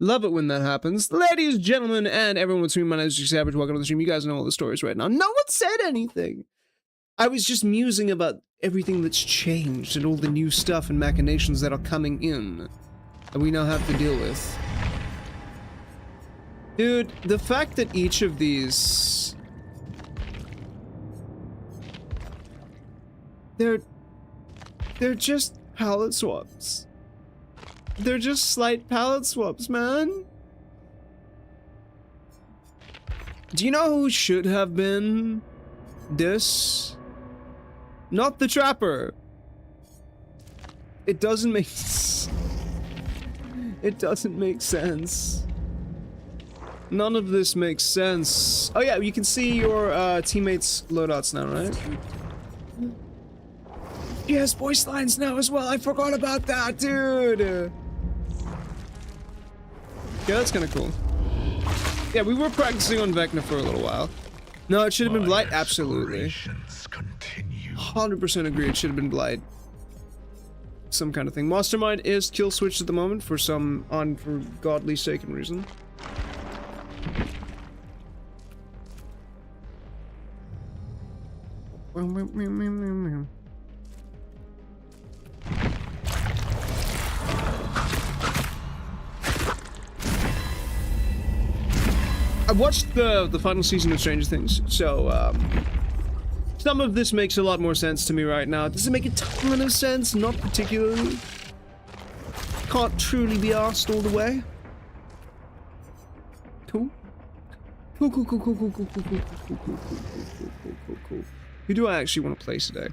Love it when that happens. Ladies, gentlemen, and everyone between, my name is Jake Savage. Welcome to the stream. You guys know all the stories right now. No one said anything. I was just musing about everything that's changed and all the new stuff and machinations that are coming in that we now have to deal with. Dude, the fact that each of these... They're just palette swaps. They're just slight palette swaps, man. Do you know who should have been this? Not the Trapper. It doesn't make It doesn't make sense. None of this makes sense. Oh yeah, you can see your teammates' loadouts now, right? He has voice lines now as well. I forgot about that, dude. Yeah, that's kind of cool. Yeah, we were practicing on Vecna for a little while. No, it should have been Blight. Absolutely. 100% agree. It should have been Blight. Some kind of thing. Mastermind is kill switched at the moment for some ungodly sake and reason. I watched the final season of Stranger Things, so some of this makes a lot more sense to me right now. Does it make a ton of sense? Not particularly. Can't truly be asked all the way. Cool. Cool. Who do I actually want to play today?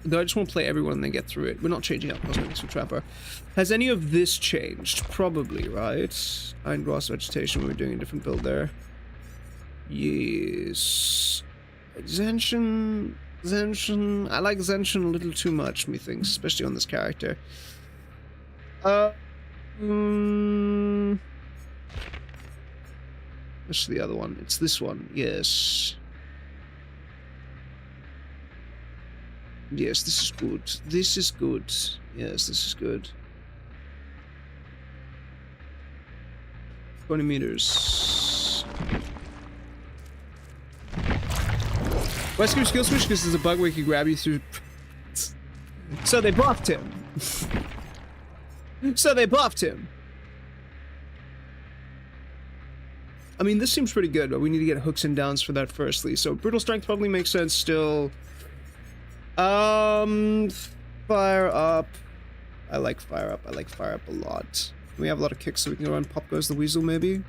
Though I just want to play everyone and then get through it. We're not changing out cosmetics for Trapper. Has any of this changed? Probably, right? Iron Grass Vegetation, we're doing a different build there. Yes. Zenshin. I like Zenshin a little too much, methinks, especially on this character. What's the other one? It's this one, yes. Yes, this is good. This is good. Yes, this is good. 20 meters. Why skip skill switch? Because there's a bug where he can grab you through... So they buffed him. So they buffed him. I mean, this seems pretty good, but we need to get hooks and downs for that firstly. So Brutal Strength probably makes sense still. Fire up. I like fire up. I like fire up a lot. We have a lot of kicks, so we can go run Pop Goes the Weasel, maybe.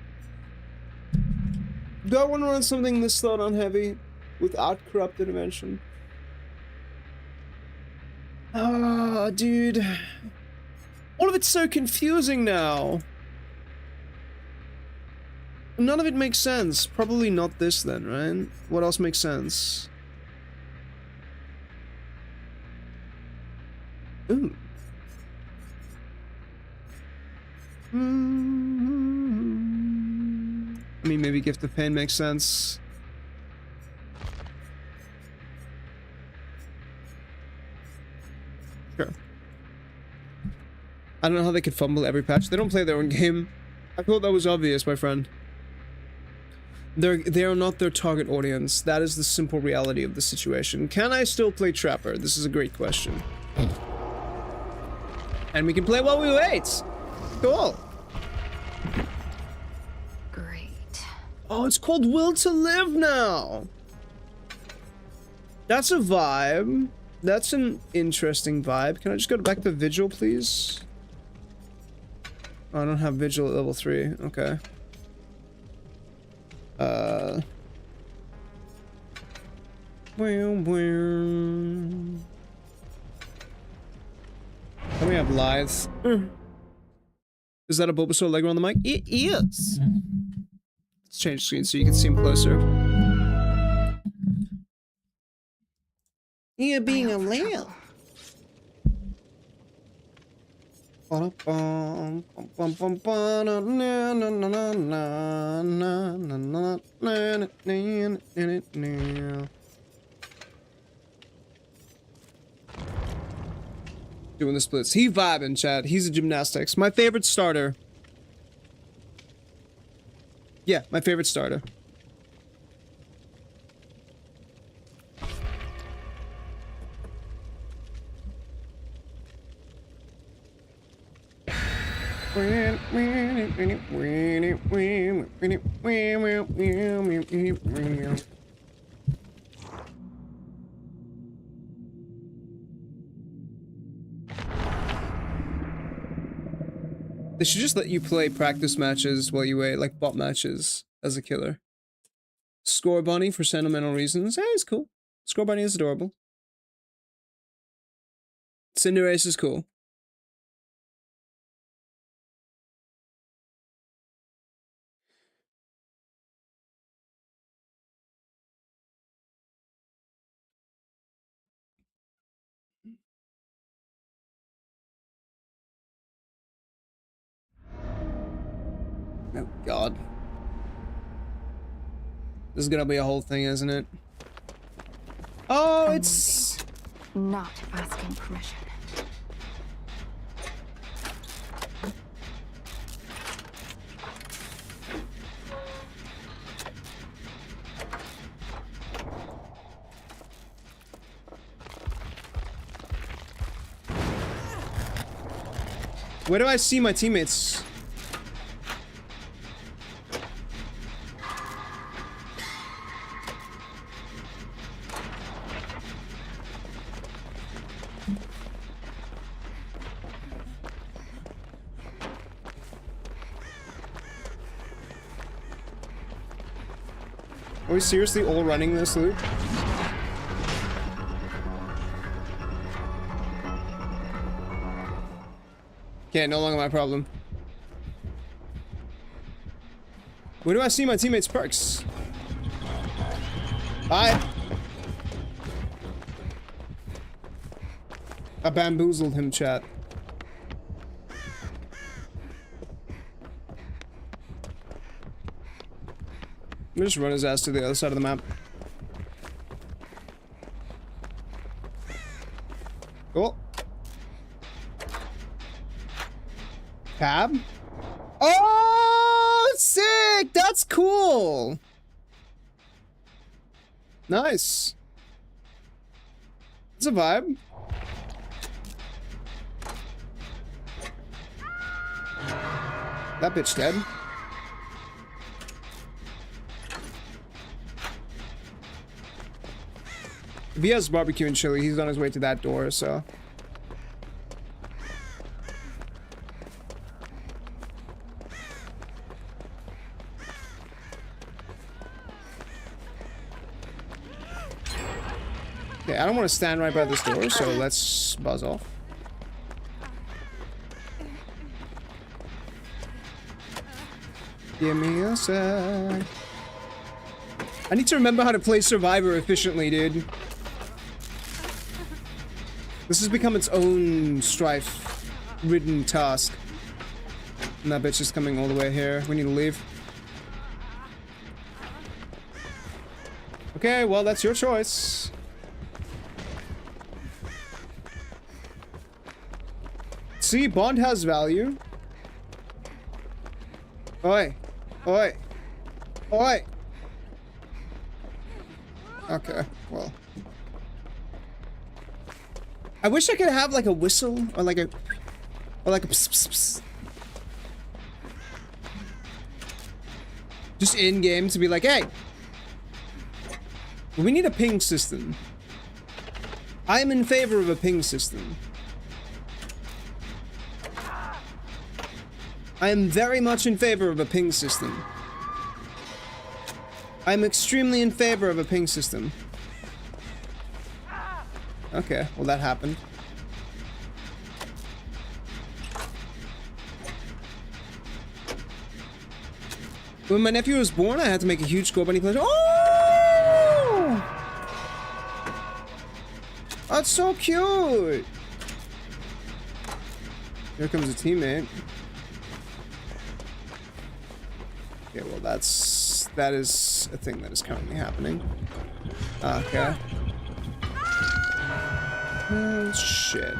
Do I want to run something this slowed on heavy without Corrupt Intervention? Ah, dude. All of it's so confusing now. None of it makes sense. Probably not this then, right? What else makes sense? Ooh. I mean, maybe Gift of Pain makes sense. Sure. I don't know how they could fumble every patch. They don't play their own game. I thought that was obvious, my friend. They are not their target audience. That is the simple reality of the situation. Can I still play Trapper? This is a great question. And we can play while we wait. Cool. Great. Oh, it's called Will to Live now. That's a vibe. That's an interesting vibe. Can I just go back to Vigil, please? Oh, I don't have Vigil at level 3. Okay. And we have Lithe. Is that a Bulbasaur Allegro on the mic? It is. Let's change screen so you can see him closer. Yeah, being a lamb. Doing the splits. He vibing, Chad. He's a gymnastics. My favorite starter. Yeah, my favorite starter. They should just let you play practice matches while you wait, like bot matches, as a killer. Score Bunny for sentimental reasons. Hey, it's cool. Score Bunny is adorable. Cinderace is cool. Oh, God. This is gonna be a whole thing, isn't it? Oh, it's... Not asking permission. Where do I see my teammates? Are we seriously all running this loop? Okay, no longer my problem. Where do I see my teammates' perks? Bye. I bamboozled him, chat. Let me just run his ass to the other side of the map. Cool. Cab? Oh, sick! That's cool! Nice. It's a vibe. That bitch dead. If he has barbecue and chili, he's on his way to that door, so... Okay, I don't want to stand right by this door, so let's buzz off. Give me a sec. I need to remember how to play Survivor efficiently, dude. This has become its own strife-ridden task. And that bitch is coming all the way here. We need to leave. Okay, well, that's your choice. See, Bond has value. Oi. Oi. Oi. Okay, well. I wish I could have like a whistle or like a pss, pss, pss. Just in game to be like, hey, we need a ping system. I am in favor of a ping system. I am very much in favor of a ping system. I'm extremely in favor of a ping system. Okay, well that happened. When my nephew was born, I had to make a huge Score Bunny pledge. Oh! That's so cute! Here comes a teammate. Okay, well that is a thing that is currently happening. Okay. Oh, shit.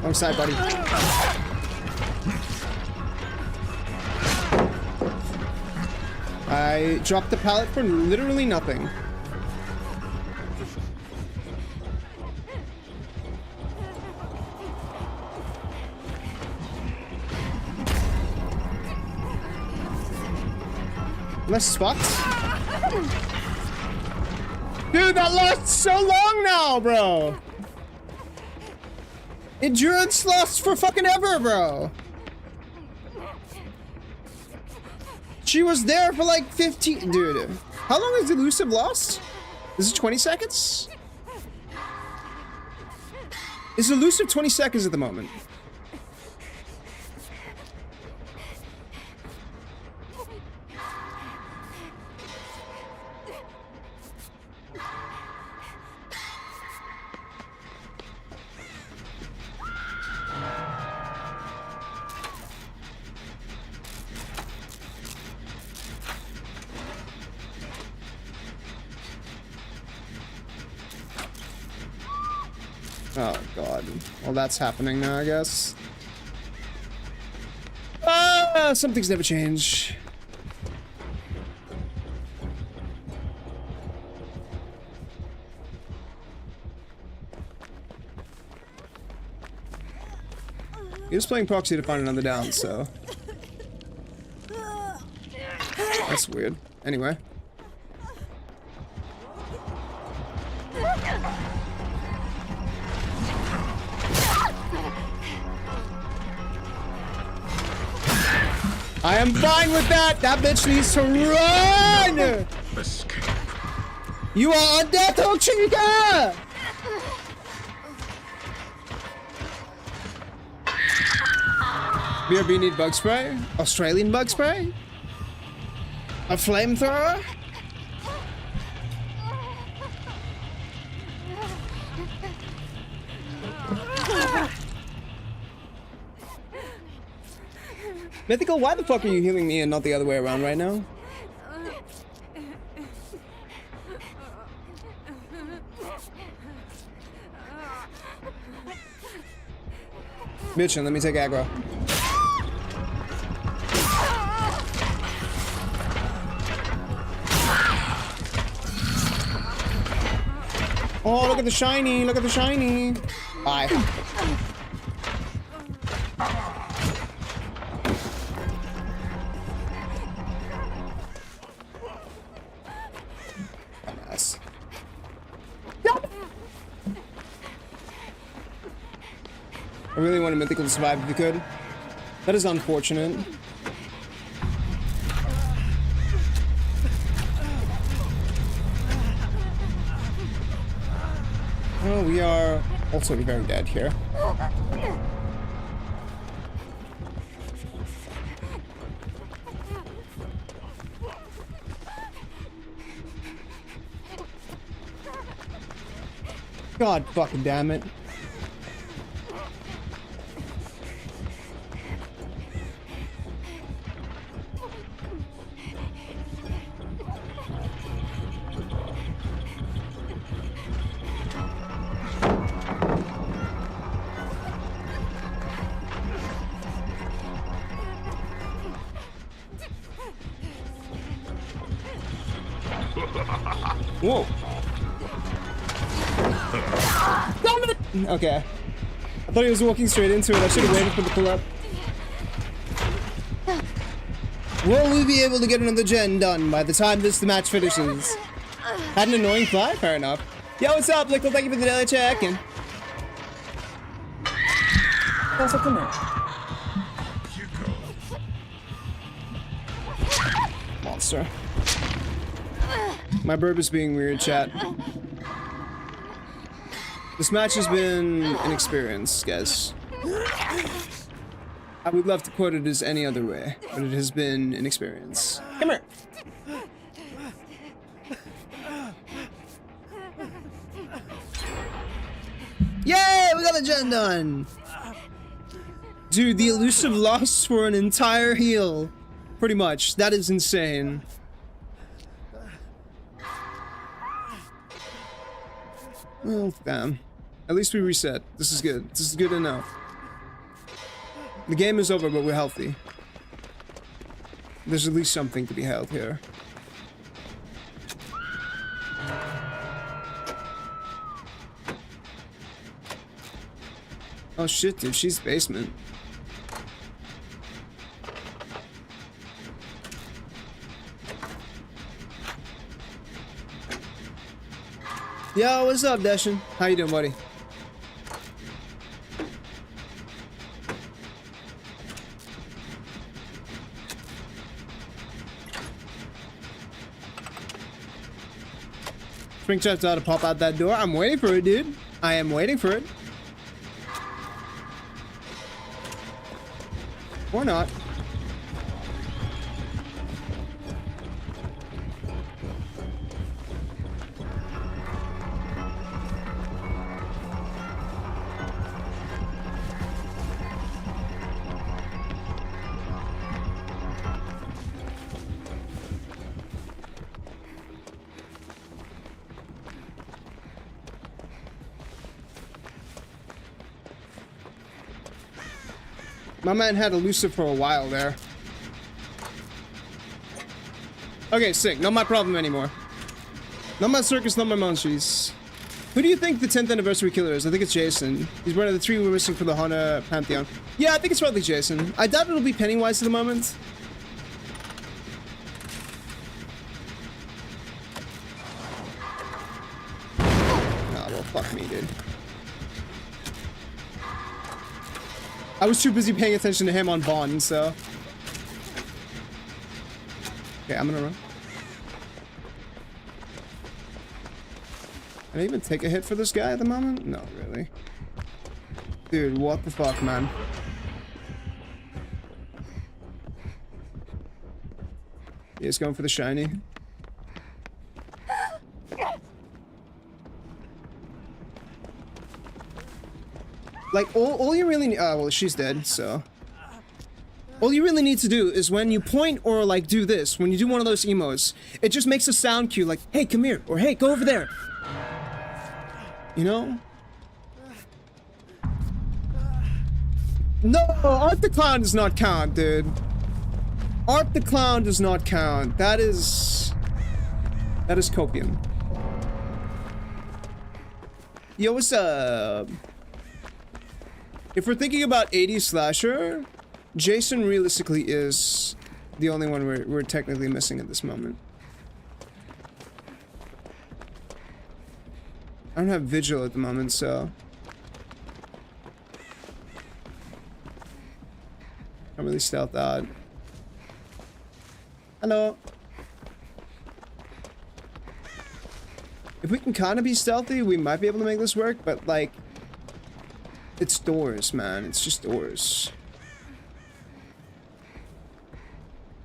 Wrong side, buddy. I dropped the pallet for literally nothing. Less spots? Dude, that lasts so long now, bro! Endurance lasts for fucking ever, bro! She was there for like 15... Dude, how long is elusive lost? Is it 20 seconds? Is elusive 20 seconds at the moment? Oh god. Well, that's happening now, I guess. Ah, some things never change. He was playing proxy to find another down, so that's weird. Anyway. I am fine with that! That bitch needs to run! Escape. You are on death row, Chica! BRB need bug spray? Australian bug spray? A flamethrower? Mythical, why the fuck are you healing me and not the other way around right now? Bitchin', let me take aggro. Oh, look at the shiny, look at the shiny. Bye. Nice. I really wanted Mythical to survive if he could. That is unfortunate. Well, we are also very dead here. God fucking damn it. Whoa. Damn it! Okay. I thought he was walking straight into it. I should have waited for the pull up. Will we be able to get another gen done by the time the match finishes? Had an annoying fly? Fair enough. Yo, what's up, Lickle? Thank you for the daily check. And That's a commit. monster. My burp is being weird, chat. This match has been an experience, guys. I would love to quote it as any other way, but it has been an experience. Come here. Yay! We got the gen done! Dude, the elusive lost for an entire heal. Pretty much. That is insane. Oh, damn. At least we reset. This is good. This is good enough. The game is over, but we're healthy. There's at least something to be held here. Oh shit, dude, she's basement. Yo, what's up, Deshin? How you doing, buddy? Springtrap's out to pop out that door. I'm waiting for it, dude. I am waiting for it. Or not. My man had elusive for a while there. Okay, sick. Not my problem anymore. Not my circus, not my monsters. Who do you think the 10th anniversary killer is? I think it's Jason. He's one of the 3 we're missing for the Haunted Pantheon. Yeah, I think it's probably Jason. I doubt it'll be Pennywise at the moment. Ah, well, fuck me, dude. I was too busy paying attention to him on Bond, so... Okay, I'm gonna run. Can I even take a hit for this guy at the moment? No, really. Dude, what the fuck, man? He's going for the shiny. Like, all you really need... well, she's dead, so... All you really need to do is when you point or, like, do this, when you do one of those emotes, it just makes a sound cue like, hey, come here, or hey, go over there. You know? No, Art the Clown does not count, dude. Art the Clown does not count. That is copium. Yo, what's up? If we're thinking about 80s slasher, Jason realistically is the only one we're technically missing at this moment. I don't have Vigil at the moment, so... Can't really stealth out. Hello. If we can kind of be stealthy, we might be able to make this work, but like... It's doors, man. It's just doors.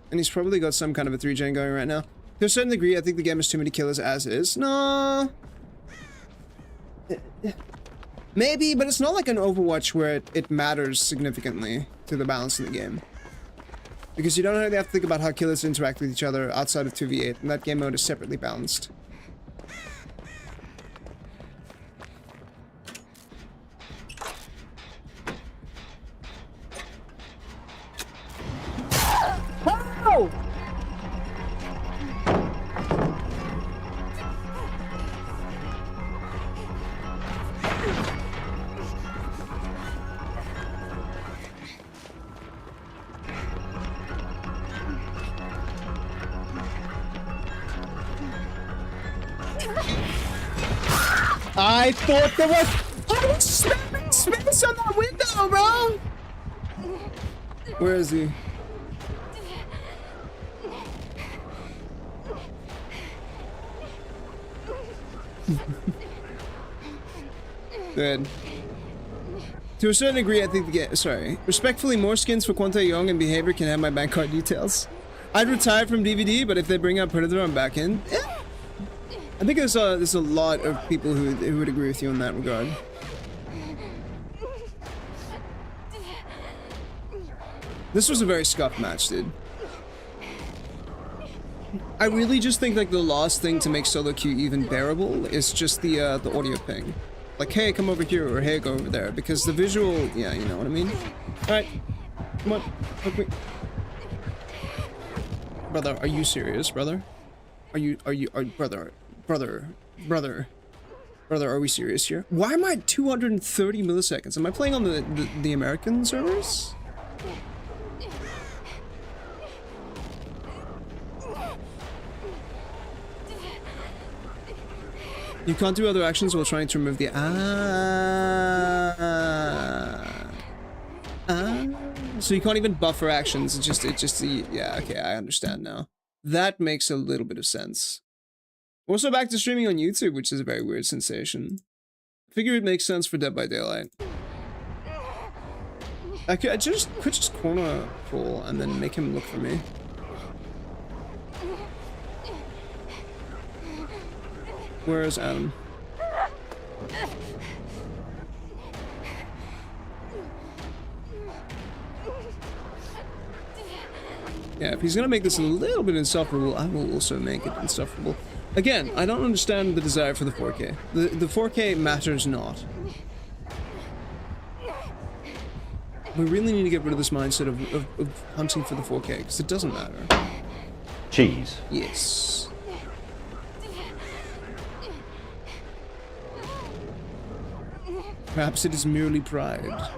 And he's probably got some kind of a 3-gen going right now. To a certain degree, I think the game has too many killers as is. No. Maybe, but it's not like an Overwatch where it matters significantly to the balance of the game. Because you don't really have to think about how killers interact with each other outside of 2v8, and that game mode is separately balanced. Oh! I thought there was... I was spamming space on that window, bro! Where is he? Good. To a certain degree, I think the game... Sorry. Respectfully, more skins for Quanta Young and Behavior can have my bank card details. I'd retire from DBD, but if they bring up Predator, I'm back in. I think there's a lot of people who would agree with you in that regard. This was a very scuffed match, dude. I really just think like the last thing to make solo queue even bearable is just the audio ping. Like, hey, come over here, or hey, go over there, because the visual, yeah, you know what I mean? Alright, come on, look me. Brother, are you serious, brother? Brother. Brother, are we serious here? Why am I at 230 milliseconds? Am I playing on the American servers? You can't do other actions while trying to remove the so you can't even buffer actions. Yeah, okay, I understand now. That makes a little bit of sense. Also back to streaming on YouTube, which is a very weird sensation. I figure it makes sense for Dead by Daylight. I could just corner Cole and then make him look for me. Where is Adam? Yeah, if he's gonna make this a little bit insufferable, I will also make it insufferable. Again, I don't understand the desire for the 4K. The 4K matters not. We really need to get rid of this mindset of hunting for the 4K, because it doesn't matter. Cheese. Yes. Perhaps it is merely pride.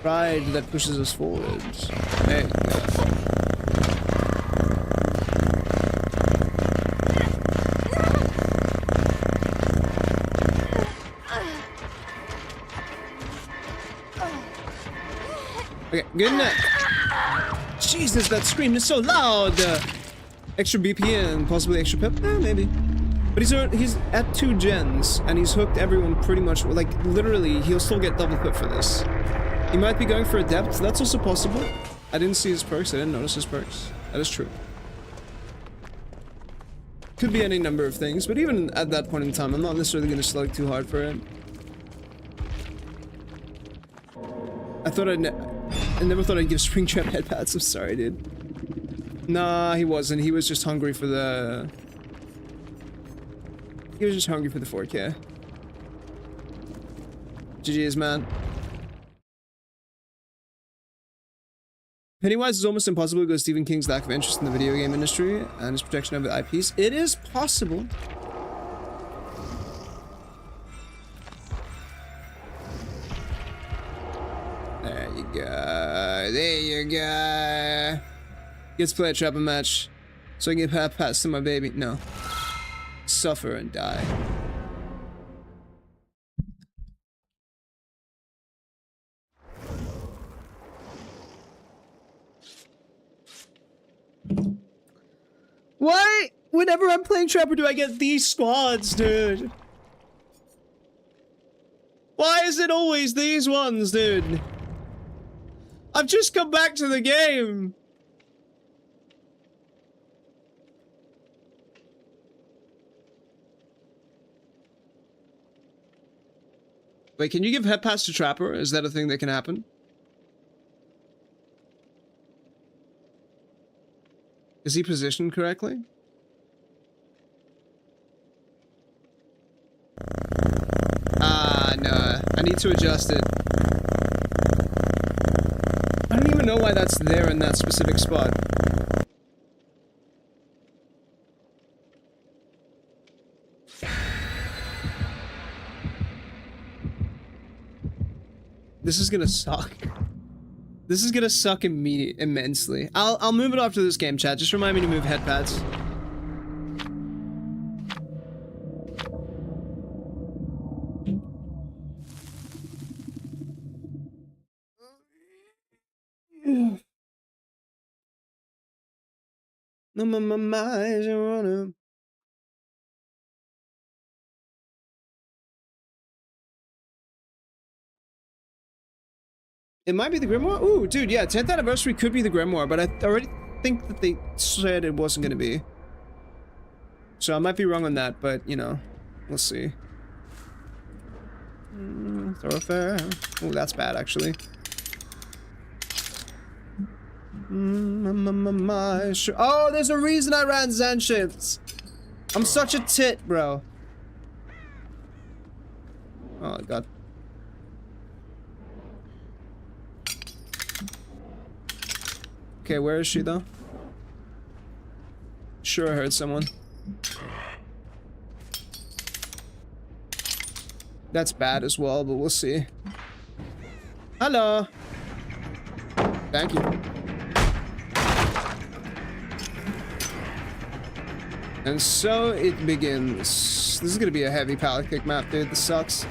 Pride that pushes us forward. There you go. Okay, good night. Jesus, that scream is so loud! Extra BPM, possibly extra pep? Maybe. But he's at 2 gens, and he's hooked everyone pretty much, like, literally, he'll still get double pip for this. He might be going for Adept, that's also possible. I didn't see his perks, I didn't notice his perks. That is true. Could be any number of things, but even at that point in time, I'm not necessarily going to slug too hard for it. I never thought I'd give Springtrap headpads, I'm sorry, dude. Nah, he wasn't, he was just hungry for the... He was just hungry for the 4K. GG's, man. Pennywise is almost impossible because Stephen King's lack of interest in the video game industry and his protection of the IPs. It is possible. There you go. There you go. Gets play a trap match so I can get past to my baby. No. Suffer and die. Why, whenever I'm playing Trapper, do I get these squads, dude? Why is it always these ones, dude? I've just come back to the game. Wait, can you give head pass to Trapper? Is that a thing that can happen? Is he positioned correctly? Ah, no. I need to adjust it. I don't even know why that's there in that specific spot. This is gonna suck. This is gonna suck immensely. I'll move it after this game, chat. Just remind me to move head pads. No, my eyes are on him. It might be the Grimoire? Ooh, dude, yeah, 10th anniversary could be the Grimoire, but I already think that they said it wasn't gonna be. So I might be wrong on that, but, you know, we'll see. Thoroughfare. Ooh, that's bad, actually. Oh, there's a reason I ran Zen shifts. I'm such a tit, bro. Oh, God. Okay, where is she, though? Sure, I heard someone. That's bad as well, but we'll see. Hello. Thank you. And so it begins. This is gonna be a heavy pallet kick map, dude. This sucks.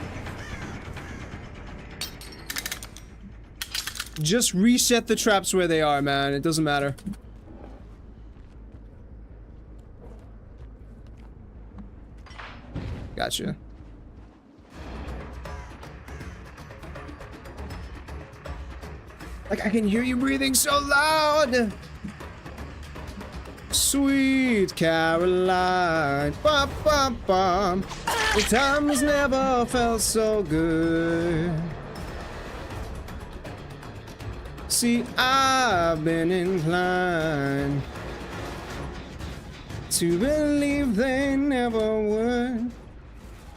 Just reset the traps where they are, man. It doesn't matter. Gotcha. Like, I can hear you breathing so loud. Sweet Caroline. Bum, bum, bum. The times never felt so good. See, I've been inclined to believe they never would.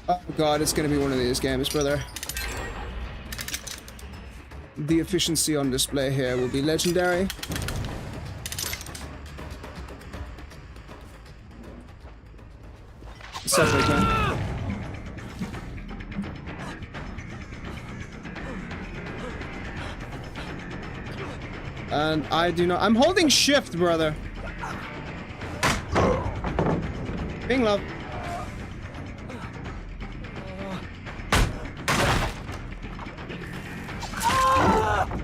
Oh god, it's gonna be one of these games, brother. The efficiency on display here will be legendary. Separate, man. And I do not. I'm holding shift, brother. Bing love.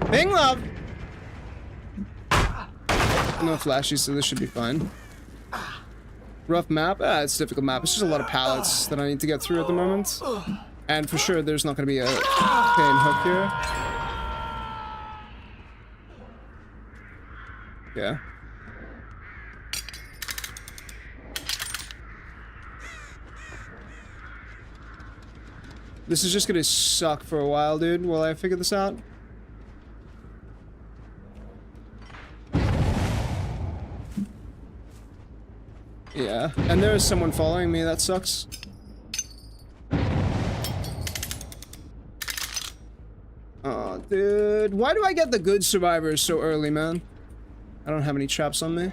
Bing love. No flashy, so this should be fine. Rough map? It's a difficult map. It's just a lot of pallets that I need to get through at the moment. And for sure, there's not going to be a chain hook here. Yeah. This is just gonna suck for a while, dude, while I figure this out. Yeah, and there is someone following me, that sucks. Oh, dude, why do I get the good survivors so early, man? I don't have any traps on me.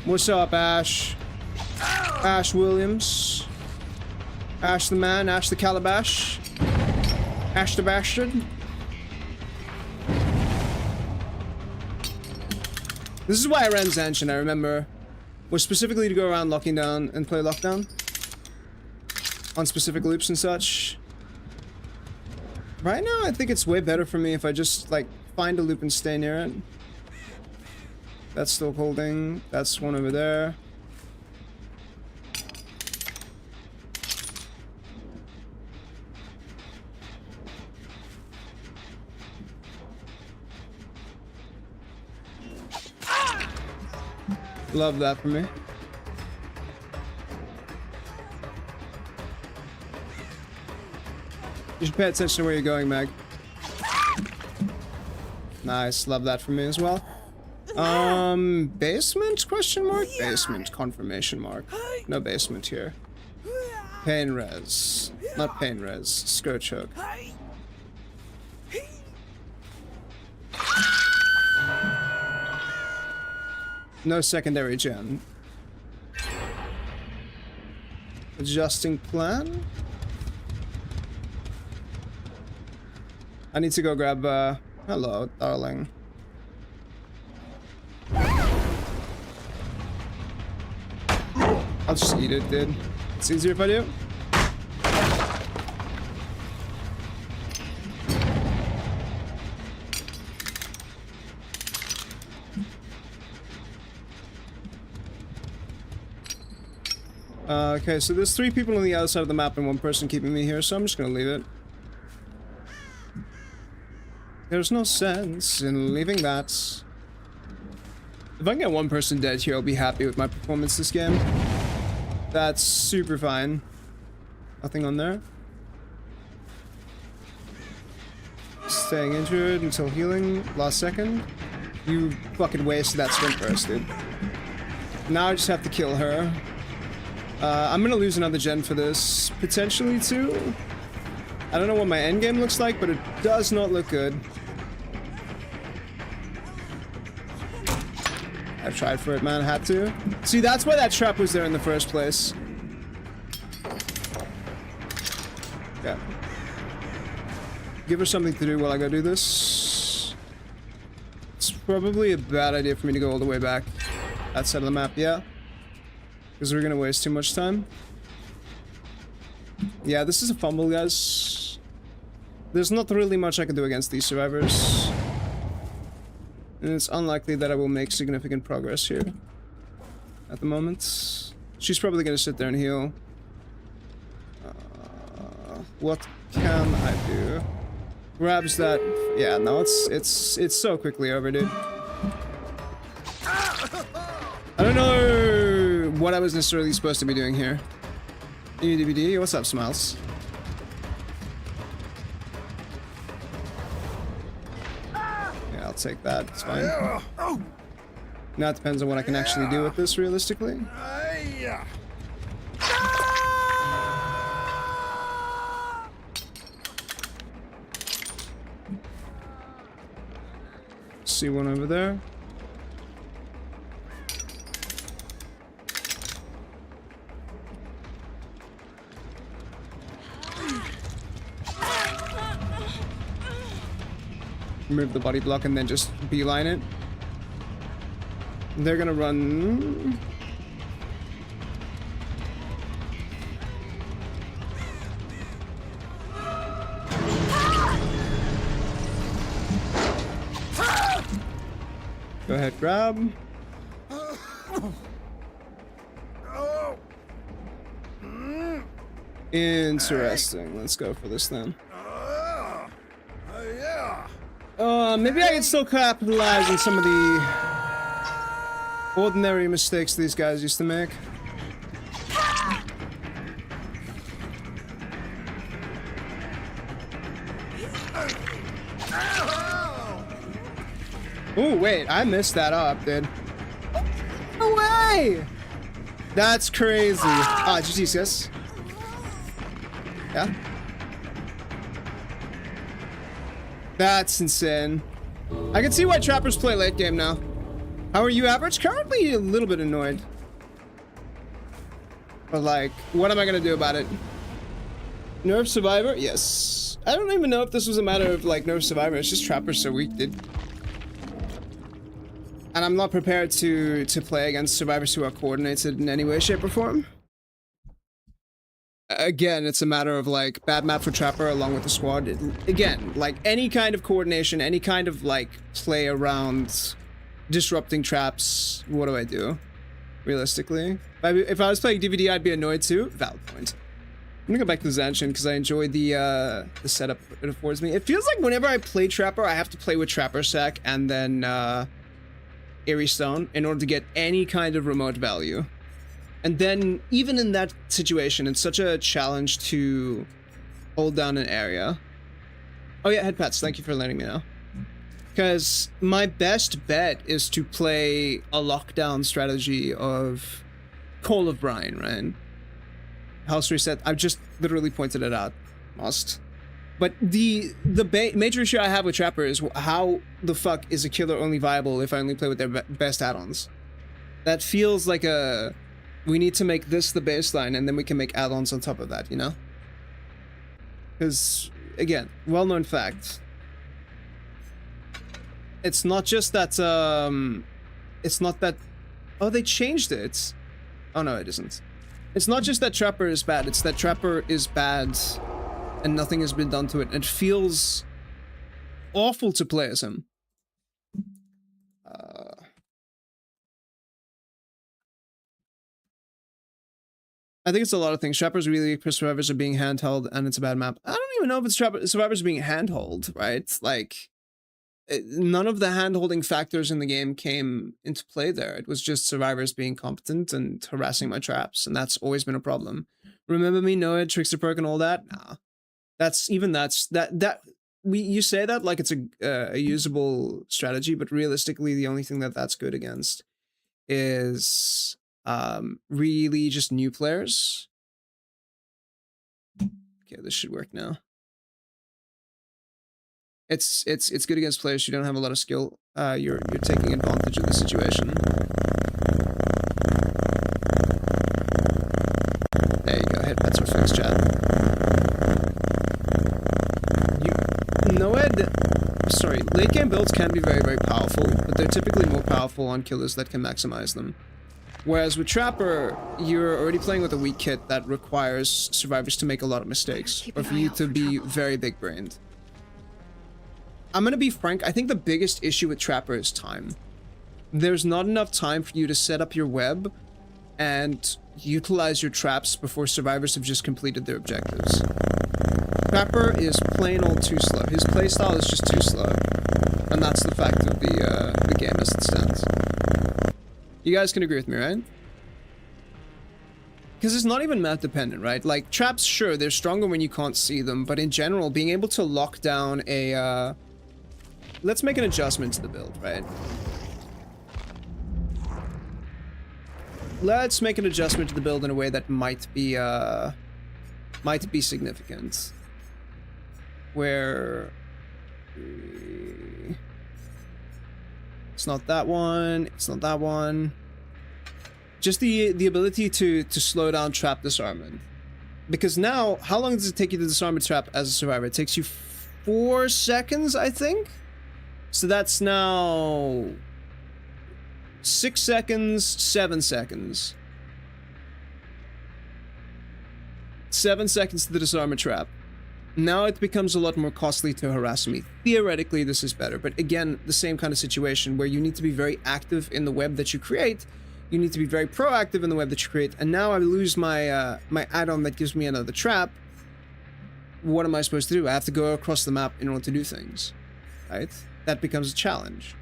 What's up, Ash? Ash Williams. Ash the man, Ash the Calabash. Ash the bastard. This is why I ran Zanchin, I remember. Was specifically to go around locking down and play lockdown. On specific loops and such. Right now, I think it's way better for me if I just, like, find a loop and stay near it. That's still holding. That's one over there. Love that for me. You should pay attention to where you're going, Meg. Nice, love that for me as well. Basement? Question mark? Basement, confirmation mark. No basement here. Pain res. Not pain res. Skirt choke. No secondary gen. Adjusting plan? I need to go grab, hello, darling. I'll just eat it, dude. It's easier if I do. Okay, so there's 3 people on the other side of the map and 1 person keeping me here, so I'm just gonna leave it. There's no sense in leaving that. If I can get 1 person dead here, I'll be happy with my performance this game. That's super fine. Nothing on there. Staying injured until healing. Last second. You fucking wasted that sprint burst, dude. Now I just have to kill her. I'm gonna lose another gen for this. Potentially 2. I don't know what my endgame looks like, but it does not look good. I I tried for it, man. I had to. See, that's why that trap was there in the first place. Yeah. Give her something to do while I go do this. It's probably a bad idea for me to go all the way back. That side of the map, yeah. Because we're gonna waste too much time. Yeah, this is a fumble, guys. There's not really much I can do against these survivors. And it's unlikely that I will make significant progress here. At the moment. She's probably gonna sit there and heal. What can I do? Grabs that. Yeah, no, it's so quickly over, dude. I don't know what I was necessarily supposed to be doing here. New DBD, what's up, Smiles? Yeah, I'll take that. It's fine. Now it depends on what I can actually do with this realistically. See one over there. Remove the body block and then just beeline it. They're gonna run. Go ahead, grab. Interesting. Let's go for this then. Maybe I can still capitalize on some of the ordinary mistakes these guys used to make. Oh, wait, I messed that up, dude. No way! That's crazy. Ah, GG's, yes. Yeah. That's insane. I can see why trappers play late game now. How are you, average? Currently a little bit annoyed. But like, what am I gonna do about it? Nerf survivor? Yes. I don't even know if this was a matter of like nerf survivor. It's just trappers so weak, dude. And I'm not prepared to play against survivors who are coordinated in any way, shape, or form. Again, it's a matter of like bad map for trapper along with the squad. Again, like any kind of coordination, any kind of like play around disrupting traps. What do I do? Realistically, if I was playing DBD, I'd be annoyed too. Valid point. I'm gonna go back to Zanshin because I enjoy the setup it affords me. It feels like whenever I play trapper, I have to play with trapper sack and then Eerie Stone in order to get any kind of remote value. And then, even in that situation, it's such a challenge to hold down an area. Oh yeah, head pats, thank you for letting me know. Because my best bet is to play a lockdown strategy of Call of Brine, right? House reset, I've just literally pointed it out. Must. But the major issue I have with Trapper is how the fuck is a killer only viable if I only play with their best add-ons? That feels like a... We need to make this the baseline, and then we can make add-ons on top of that, you know? Because, again, well-known fact. It's not just that, it's not that... Oh, they changed it. Oh, no, it isn't. It's not just that Trapper is bad, it's that Trapper is bad, and nothing has been done to it. It feels awful to play as him. I think it's a lot of things. Trappers really, survivors are being handheld, and it's a bad map. I don't even know if it's survivors being handheld, right? Like, none of the hand-holding factors in the game came into play there. It was just survivors being competent and harassing my traps, and that's always been a problem. Remember me, Noah, Trickster Perk, and all that? Nah. You say that like it's a usable strategy, but realistically, the only thing that's good against is... really just new players. Okay, this should work now. It's good against players who don't have a lot of skill you're taking advantage of the situation. There you go. Headpats are fixed, chat. Sorry, late game builds can be very, very powerful, but they're typically more powerful on killers that can maximize them. Whereas with Trapper, you're already playing with a weak kit that requires survivors to make a lot of mistakes, or for you to be very big-brained. I'm gonna be frank, I think the biggest issue with Trapper is time. There's not enough time for you to set up your web and utilize your traps before survivors have just completed their objectives. Trapper is plain old too slow. His playstyle is just too slow. And that's the fact of the game as it stands. You guys can agree with me, right? Because it's not even map dependent, right? Like, traps, sure, they're stronger when you can't see them, but in general, being able to lock down a, let's make an adjustment to the build, right? Let's make an adjustment to the build in a way that might be significant. Where... It's not that one, it's not that one. Just the ability to slow down trap disarmament. Because now, how long does it take you to disarm a trap as a survivor? It takes you 4 seconds, I think? So that's now... 6 seconds, 7 seconds. 7 seconds to disarm a trap. Now it becomes a lot more costly to harass me. Theoretically, this is better, but again, the same kind of situation where you need to be very active in the web that you create. You need to be very proactive in the web that you create, and now I lose my my add-on that gives me another trap. What am I supposed to do? I have to go across the map in order to do things, right? That becomes a challenge.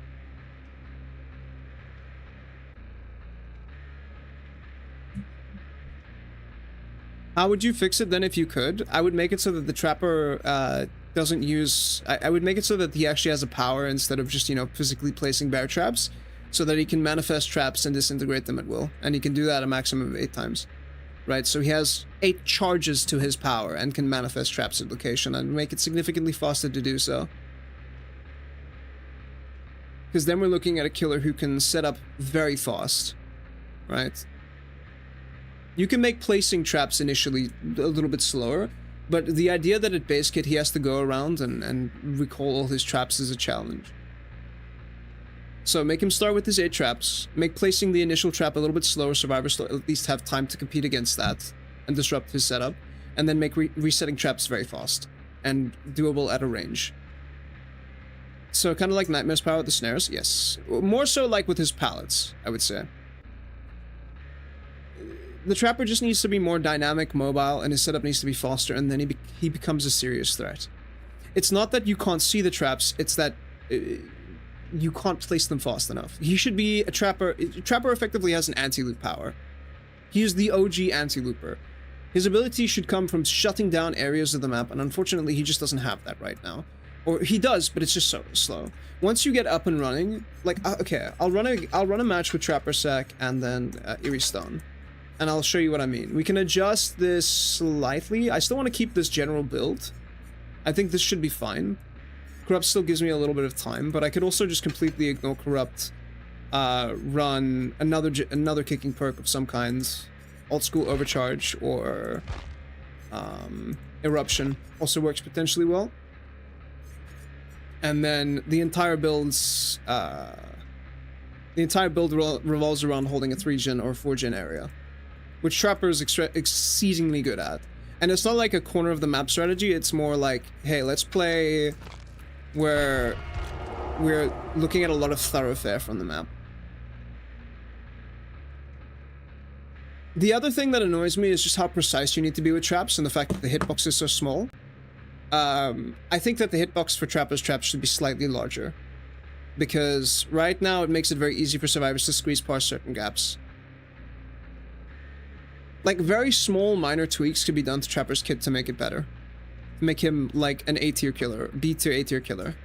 How would you fix it then if you could? I would make it so that the trapper doesn't use... I would make it so that he actually has a power instead of just, you know, physically placing bear traps, so that he can manifest traps and disintegrate them at will. And he can do that a maximum of 8 times. Right, so he has 8 charges to his power and can manifest traps at location and make it significantly faster to do so. Because then we're looking at a killer who can set up very fast, right? You can make placing traps initially a little bit slower, but the idea that at base kit he has to go around and recall all his traps is a challenge. So make him start with his 8 traps, make placing the initial trap a little bit slower, survivors still at least have time to compete against that and disrupt his setup, and then make resetting traps very fast and doable at a range. So kind of like Nightmare's power with the snares, yes. More so like with his pallets, I would say. The trapper just needs to be more dynamic, mobile, and his setup needs to be faster, and then he becomes a serious threat. It's not that you can't see the traps, it's that you can't place them fast enough. He should be a trapper. Trapper effectively has an anti-loop power. He is the OG anti-looper. His ability should come from shutting down areas of the map, and unfortunately he just doesn't have that right now. Or he does, but it's just so slow. Once you get up and running, like, okay, I'll run a match with Trapper Sack and then Eerie Stone. And I'll show you what I mean. We can adjust this slightly. I still want to keep this general build. I think this should be fine. Corrupt still gives me a little bit of time, but I could also just completely ignore Corrupt, run another kicking perk of some kind, Old School Overcharge, or Eruption also works potentially well. And then the entire build's revolves around holding a 3-gen or 4-gen area, which Trapper is exceedingly good at. And it's not like a corner of the map strategy, it's more like, hey, let's play where we're looking at a lot of thoroughfare from the map. The other thing that annoys me is just how precise you need to be with traps and the fact that the hitbox is so small. I think that the hitbox for Trapper's traps should be slightly larger, because right now it makes it very easy for survivors to squeeze past certain gaps. Like, very small minor tweaks could be done to Trapper's kit to make it better. Make him like an A-tier killer, B-tier, A-tier killer.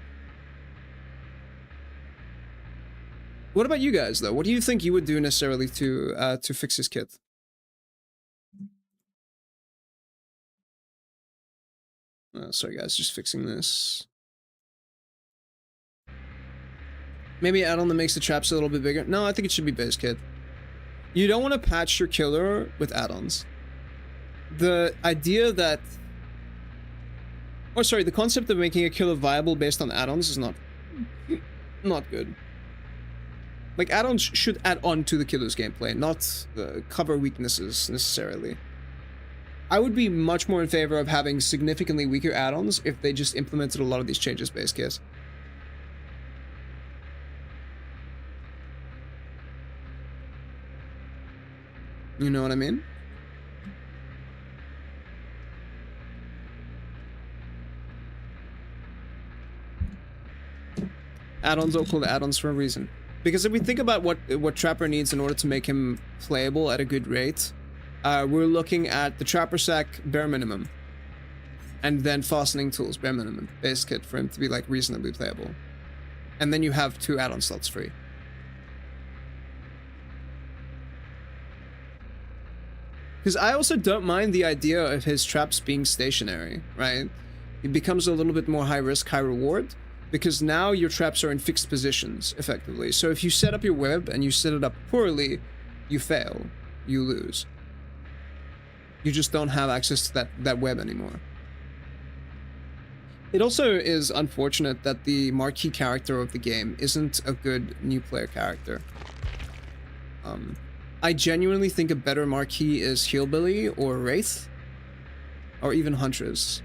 What about you guys, though? What do you think you would do necessarily to fix his kit? Sorry guys, just fixing this. Maybe add-on that makes the traps a little bit bigger. No, I think it should be base kit. You don't want to patch your killer with add-ons. The idea that... Or sorry, the concept of making a killer viable based on add-ons is not good. Like, add-ons should add on to the killer's gameplay, not cover weaknesses, necessarily. I would be much more in favor of having significantly weaker add-ons if they just implemented a lot of these changes base kit. You know what I mean? Add-ons are called add-ons for a reason. Because if we think about what Trapper needs in order to make him playable at a good rate, we're looking at the Trapper Sack bare minimum. And then fastening tools bare minimum. Base kit for him to be like reasonably playable. And then you have 2 add-on slots free. Because I also don't mind the idea of his traps being stationary, right? It becomes a little bit more high risk, high reward, because now your traps are in fixed positions, effectively. So if you set up your web and you set it up poorly, you fail, you lose. You just don't have access to that web anymore. It also is unfortunate that the marquee character of the game isn't a good new player character. I genuinely think a better marquee is Hillbilly or Wraith, or even Huntress.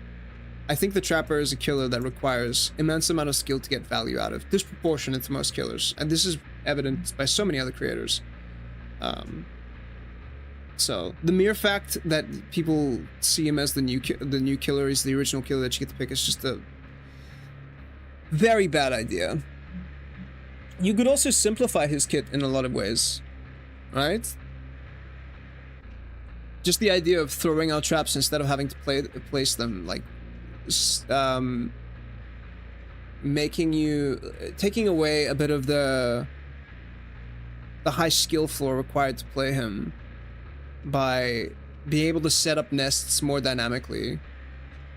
I think the Trapper is a killer that requires immense amount of skill to get value out of, disproportionate to most killers, and this is evident by so many other creators. So the mere fact that people see him as the new killer, is the original killer that you get to pick, is just a very bad idea. You could also simplify his kit in a lot of ways. Right? Just the idea of throwing out traps instead of having to place them, like, taking away a bit of the high skill floor required to play him by being able to set up nests more dynamically,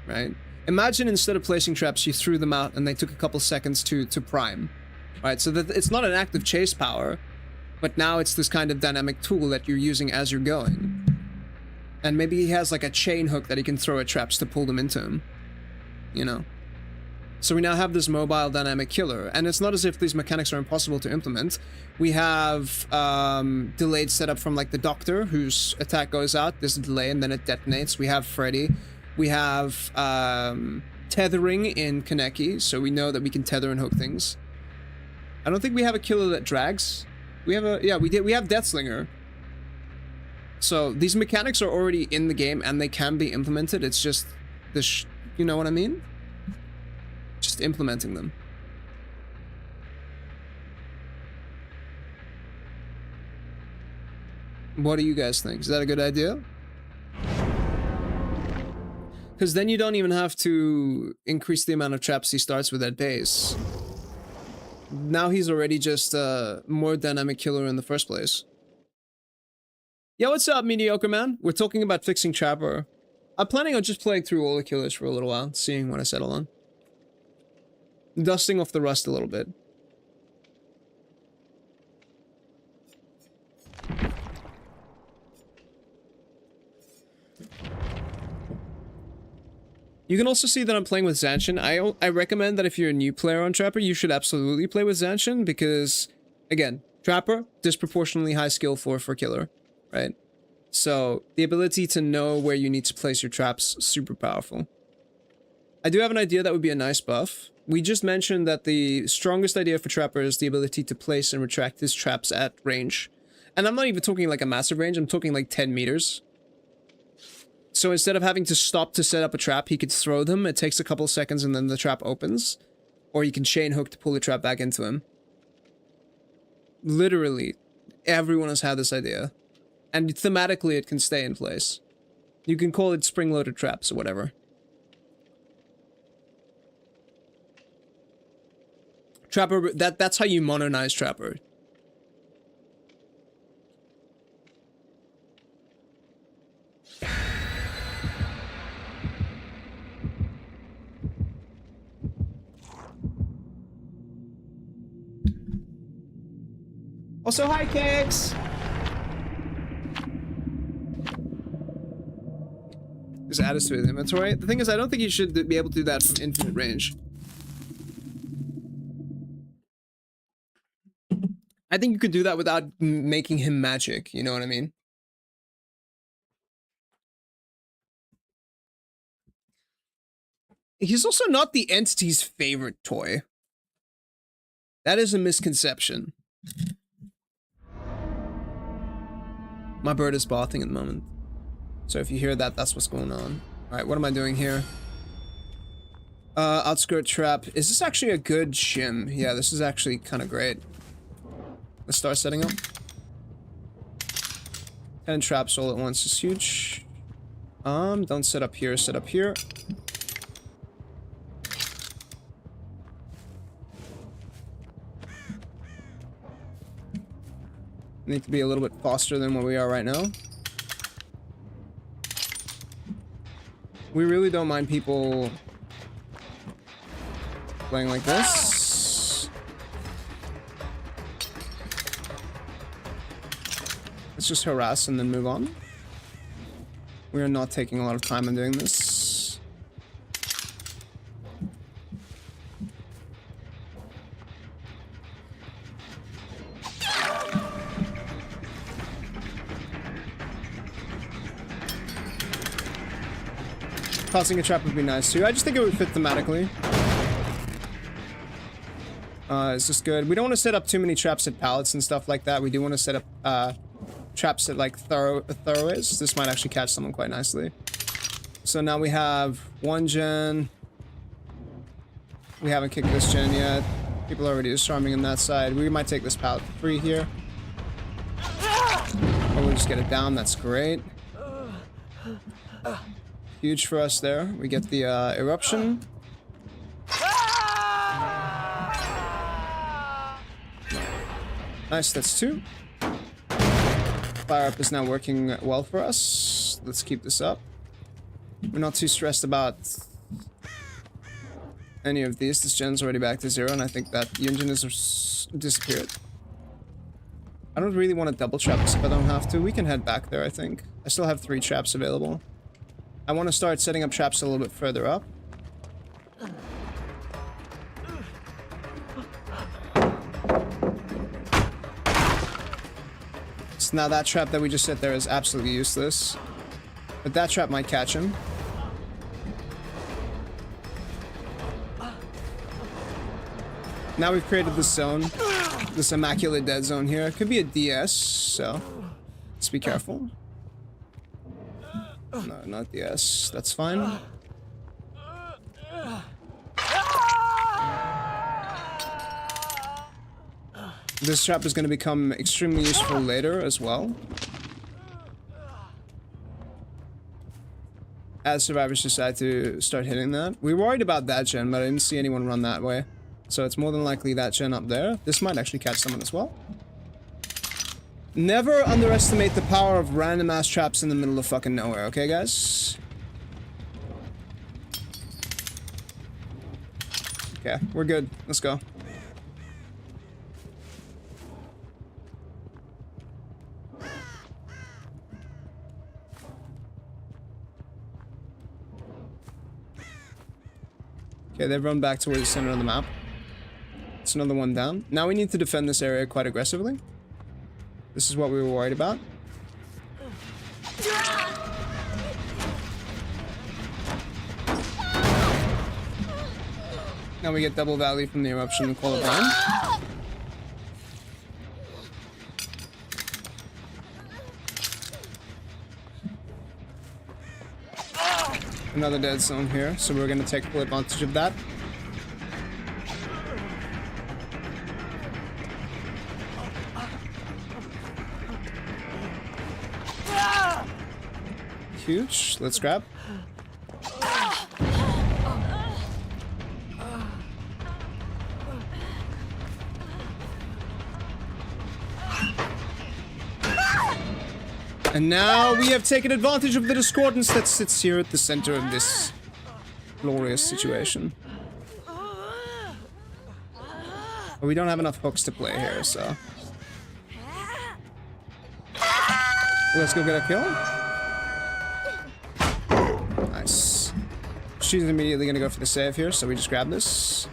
right? Imagine instead of placing traps, you threw them out and they took a couple seconds to prime, right? So that it's not an active chase power, but now it's this kind of dynamic tool that you're using as you're going. And maybe he has like a chain hook that he can throw at traps to pull them into him. You know? So we now have this mobile dynamic killer. And it's not as if these mechanics are impossible to implement. We have delayed setup from like the Doctor, whose attack goes out. There's a delay and then it detonates. We have Freddy. We have tethering in Kaneki, so we know that we can tether and hook things. I don't think we have a killer that drags. We have we have Deathslinger. So these mechanics are already in the game and they can be implemented. It's just this, you know what I mean? Just implementing them. What do you guys think? Is that a good idea? Because then you don't even have to increase the amount of traps he starts with at base. Now he's already just a more dynamic killer in the first place. Yo, what's up, Mediocre Man? We're talking about fixing Trapper. I'm planning on just playing through all the killers for a little while, seeing what I settle on. Dusting off the rust a little bit. You can also see that I'm playing with Zanshin. I recommend that if you're a new player on Trapper, you should absolutely play with Zanshin because, again, Trapper, disproportionately high skill for killer, right? So the ability to know where you need to place your traps, super powerful. I do have an idea that would be a nice buff. We just mentioned that the strongest idea for Trapper is the ability to place and retract his traps at range. And I'm not even talking like a massive range, I'm talking like 10 meters. So instead of having to stop to set up a trap, he could throw them. It takes a couple seconds and then the trap opens. Or you can chain hook to pull the trap back into him. Literally, everyone has had this idea. And thematically, it can stay in place. You can call it spring-loaded traps or whatever. Trapper, that's how you modernize Trapper. Also, hi, Cakes! Just add us to his inventory. The thing is, I don't think you should be able to do that from infinite range. I think you could do that without making him magic, you know what I mean? He's also not the entity's favorite toy. That is a misconception. My bird is bathing at the moment. So if you hear that, that's what's going on. Alright, what am I doing here? Outskirt trap. Is this actually a good shim? Yeah, this is actually kind of great. Let's start setting up. 10 traps all at once is huge. Don't set up here, set up here. Need to be a little bit faster than where we are right now. We really don't mind people playing like this. Let's just harass and then move on. We are not taking a lot of time on doing this. Tossing a trap would be nice too. I just think it would fit thematically. It's just good. We don't want to set up too many traps at pallets and stuff like that. We do want to set up traps at like throwaways. This might actually catch someone quite nicely. So now we have 1 gen. We haven't kicked this gen yet. People are already disarming on that side. We might take this pallet for free here. Or we'll just get it down. That's great. Huge for us there. We get the eruption. Nice, that's 2. Fire up is now working well for us. Let's keep this up. We're not too stressed about any of these. This gen's already back to 0, and I think that the engine has disappeared. I don't really want to double trap this if I don't have to. We can head back there, I think. I still have 3 traps available. I want to start setting up traps a little bit further up. So now that trap that we just set there is absolutely useless. But that trap might catch him. Now we've created this zone. This immaculate dead zone here. It could be a DS, so let's be careful. No, not DS. That's fine. This trap is going to become extremely useful later as well. As survivors decide to start hitting that. We were worried about that gen, but I didn't see anyone run that way. So it's more than likely that gen up there. This might actually catch someone as well. Never underestimate the power of random ass traps in the middle of fucking nowhere, okay guys? Okay, we're good. Let's go. Okay, they've run back towards the center of the map. It's another one down. Now we need to defend this area quite aggressively. This is what we were worried about. Now we get double value from the eruption and call it down. Another dead zone here, so we're gonna take full advantage of that. Huge. Let's grab. And now we have taken advantage of the discordance that sits here at the center of this glorious situation. But we don't have enough hooks to play here, so Let's go get a kill. Nice. She's immediately gonna go for the save here, so we just grab this.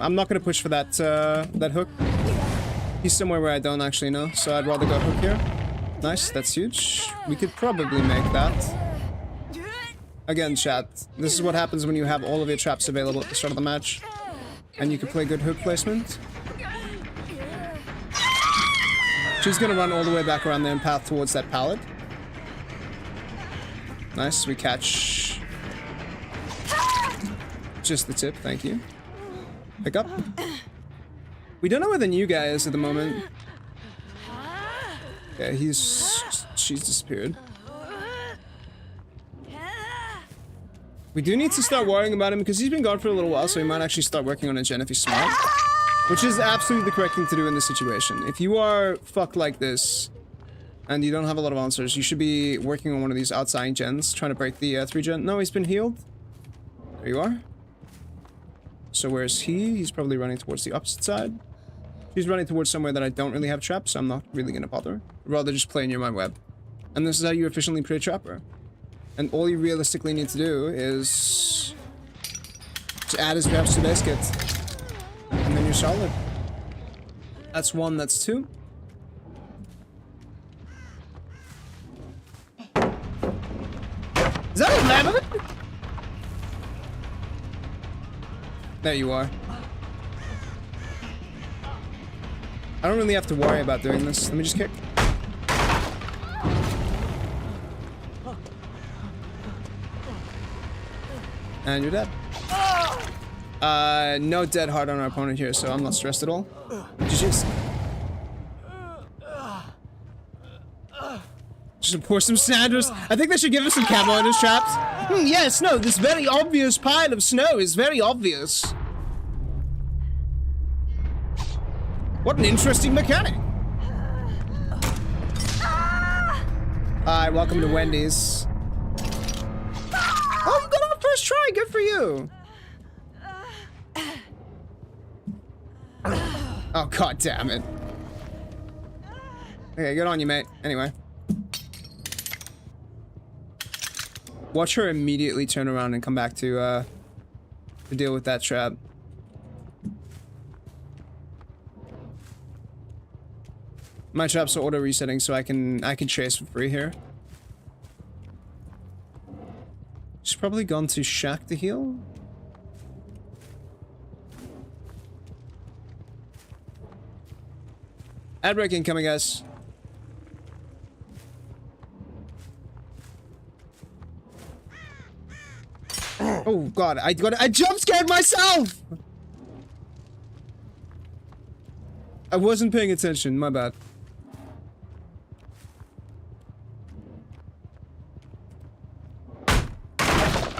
I'm not gonna push for that that hook. He's somewhere where I don't actually know, so I'd rather go hook here. Nice, that's huge. We could probably make that. Again, chat, this is what happens when you have all of your traps available at the start of the match. And you can play good hook placement. She's gonna run all the way back around there and path towards that pallet. Nice, we catch... just the tip, thank you. Pick up. We don't know where the new guy is at the moment. Yeah, she's disappeared. We do need to start worrying about him because he's been gone for a little while, so we might actually start working on a gen if he's smart. Which is absolutely the correct thing to do in this situation. If you are fucked like this, and you don't have a lot of answers, you should be working on one of these outside gens, trying to break the 3 gen. No, he's been healed. There you are. So where's he? He's probably running towards the opposite side. He's running towards somewhere that I don't really have traps, so I'm not really gonna bother. I'd rather just play near my web. And this is how you efficiently play trapper. And all you realistically need to do is to add his traps to base kit. And then you're solid. That's 1, that's 2. Is that a lemon? There you are. I don't really have to worry about doing this. Let me just kick. And you're dead. No dead hard on our opponent here, so I'm not stressed at all. GG's. Just pour some sanders. I think they should give us some camo in his traps. Yes, no, this very obvious pile of snow is very obvious. What an interesting mechanic. Hi, welcome to Wendy's. Oh, you got off first try. Good for you. Oh, god damn it. Okay, good on you, mate. Anyway. Watch her immediately turn around and come back to deal with that trap. My traps are auto resetting, so I can chase for free here. She's probably gone to Shack to heal. Ad break incoming, guys. Oh god, I jump scared myself! I wasn't paying attention, my bad.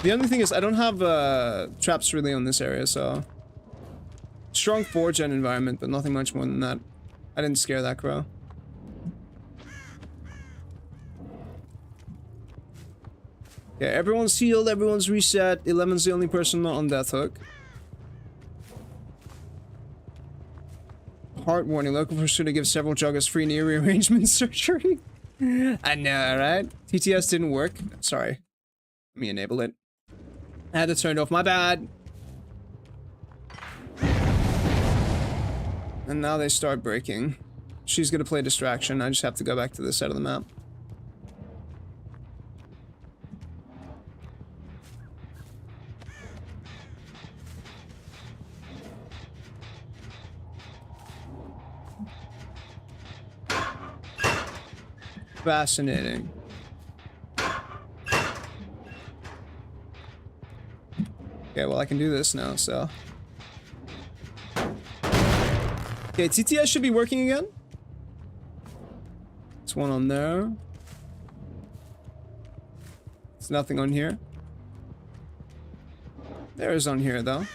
The only thing is, I don't have traps really on this area, so... Strong 4-gen environment, but nothing much more than that. I didn't scare that crow. Yeah, everyone's healed, everyone's reset. 11's the only person not on death hook. Heart warning, local pursuit to give several joggers free knee rearrangement surgery. I know, right? TTS didn't work. Sorry. Let me enable it. I had to turn it off, my bad. And now they start breaking. She's gonna play distraction. I just have to go back to this side of the map. Fascinating. Okay, well I can do this now, so... Okay, TTS should be working again. There's one on there. There's nothing on here. There is on here, though.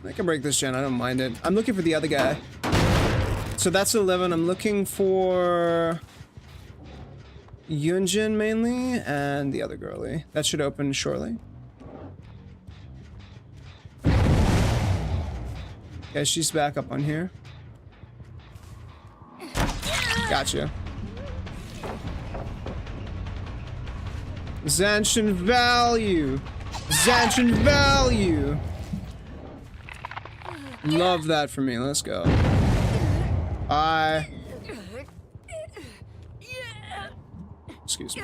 I can break this gen, I don't mind it. I'm looking for the other guy. So that's 11. I'm looking for... Yunjin mainly, and the other girlie. That should open shortly. Okay, she's back up on here. Gotcha. Zanchin value. Zanchin value. Love that for me. Let's go. Excuse me.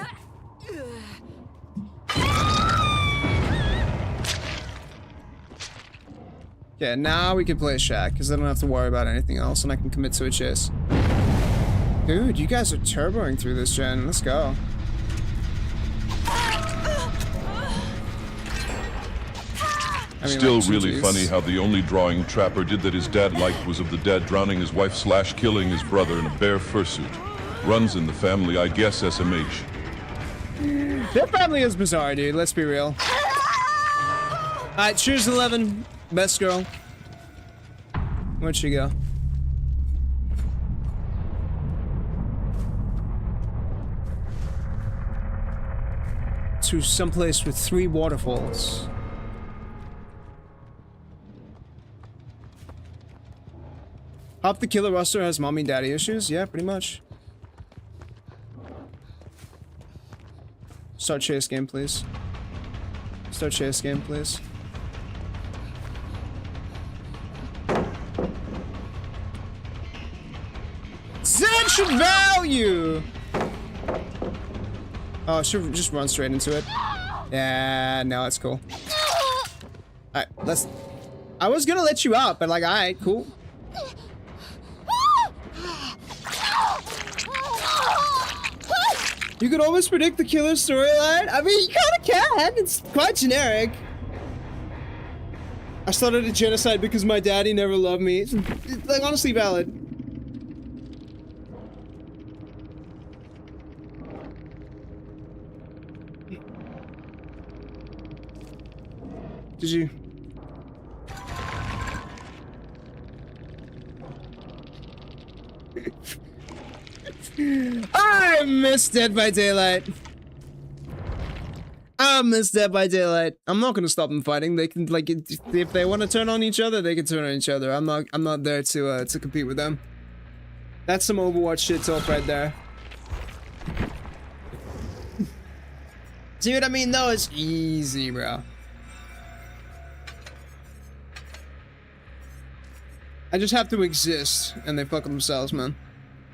Okay, now we can play Shack, because I don't have to worry about anything else, and I can commit to a chase. Dude, you guys are turboing through this gen. Let's go. I mean, Still like, really GGs. funny how the only drawing Trapper did that his dad liked was of the dad drowning his wife / killing his brother in a bear fursuit. Runs in the family, I guess, SMH. Their family is bizarre, dude. Let's be real. Alright, choose 11. Best girl. Where'd she go? To someplace with 3 waterfalls. Hop the killer roster has mommy daddy issues? Yeah, pretty much. Start chase game, please. Start chase game, please. Zen value! Oh, should just run straight into it. Yeah, no, it's cool. Alright, let's... I was gonna let you out, but like, alright, cool. You could always predict the killer storyline. I mean, you kinda can. It's quite generic. I started a genocide because my daddy never loved me. It's like, honestly valid. Did you? I miss Dead by Daylight. I miss Dead by Daylight. I'm not gonna stop them fighting. They can, like, if they want to turn on each other, they can turn on each other. I'm not there to compete with them. That's some Overwatch shit talk right there. See what I mean? Though it's easy, bro. I just have to exist, and they fuck themselves, man.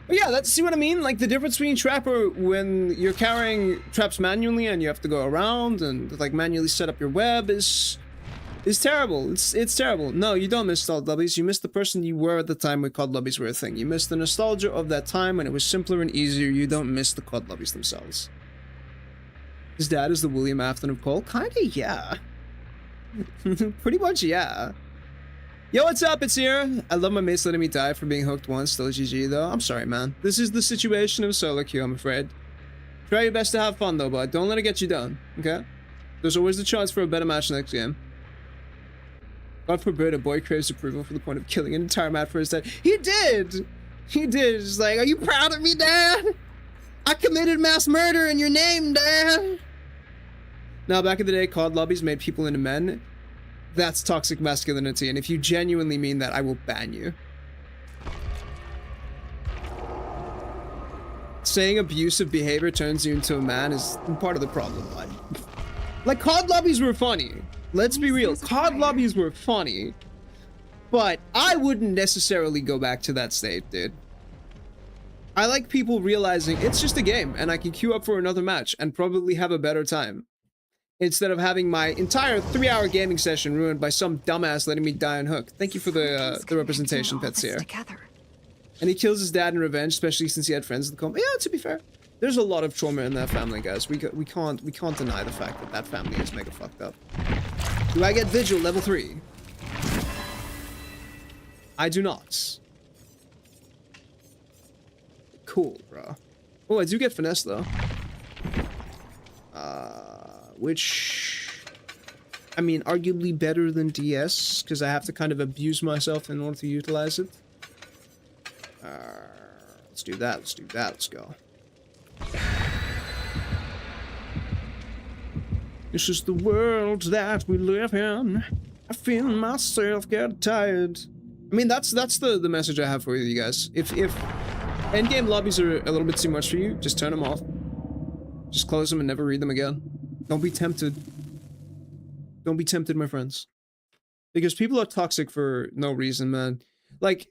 But yeah, that's, see what I mean? Like, the difference between Trapper when you're carrying traps manually and you have to go around and, like, manually set up your web is terrible. It's terrible. No, you don't miss COD lobbies. You miss the person you were at the time when COD lobbies were a thing. You miss the nostalgia of that time when it was simpler and easier. You don't miss the COD lobbies themselves. His dad is the William Afton of Cole? Kinda, yeah. Pretty much, yeah. Yo, what's up? It's here. I love my mates letting me die for being hooked once. Still GG though. I'm sorry, man. This is the situation of solo queue, I'm afraid. Try your best to have fun though, but don't let it get you down, okay? There's always the chance for a better match next game. God forbid a boy craves approval for the point of killing an entire map for his dad. He did! He did. It's like, are you proud of me, Dad? I committed mass murder in your name, Dad! Now, back in the day, COD lobbies made people into men. That's toxic masculinity, and if you genuinely mean that, I will ban you. Saying abusive behavior turns you into a man is part of the problem, bud. Like, COD lobbies were funny. Let's be real. COD lobbies were funny. But I wouldn't necessarily go back to that state, dude. I like people realizing it's just a game, and I can queue up for another match and probably have a better time. Instead of having my entire 3-hour gaming session ruined by some dumbass letting me die on hook. Thank you for the representation, Pets here. And he kills his dad in revenge, especially since he had friends in the coma. Yeah, to be fair, there's a lot of trauma in that family, guys. We can't deny the fact that that family is mega fucked up. Do I get Vigil level 3? I do not. Cool, bro. Oh, I do get finesse though. Which, I mean, arguably better than DS, because I have to kind of abuse myself in order to utilize it. Let's do that, let's do that, let's go. This is the world that we live in. I feel myself get tired. I mean, that's the message I have for you guys. If endgame lobbies are a little bit too much for you, just turn them off. Just close them and never read them again. Don't be tempted. Don't be tempted, my friends. Because people are toxic for no reason, man. Like,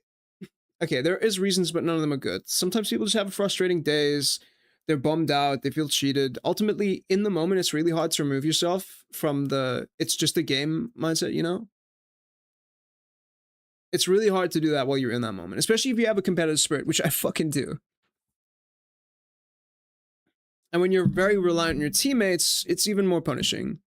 okay, there is reasons, but none of them are good. Sometimes people just have frustrating days. They're bummed out. They feel cheated. Ultimately, in the moment, it's really hard to remove yourself from the it's just a game mindset, you know? It's really hard to do that while you're in that moment, especially if you have a competitive spirit, which I fucking do. And when you're very reliant on your teammates, it's even more punishing.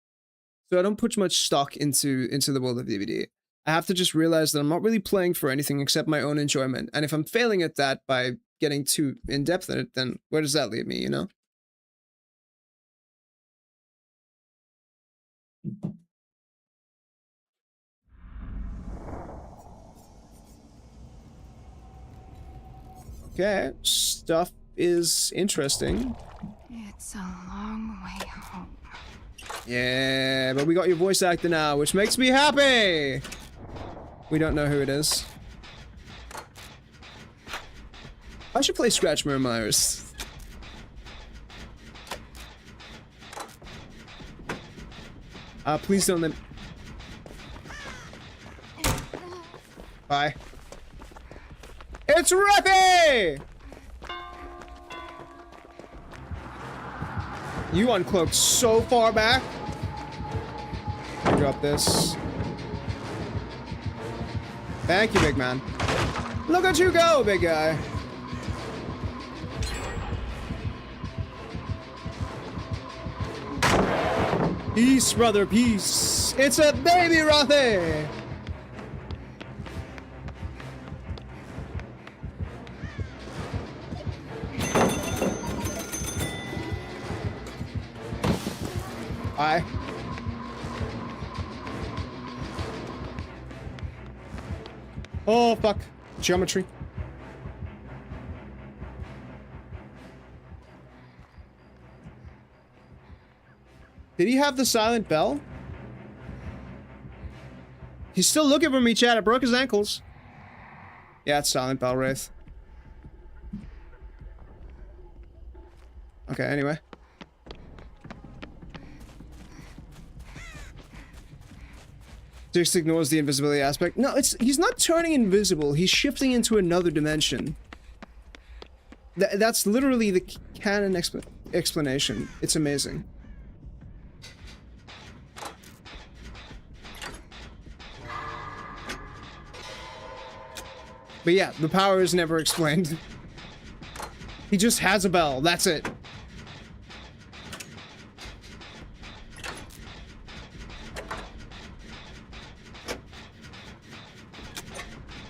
So I don't put much stock into the world of DBD. I have to just realize that I'm not really playing for anything except my own enjoyment. And if I'm failing at that by getting too in-depth in it, then where does that leave me, you know? Okay, stuff is interesting. It's a long way home. Yeah, but we got your voice actor now, which makes me happy! We don't know who it is. I should play Scratch Mirror Myers. Please don't let me... Bye. It's Rippy! You uncloaked so far back. Drop this. Thank you, big man. Look at you go, big guy. Peace, brother, peace. It's a baby Rothy. Hi. Oh, fuck. Geometry. Did he have the silent bell? He's still looking for me, Chad. I broke his ankles. Yeah, it's silent bell, Wraith. Okay, anyway. Just ignores the invisibility aspect. No, he's not turning invisible. He's shifting into another dimension. That's literally the canon explanation. It's amazing. But yeah, the power is never explained. He just has a bell. That's it.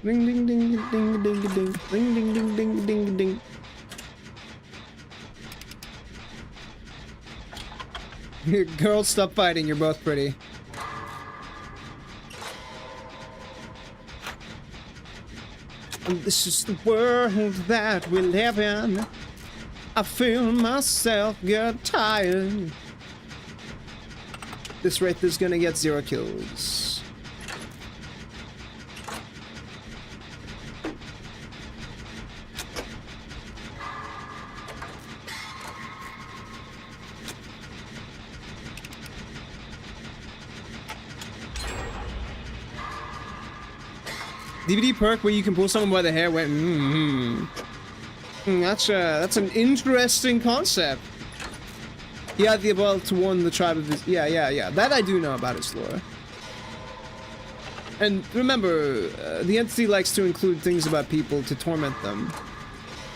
Ding ding ding ding ding ding ding ding ding ding ding ding. Girls, stop fighting. You're both pretty. And this is the world that we live in. I feel myself get tired. This Wraith is gonna get 0 kills. DBD perk where you can pull someone by the hair when that's an interesting concept. He had the ability to warn the tribe of his yeah. That I do know about its lore. And remember, the entity likes to include things about people to torment them.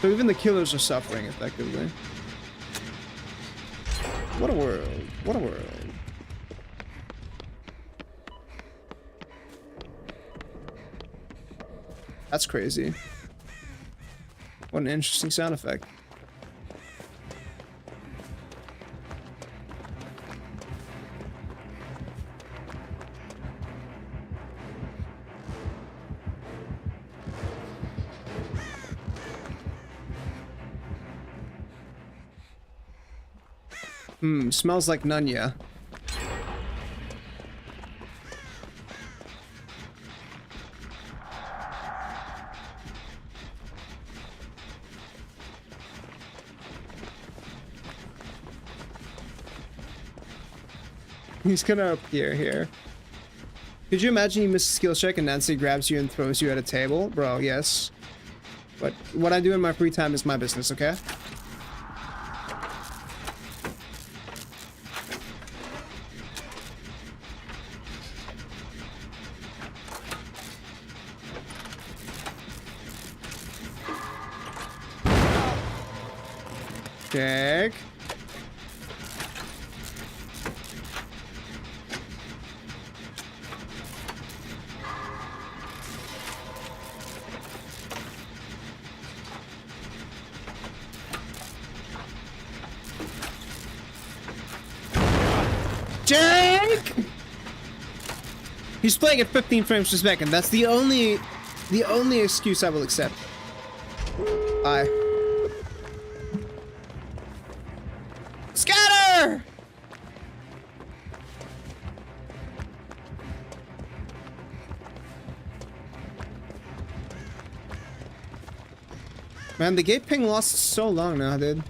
So even the killers are suffering effectively. What a world. What a world. That's crazy. What an interesting sound effect. Smells like Nunya. He's gonna appear here. Could you imagine you miss a skill check and Nancy grabs you and throws you at a table? Bro, yes. But what I do in my free time is my business, okay? Check. Jake! He's playing at 15 frames per second. That's the only excuse I will accept. Bye. Scatter! Man, the gate ping lost so long now, dude.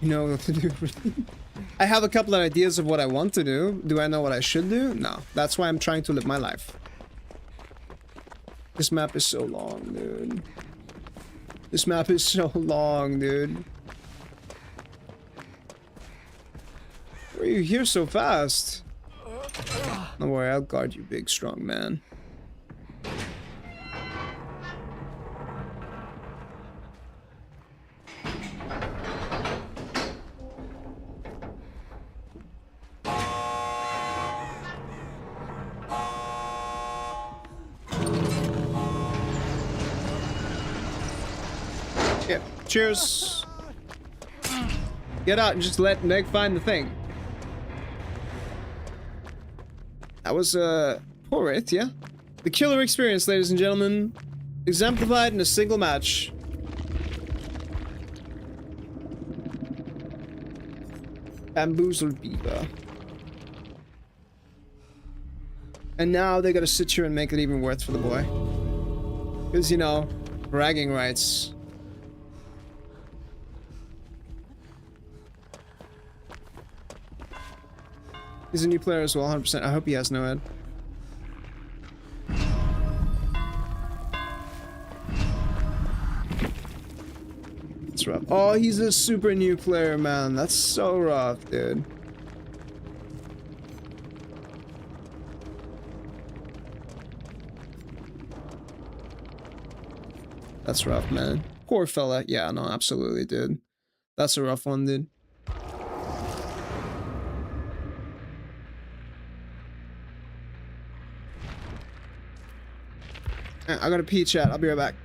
You know what to do. I have a couple of ideas of what I want to do. Do I know what I should do? No. That's why I'm trying to live my life. This map is so long, dude. This map is so long, dude. Why are you here so fast? Don't worry, I'll guard you, big strong man. Yeah, cheers. Get out and just let Meg find the thing. That was, poor Wraith, yeah? The killer experience, ladies and gentlemen. Exemplified in a single match. Bamboozled Beaver. And now they gotta sit here and make it even worse for the boy. Because, you know, bragging rights. He's a new player as well, 100%. I hope he has no head. It's rough. Oh, he's a super new player, man. That's so rough, dude. That's rough, man. Poor fella. Yeah, no, absolutely, dude. That's a rough one, dude. I gotta pee, chat. I'll be right back.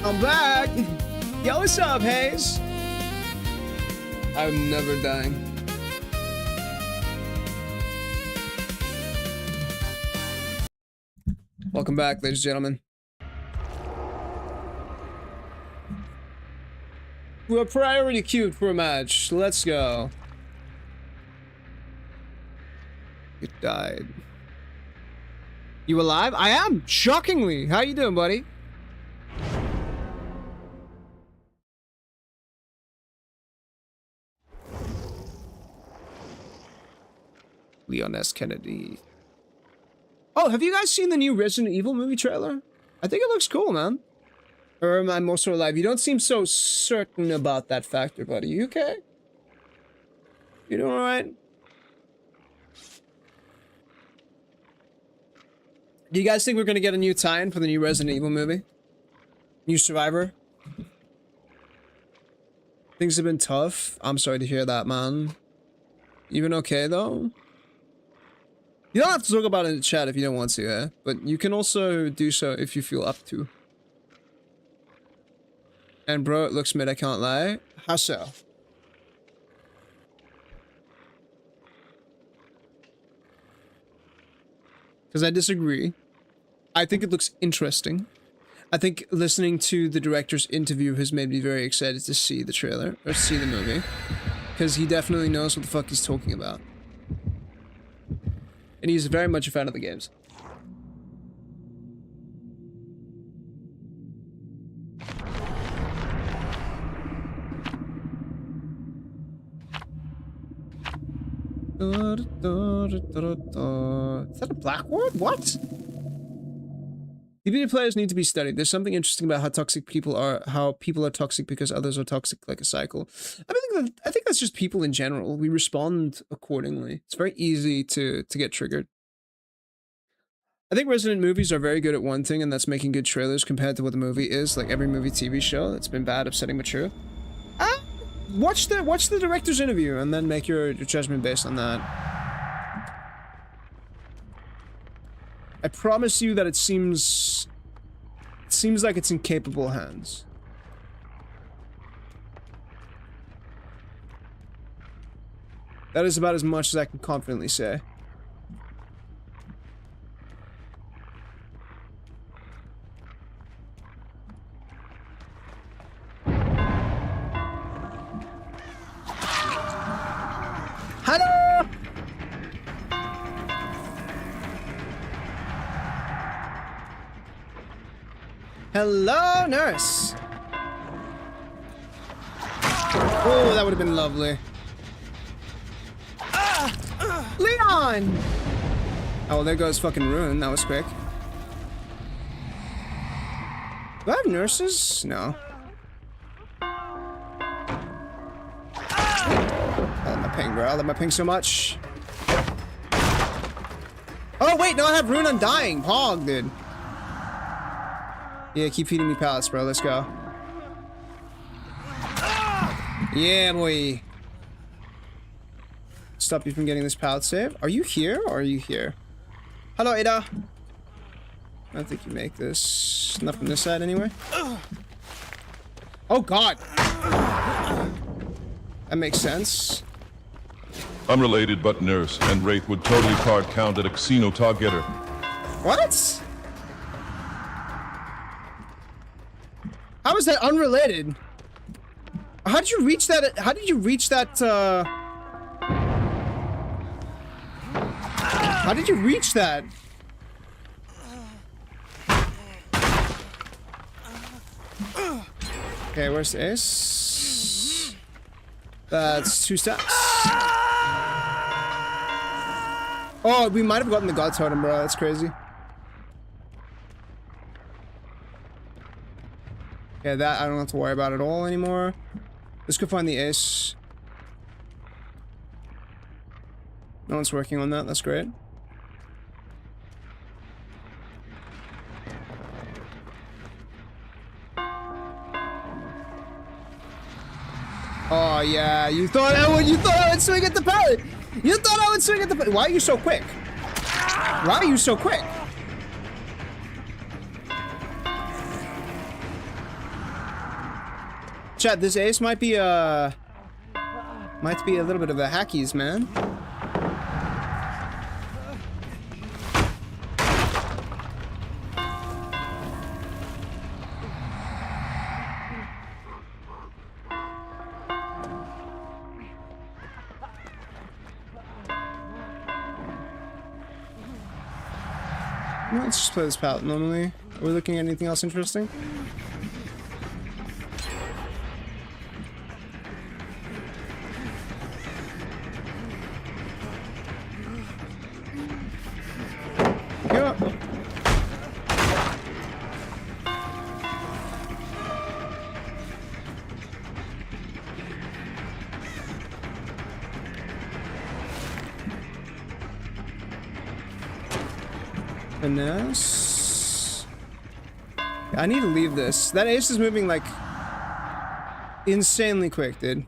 I'm back. Yo, what's up, Hayes? I'm never dying. Welcome back, ladies and gentlemen. We're priority queued for a match. Let's go. You died. You alive? I am! Shockingly! How you doing, buddy? Leon S. Kennedy. Oh, have you guys seen the new Resident Evil movie trailer? I think it looks cool, man. Or am I also alive? You don't seem so certain about that factor, buddy. You okay? You doing alright? Do you guys think we're gonna get a new tie-in for the new Resident Evil movie? New Survivor? Things have been tough. I'm sorry to hear that, man. You been okay, though? You don't have to talk about it in the chat if you don't want to, eh? But you can also do so if you feel up to. And bro, it looks mid, I can't lie. How so? Because I disagree. I think it looks interesting. I think listening to the director's interview has made me very excited to see the trailer, or see the movie. Because he definitely knows what the fuck he's talking about. And he's very much a fan of the games. Is that a blackboard? What? DBD players need to be studied. There's something interesting about how toxic people are, how people are toxic because others are toxic, like a cycle. I think that's just people in general. We respond accordingly. It's very easy to get triggered. I think Resident movies are very good at one thing, and that's making good trailers compared to what the movie is. Like every movie TV show, it's been bad, upsetting, but true. Watch the director's interview and then make your judgment based on that. I promise you that it seems like it's in capable hands. That is about as much as I can confidently say. Hello! Hello, nurse! Oh, that would have been lovely. Leon! Oh, there goes fucking Rune. That was quick. Do I have nurses? No. I love my ping, bro. I love my ping so much. Oh, wait, no, I have Rune Undying. Pog, dude. Yeah, keep feeding me pallets, bro. Let's go. Yeah, boy. Stop you from getting this pallet save. Are you here or are you here? Hello, Ada. I don't think you make this. Not from this side, anyway. Oh, God. That makes sense. Unrelated, but nurse and Wraith would totally card count at a casino targeter. What? How is that unrelated? How did you reach that? How did you reach that? How did you reach that? Okay, where's this? That's 2 steps. Oh, we might have gotten the God Totem, bro. That's crazy. Yeah, that I don't have to worry about at all anymore. Let's go find the ace. No one's working on that. That's great. Oh yeah, you thought I would swing at the pallet. You thought I would swing at the pallet. Why are you so quick? Why are you so quick? Chat, this ace might be a little bit of a hackies, man. Let's just play this palette normally. Are we looking at anything else interesting? Yeah. Finesse. I need to leave this. That ace is moving like insanely quick, dude.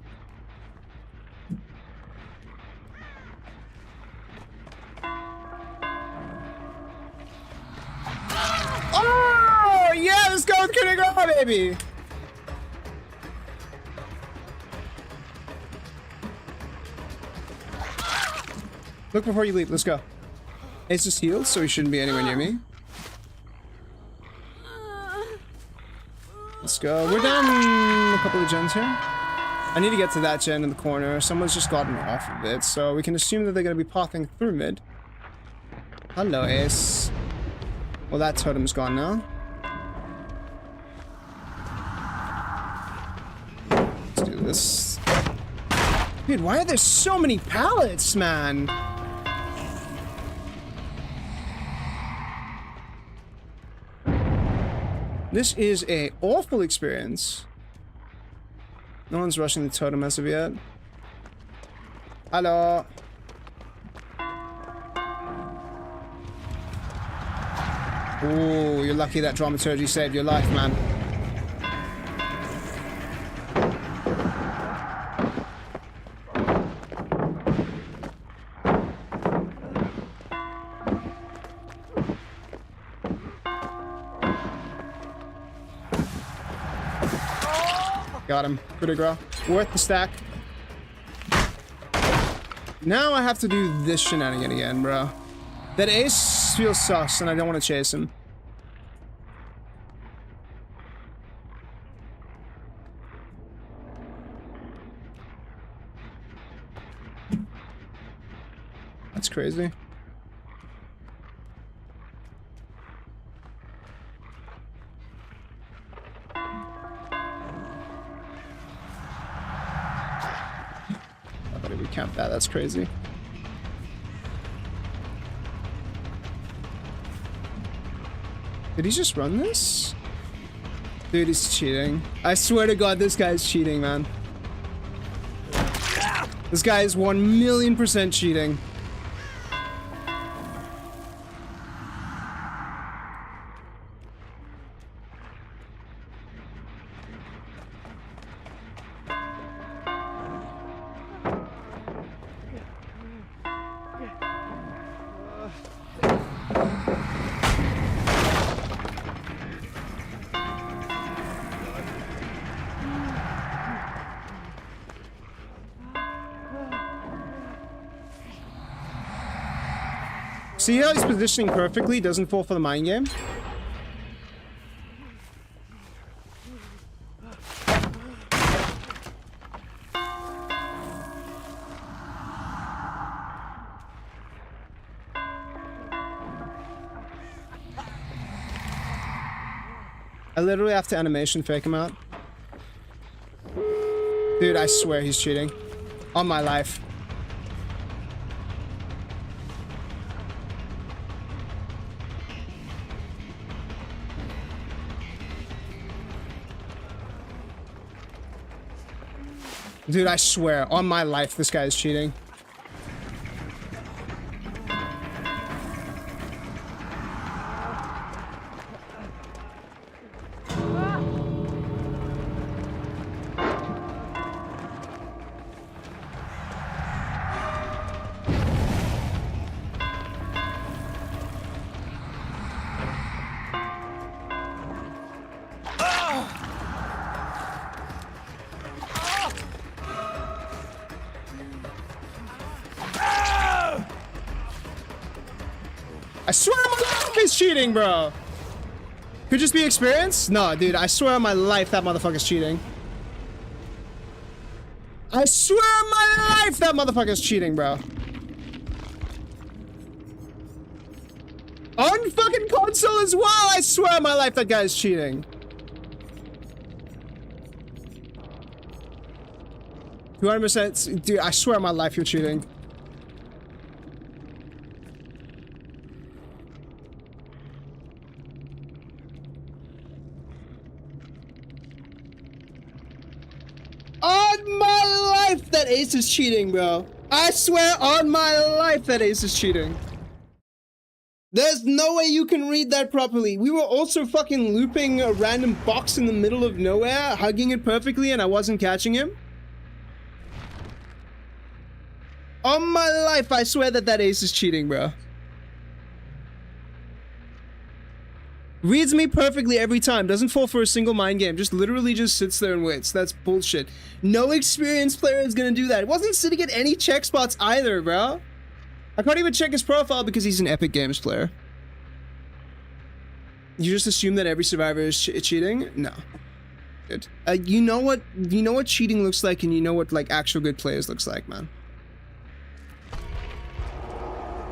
Oh yeah, let's go with Coup de Grace, baby. Look before you leap. Let's go. Ace just healed, so he shouldn't be anywhere near me. Let's go. We're down a couple of gens here. I need to get to that gen in the corner. Someone's just gotten off of it, so we can assume that they're going to be popping through mid. Hello, Ace. Well, that totem's gone now. Let's do this. Dude, why are there so many pallets, man? This is a awful experience. No one's rushing the totem as of yet. Hello. Oh, you're lucky that dramaturgy saved your life, man. Got him. Coup de grace. Worth the stack. Now I have to do this shenanigan again, bro. That ace feels sus, and I don't want to chase him. That's crazy. Count that, that's crazy. Did he just run this? Dude, he's cheating. I swear to God, this guy's cheating, man. This guy is 1,000,000% cheating. See how he's positioning perfectly, doesn't fall for the mind game? I literally have to animation fake him out. Dude, I swear he's cheating. On my life. Dude, I swear, on my life, this guy is cheating. I swear on my life he's cheating, bro. Could just be experience? No, dude, I swear on my life that motherfucker's cheating. I swear on my life that motherfucker's cheating, bro. On fucking console as well, I swear on my life that guy's cheating. 200%, dude, I swear on my life you're cheating. On my life that Ace is cheating, bro. I swear on my life that Ace is cheating. There's no way you can read that properly. We were also fucking looping a random box in the middle of nowhere, hugging it perfectly, and I wasn't catching him. On my life, I swear that that Ace is cheating, bro. Reads me perfectly every time. Doesn't fall for a single mind game. Just literally just sits there and waits. That's bullshit. No experienced player is gonna do that. It wasn't sitting at any check spots either, bro. I can't even check his profile because he's an Epic Games player. You just assume that every survivor is cheating? No. Good. You know what cheating looks like, and you know what like actual good players looks like, man.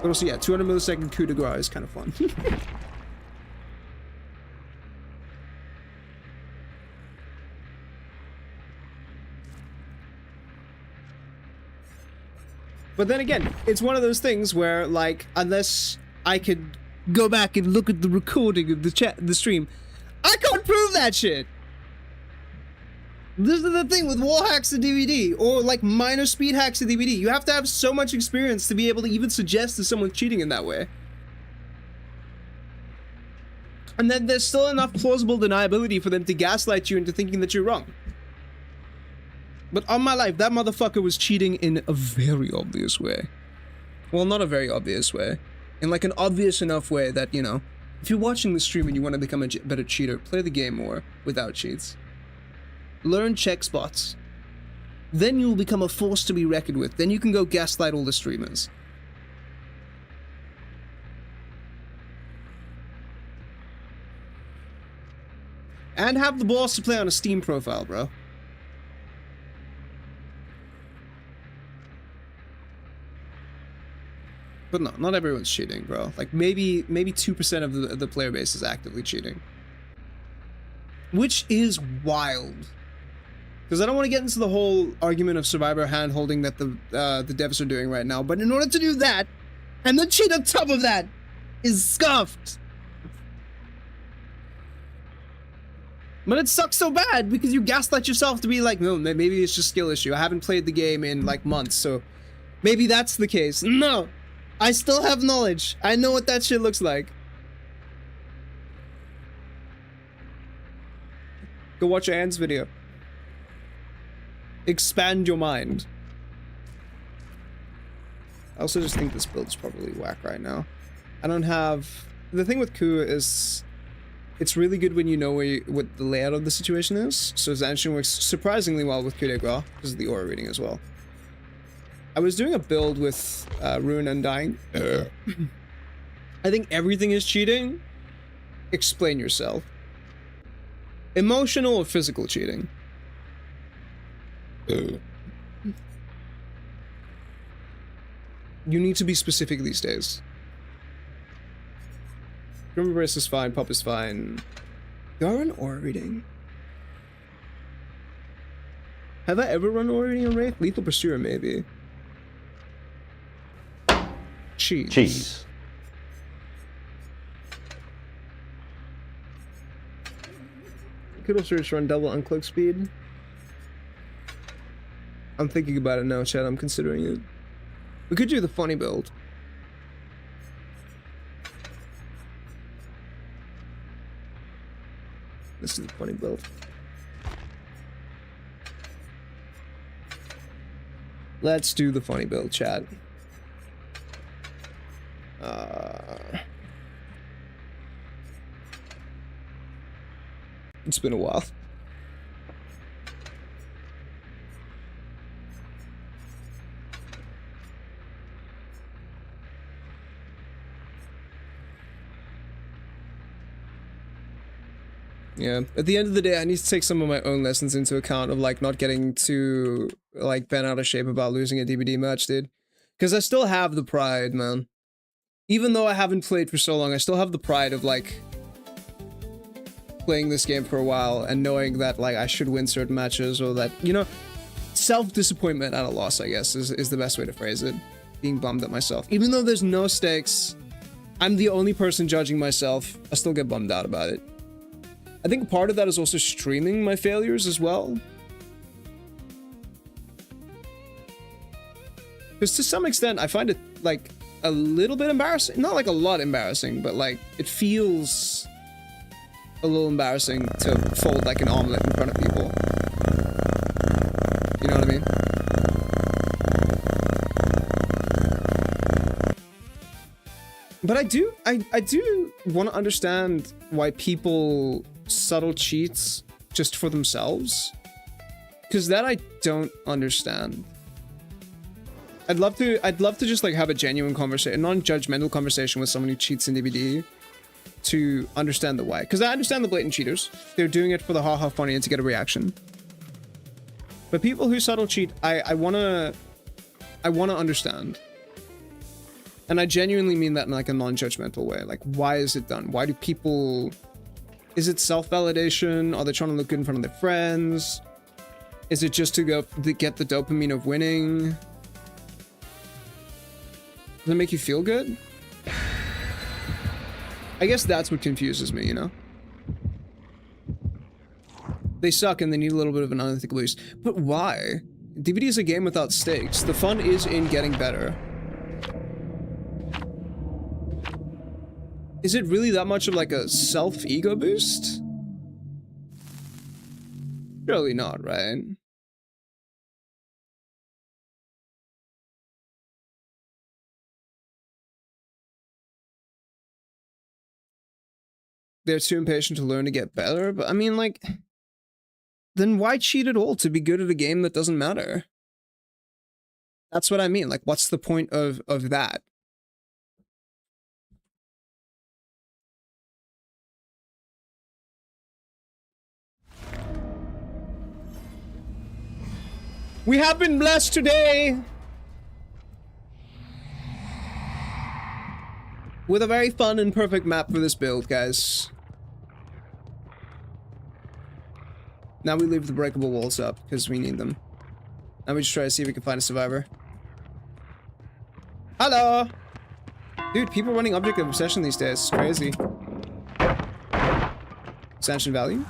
But also, yeah, 200 millisecond coup de grace is kind of fun. But then again, it's one of those things where, like, unless I could go back and look at the recording of the stream, I can't prove that shit. This is the thing with wall hacks and DBD, or like minor speed hacks and DBD. You have to have so much experience to be able to even suggest that someone's cheating in that way. And then there's still enough plausible deniability for them to gaslight you into thinking that you're wrong. But on my life, that motherfucker was cheating in a very obvious way. Well, not a very obvious way. In like an obvious enough way that, you know, if you're watching the stream and you want to become a better cheater, play the game more without cheats. Learn check spots. Then you'll become a force to be reckoned with. Then you can go gaslight all the streamers. And have the balls to play on a Steam profile, bro. But no, not everyone's cheating, bro. Like maybe 2% of the player base is actively cheating. Which is wild. Because I don't want to get into the whole argument of survivor hand-holding that the devs are doing right now. But in order to do that, and then cheat on top of that, is scuffed. But it sucks so bad because you gaslight yourself to be like, no, maybe it's just skill issue. I haven't played the game in like months, so maybe that's the case. No! I still have knowledge. I know what that shit looks like. Go watch Anne's video. Expand your mind. I also just think this build is probably whack right now. I don't have... The thing with Coup is... It's really good when you know what the layout of the situation is. So Zanshin works surprisingly well with Coup de Grace because of the aura reading as well. I was doing a build with Ruin Undying. I think everything is cheating. Explain yourself. Emotional or physical cheating? You need to be specific these days. Grimmer Brace is fine, Pop is fine. You are an aura reading. Have I ever run aura reading on Wraith? Lethal Pursuer, maybe. Cheese. Cheese. Could also just run double uncloak speed. I'm thinking about it now, Chad. I'm considering it. We could do the funny build. This is the funny build. Let's do the funny build, Chad. It's been a while. Yeah, at the end of the day, I need to take some of my own lessons into account of, like, not getting too, like, bent out of shape about losing a DBD match, dude. Because I still have the pride, man. Even though I haven't played for so long, I still have the pride of, like, playing this game for a while and knowing that, like, I should win certain matches, or that, you know, self-disappointment at a loss, I guess, is the best way to phrase it. Being bummed at myself. Even though there's no stakes, I'm the only person judging myself, I still get bummed out about it. I think part of that is also streaming my failures as well. Because to some extent, I find it, like, a little bit embarrassing. Not, like, a lot embarrassing, but, like, it feels a little embarrassing to fold, like, an omelet in front of people. You know what I mean? But I do want to understand why people subtle cheats just for themselves, because that I don't understand. I'd love to just, like, have a genuine conversation, a non-judgmental conversation with someone who cheats in DBD to understand the why. Because I understand the blatant cheaters. They're doing it for the haha funny and to get a reaction. But people who subtle cheat, I wanna understand. And I genuinely mean that in, like, a non-judgmental way. Like, why is it done? Why do people... Is it self-validation? Are they trying to look good in front of their friends? Is it just to get the dopamine of winning? Does it make you feel good? I guess that's what confuses me, you know? They suck and they need a little bit of an unethical boost. But why? DBD is a game without stakes. The fun is in getting better. Is it really that much of, like, a self-ego boost? Surely not, right? They're too impatient to learn to get better, but I mean, like, then why cheat at all to be good at a game that doesn't matter? That's what I mean. Like, what's the point of that? We have been blessed today with a very fun and perfect map for this build, guys. Now we leave the breakable walls up, because we need them. Now we just try to see if we can find a survivor. Hello! Dude, people running Object of Obsession these days. It's crazy. Expansion value?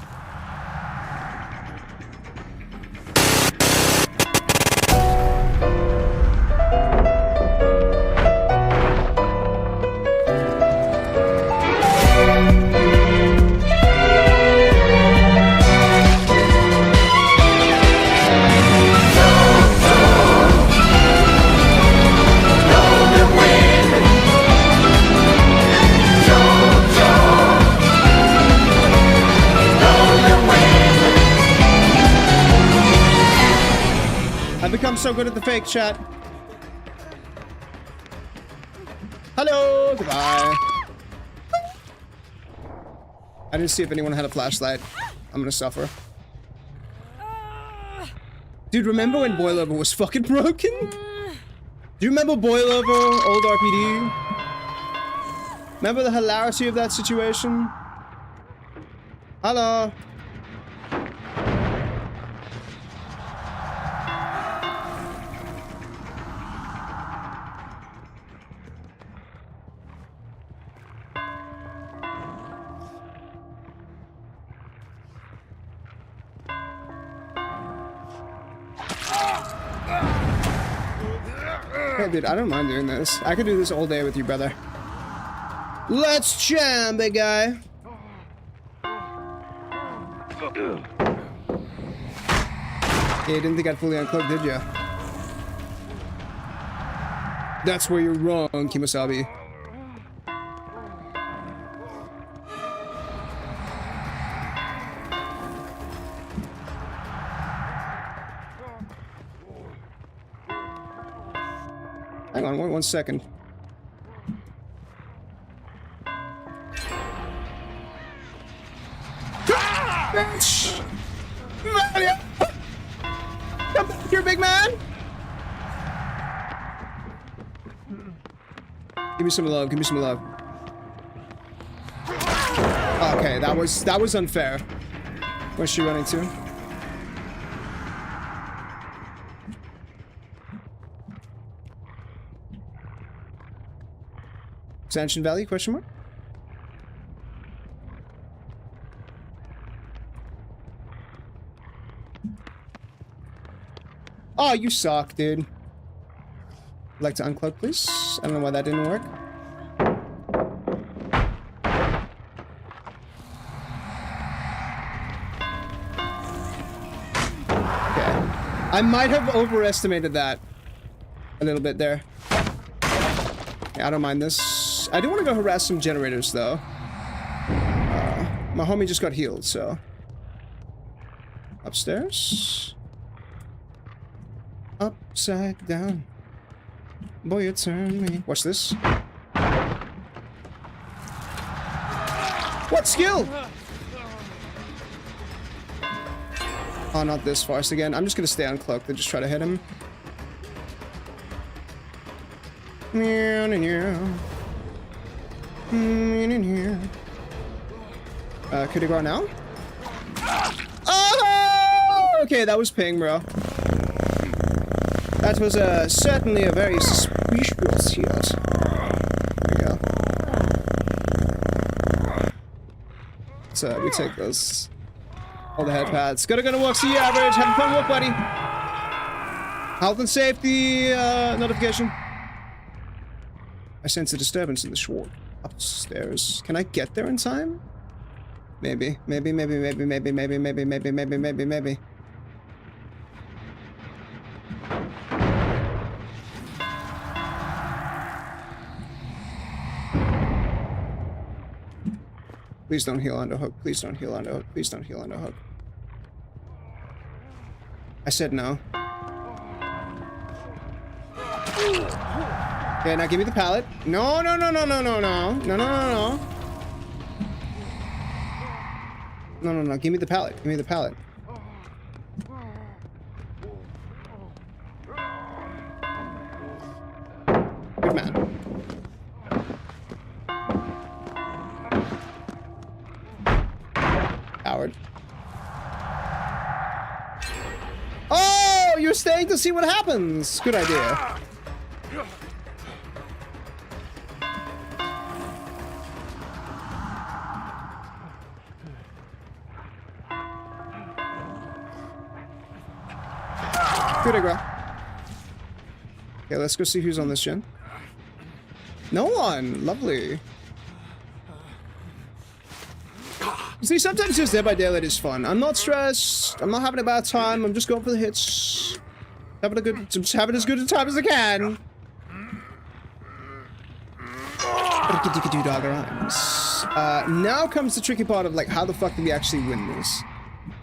I'm so good at the fake chat. Hello, goodbye. I didn't see if anyone had a flashlight. I'm gonna suffer. Dude, remember when Boilover was fucking broken? Do you remember Boilover, old RPD? Remember the hilarity of that situation? Hello. Hey, dude, I don't mind doing this. I could do this all day with you, brother. Let's jam, big guy. Yeah, you didn't think I'd fully uncloak, did you? That's where you're wrong, Kimosabi. Hang on, one second. You're a big man. Give me some love. Give me some love. Okay, that was unfair. Where's she running to? Expansion Valley? Question mark. Oh, you suck, dude. I'd like to uncloak, please. I don't know why that didn't work. Okay. I might have overestimated that a little bit there. Yeah, I don't mind this. I do want to go harass some generators, though. My homie just got healed, so... Upstairs? Upside down. Boy, you turn me. Watch this. What skill? Oh, not this farce again. I'm just gonna stay uncloaked and just try to hit him. Could he go now? Oh! Okay, that was ping, bro. That was certainly a very suspicious hit. There we go. So we take those. All the head pads. Gotta walk, see you average. Have a fun walk, buddy. Health and safety notification. I sense a disturbance in the short upstairs. Can I get there in time? Maybe. Maybe. Please don't heal under hook. Please don't heal under hook. Please don't heal under hook. I said no. Okay, now give me the pallet. No. No, give me the pallet. Give me the pallet. Good man. Howard. Oh, you're staying to see what happens. Good idea. Good idea. Okay, let's go see who's on this gen. No one. Lovely. See, sometimes just Dead by Daylight is fun. I'm not stressed. I'm not having a bad time. I'm just going for the hits. Just having as good a time as I can. Dogger rhymes. Now comes the tricky part of like, how the fuck do we actually win this?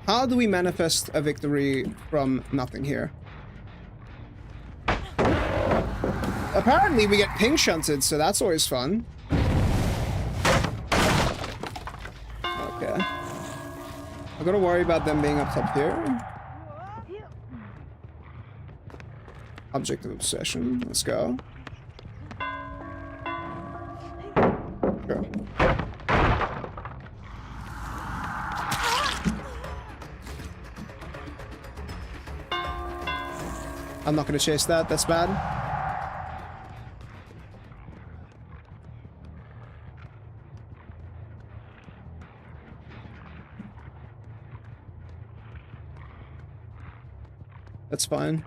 How do we manifest a victory from nothing here? Apparently we get ping shunted, so that's always fun. Okay. I gotta worry about them being up top here. Object of obsession. Let's go. Go. I'm not gonna chase that. That's bad. That's fine.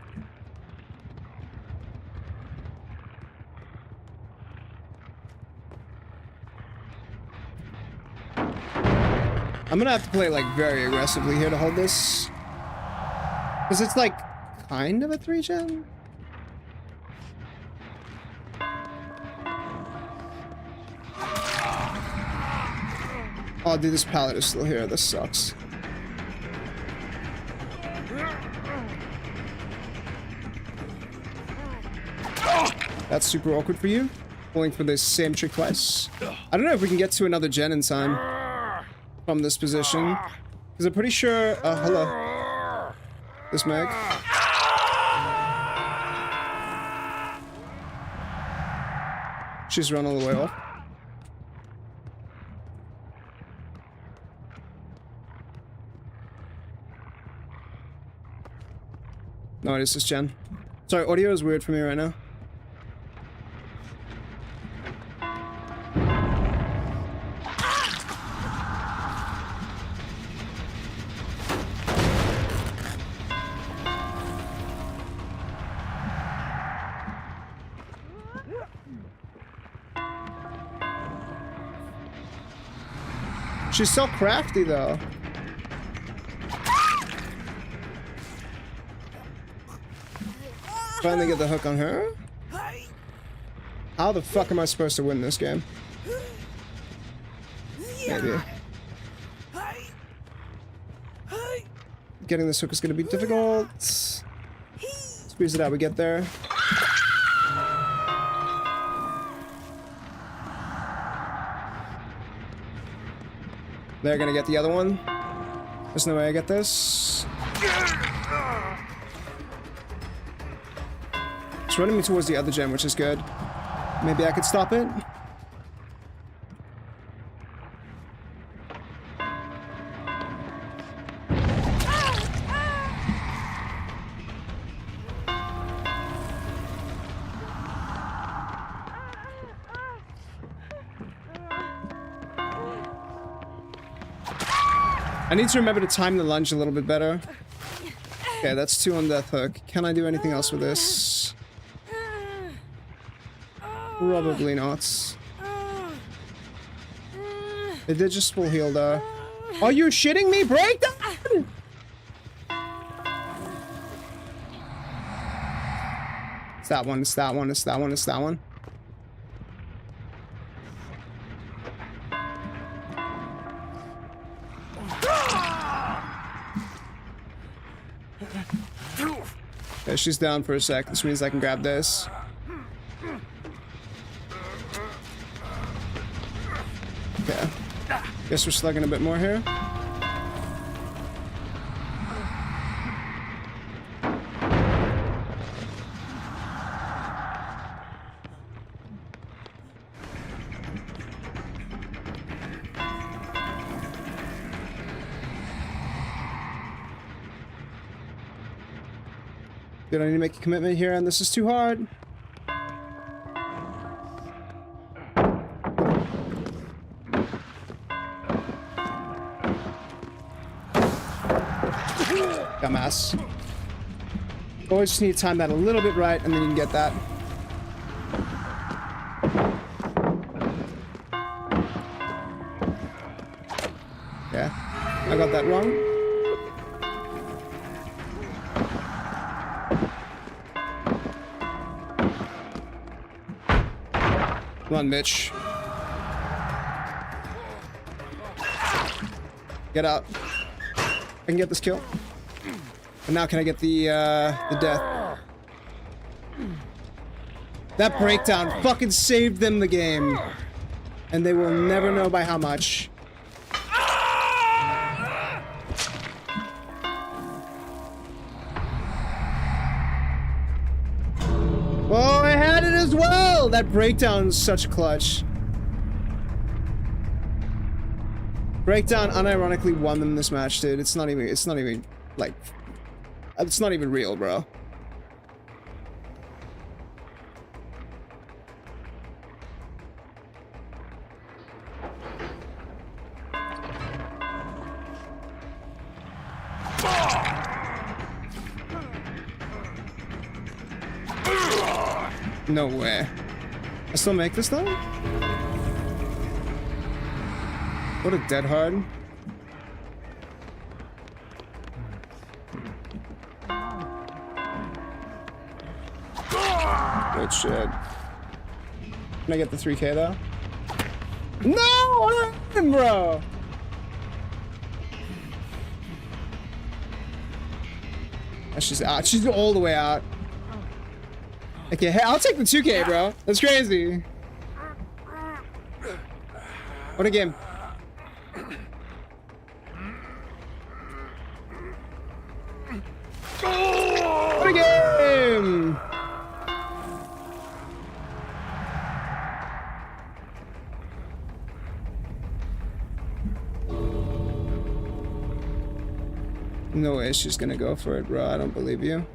I'm gonna have to play like very aggressively here to hold this. Because it's like kind of a 3-gen. Oh dude, this pallet is still here. This sucks. That's super awkward for you. Pulling for this same trick twice. I don't know if we can get to another gen in time from this position. Because I'm pretty sure... hello. This mag. She's run all the way off. No, it is just Jen. Sorry, audio is weird for me right now. She's so crafty, though. Finally get the hook on her. How the fuck am I supposed to win this game? Maybe. Getting this hook is going to be difficult. Squeeze it out, we get there. They're gonna get the other one. There's no way I get this. It's running me towards the other gem, which is good. Maybe I could stop it. I need to remember to time the lunge a little bit better. Okay, that's 2 on death hook. Can I do anything else with this? Probably not. It did just full heal though. Are you shitting me? Breakdown! It's that one, it's that one, it's that one, it's that one. Okay, she's down for a sec. This means I can grab this. Okay. Guess we're slugging a bit more here. Dude, I need to make a commitment here, and this is too hard. Dumbass. Always just need to time that a little bit right, and then you can get that. Yeah, I got that wrong. Run, bitch. Get out. I can get this kill. And now can I get the death? That breakdown fucking saved them the game. And they will never know by how much. Oh, I had it as well! That breakdown is such clutch. Breakdown unironically won them this match, dude. It's not even like, it's not even real, bro. No way. I still make this though? What a dead hard. Good shit. Can I get the 3K though? No! Bro! She's out. She's all the way out. Okay, hey, I'll take the 2K, bro. That's crazy. What a game. What a game! No way she's gonna go for it, bro. I don't believe you.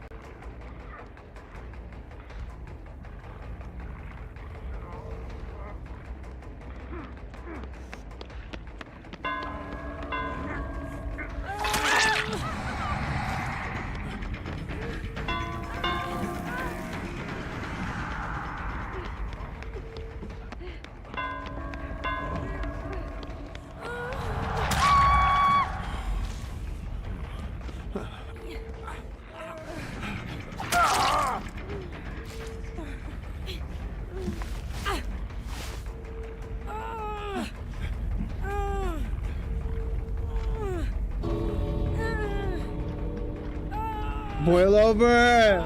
Boil over.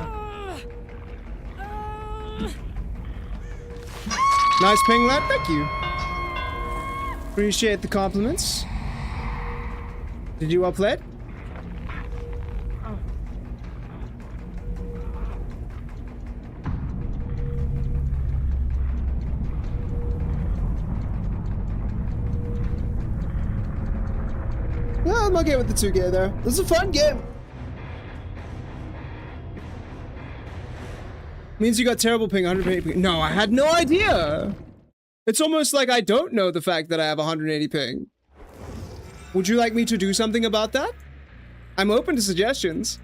Nice ping, lad. Thank you. Appreciate the compliments. Did you well played? Yeah, I'm okay with the 2K there. This is a fun game. Means you got terrible ping, 180 ping. No, I had no idea. It's almost like I don't know the fact that I have 180 ping. Would you like me to do something about that? I'm open to suggestions.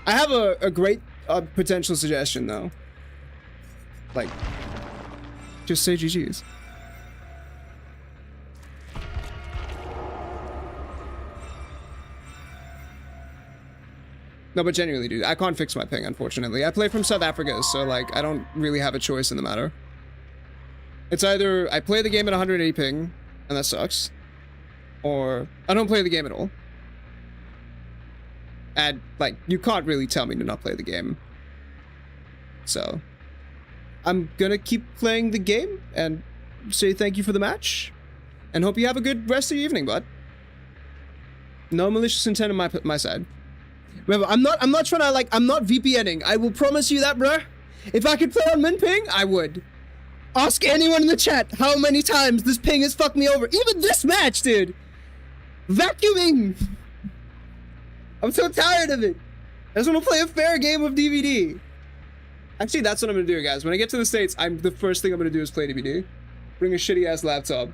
I have a great potential suggestion though. Like, just say GG's. No, but genuinely, dude, I can't fix my ping, unfortunately. I play from South Africa, so, like, I don't really have a choice in the matter. It's either I play the game at 180 ping, and that sucks, or I don't play the game at all. And, like, you can't really tell me to not play the game. So, I'm gonna keep playing the game, and say thank you for the match, and hope you have a good rest of your evening, bud. No malicious intent on my side. Remember, I'm not trying to, like, I'm not VPNing. I will promise you that, bruh. If I could play on min ping, I would. Ask anyone in the chat how many times this ping has fucked me over. Even this match, dude. Vacuuming. I'm so tired of it. I just want to play a fair game of DBD. Actually, that's what I'm going to do, guys. When I get to the States, the first thing I'm going to do is play DBD. Bring a shitty-ass laptop.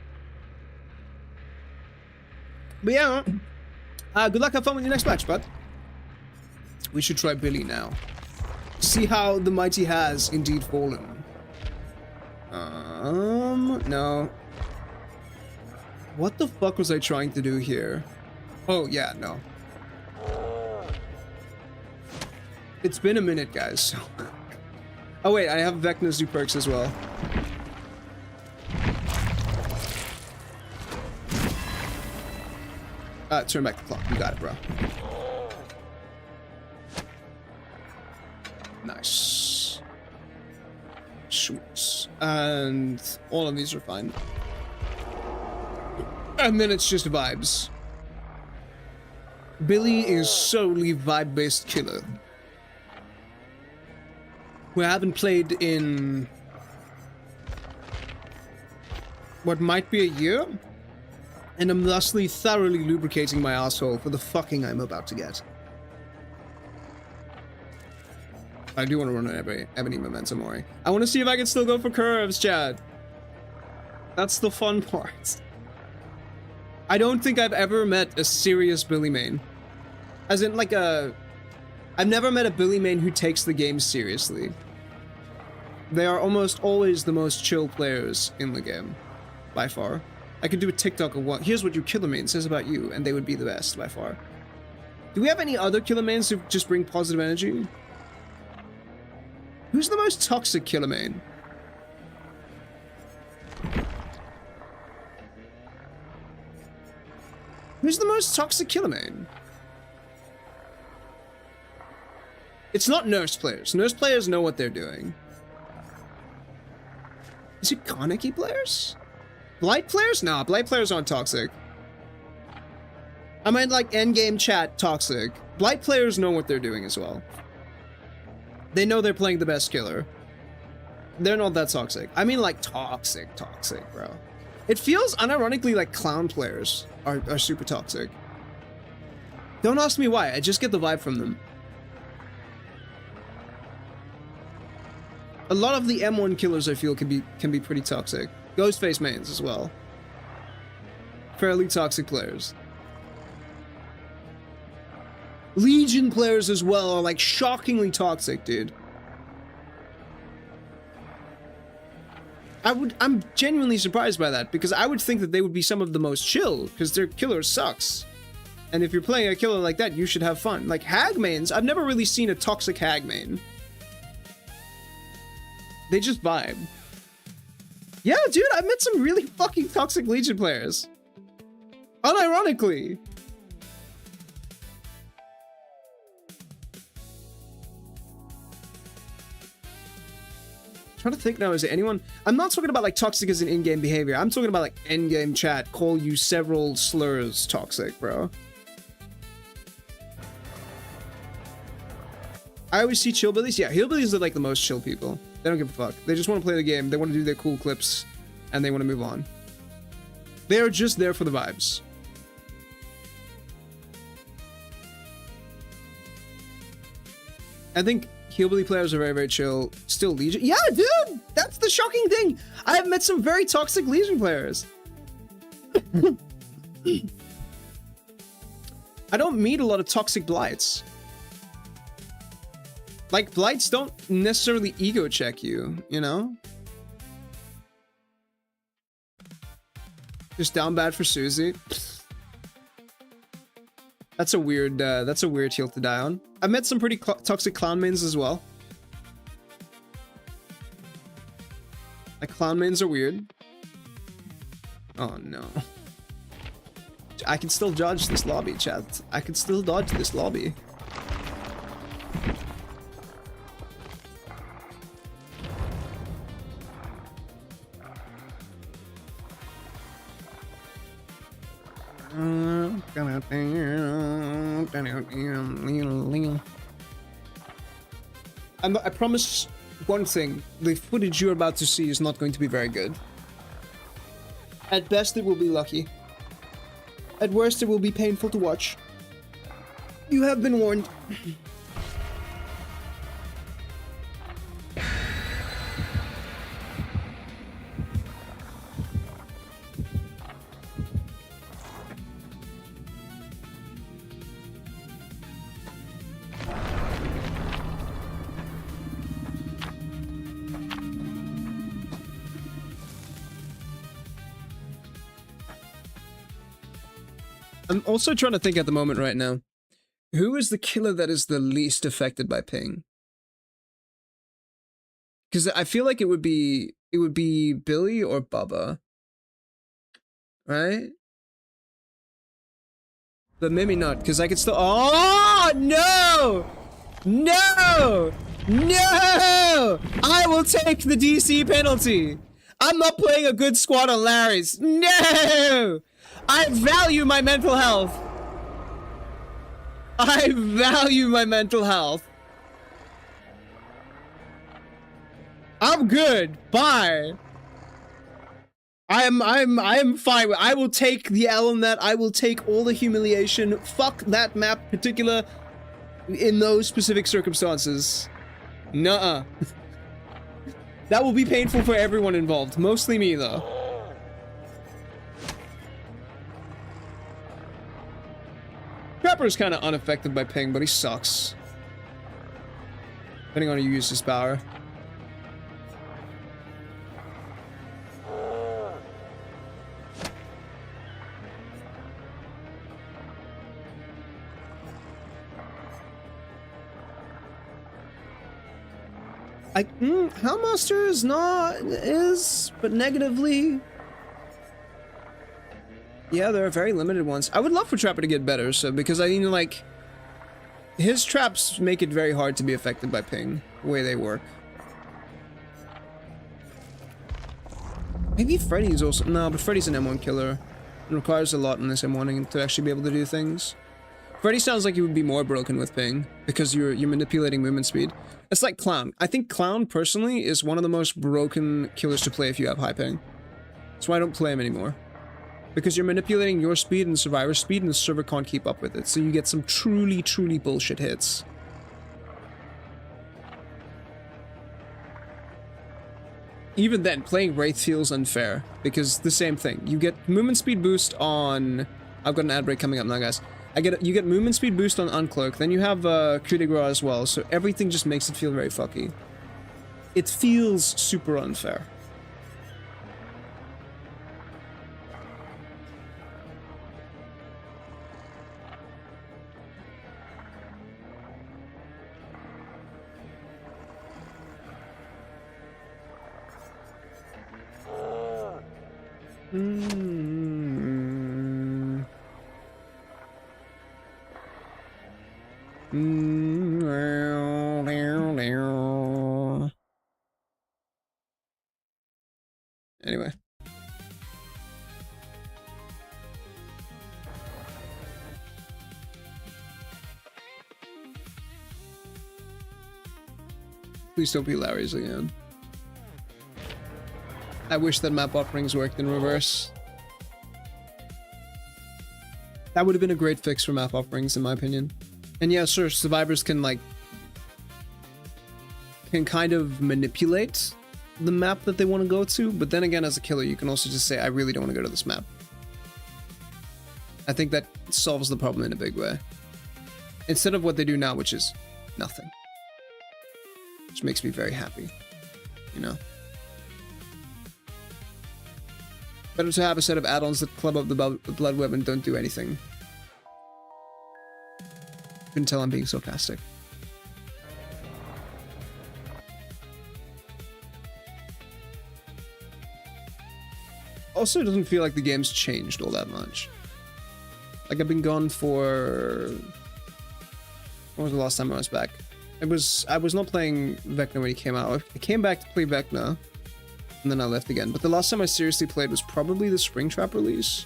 But yeah, good luck, have fun with your next match, bud. We should try Billy now. See how the mighty has indeed fallen. No. What the fuck was I trying to do here? Oh, yeah, no. It's been a minute, guys. So. Oh, wait, I have Vecna's new perks as well. Turn back the clock. You got it, bro. Nice. Sweet. And all of these are fine. And then it's just vibes. Billy is solely vibe-based killer. We haven't played in what might be a year, and I'm thusly thoroughly lubricating my asshole for the fucking I'm about to get. I do want to run an Ebony Momentum Ori. I want to see if I can still go for curves, Chad. That's the fun part. I don't think I've ever met a serious Billy main. As in, like I've never met a Billy main who takes the game seriously. They are almost always the most chill players in the game. By far. I could do a TikTok of here's what your killer main says about you, and they would be the best, by far. Do we have any other killer mains who just bring positive energy? Who's the most toxic killer main? Who's the most toxic killer main? It's not nurse players. Nurse players know what they're doing. Is it Kaneki players? Blight players? Nah, Blight players aren't toxic. I meant like endgame chat toxic. Blight players know what they're doing as well. They know they're playing the best killer. They're not that toxic. I mean like toxic, bro. It feels unironically like clown players are super toxic. Don't ask me why, I just get the vibe from them. A lot of the M1 killers I feel can be pretty toxic. Ghostface mains as well. Fairly toxic players. Legion players as well are like shockingly toxic, dude. I'm genuinely surprised by that, because I would think that they would be some of the most chill, because their killer sucks. And if you're playing a killer like that, you should have fun. Like hag mains, I've never really seen a toxic hag main. They just vibe. Yeah, dude, I've met some really fucking toxic Legion players. Unironically. Trying to think now, is there anyone? I'm not talking about like toxic as an in-game behavior. I'm talking about like end-game chat, call you several slurs toxic, bro. I always see chillbillies. Yeah, hillbillies are like the most chill people. They don't give a fuck. They just want to play the game. They want to do their cool clips, and they want to move on. They are just there for the vibes. I think hillbilly players are very, very chill. Still Legion. Yeah, dude! That's the shocking thing! I have met some very toxic Legion players. I don't meet a lot of toxic Blights. Like, Blights don't necessarily ego check you, you know? Just down bad for Susie. That's a weird hill to die on. I met some pretty toxic clown mains as well. Like, clown mains are weird. Oh no. I can still dodge this lobby, chat. I can still dodge this lobby. I promise one thing, the footage you're about to see is not going to be very good. At best it will be lucky. At worst it will be painful to watch. You have been warned. I'm also trying to think at the moment right now. Who is the killer that is the least affected by ping? Because I feel like it would be Billy or Bubba. Right? But maybe not, because I could still— oh no! No! No! I will take the DC penalty! I'm not playing a good squad on Larry's. No! I value my mental health. I value my mental health. I'm good. Bye. I am fine. I will take the L on that. I will take all the humiliation. Fuck that map particular in those specific circumstances. Nuh-uh. That will be painful for everyone involved. Mostly me though. Trapper's kind of unaffected by ping, but he sucks. Depending on how you use his power. Hellmaster is, but negatively. Yeah, there are very limited ones. I would love for Trapper to get better, so because like his traps make it very hard to be affected by ping, the way they work. Maybe Freddy's also— no, but Freddy's an M1 killer. It requires a lot in this M1 to actually be able to do things. Freddy sounds like he would be more broken with ping because you're manipulating movement speed. It's like Clown. I think Clown personally is one of the most broken killers to play if you have high ping. That's why I don't play him anymore. Because you're manipulating your speed and survivor speed, and the server can't keep up with it. So you get some truly, truly bullshit hits. Even then, playing Wraith feels unfair, because the same thing. You get movement speed boost on... I've got an ad break coming up now, guys. You get movement speed boost on Uncloak, then you have Coup de Grace as well, so everything just makes it feel very fucky. It feels super unfair. Anyway. Please don't be Larry's again. I wish that map offerings worked in reverse. That would have been a great fix for map offerings, in my opinion. And yeah, sure, survivors can, like... can kind of manipulate the map that they want to go to, but then again, as a killer, you can also just say, I really don't want to go to this map. I think that solves the problem in a big way. Instead of what they do now, which is nothing. Which makes me very happy, you know? Better to have a set of add-ons that club up the blood web and don't do anything. You can tell I'm being sarcastic. Also, it doesn't feel like the game's changed all that much. Like, I've been gone for... When was the last time I was back? I was not playing Vecna when he came out. I came back to play Vecna, and then I left again. But the last time I seriously played was probably the Springtrap release.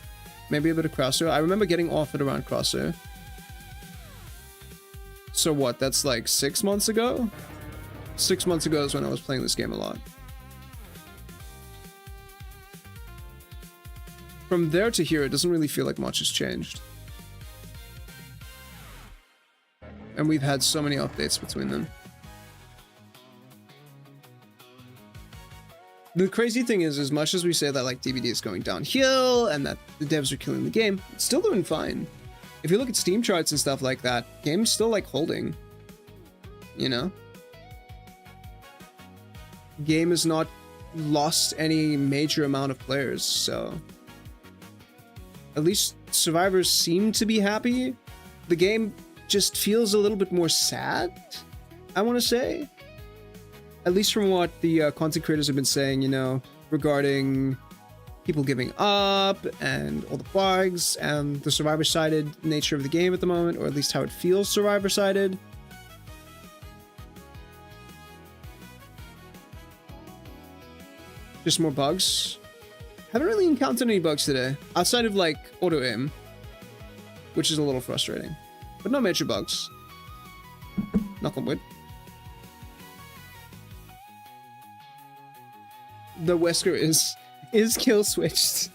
Maybe a bit of Crosshair. I remember getting offered around Crosshair. So what, that's like 6 months ago? 6 months ago is when I was playing this game a lot. From there to here, it doesn't really feel like much has changed. And we've had so many updates between them. The crazy thing is, as much as we say that like DBD is going downhill and that the devs are killing the game, it's still doing fine. If you look at Steam charts and stuff like that, game's still like holding. You know? Game has not lost any major amount of players, so... At least survivors seem to be happy. The game just feels a little bit more sad, I want to say. At least from what the content creators have been saying, you know, regarding people giving up and all the bugs and the survivor-sided nature of the game at the moment, or at least how it feels survivor-sided. Just more bugs. Haven't really encountered any bugs today, outside of like auto-aim, which is a little frustrating, but no major bugs. Knock on wood. The Wesker is kill switched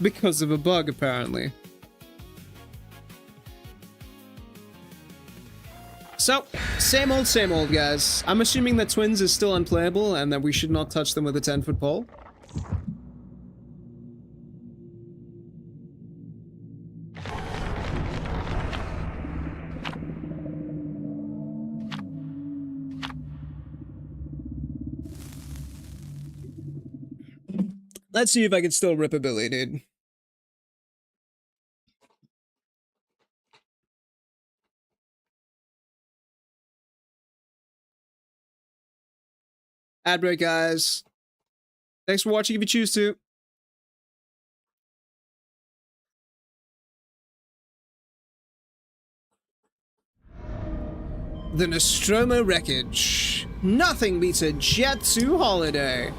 because of a bug, apparently. So, same old, guys. I'm assuming that Twins is still unplayable and that we should not touch them with a 10-foot pole. Let's see if I can still rip a Billy, dude. Ad break, guys. Thanks for watching if you choose to. The Nostromo wreckage. Nothing beats a Jetsu holiday.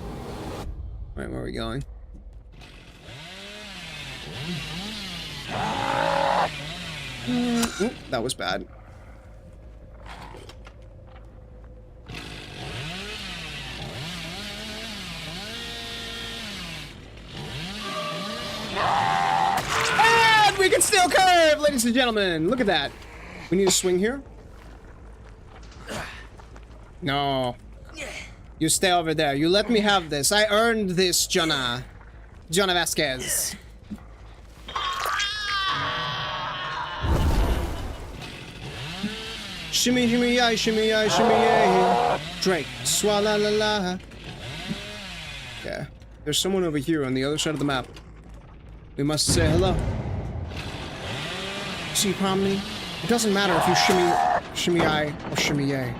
Alright, where are we going? Ooh, that was bad. we can still curve, ladies and gentlemen. Look at that. We need to swing here. No. You stay over there. You let me have this. I earned this, Jonah. Jonah Vasquez. Shimmy, shimmy, yay, shimmy, yay, shimmy, yay. Drake, swalla la la. Okay. There's someone over here on the other side of the map. We must say hello. See, Pomni? It doesn't matter if you shimmy I or shimmy yay.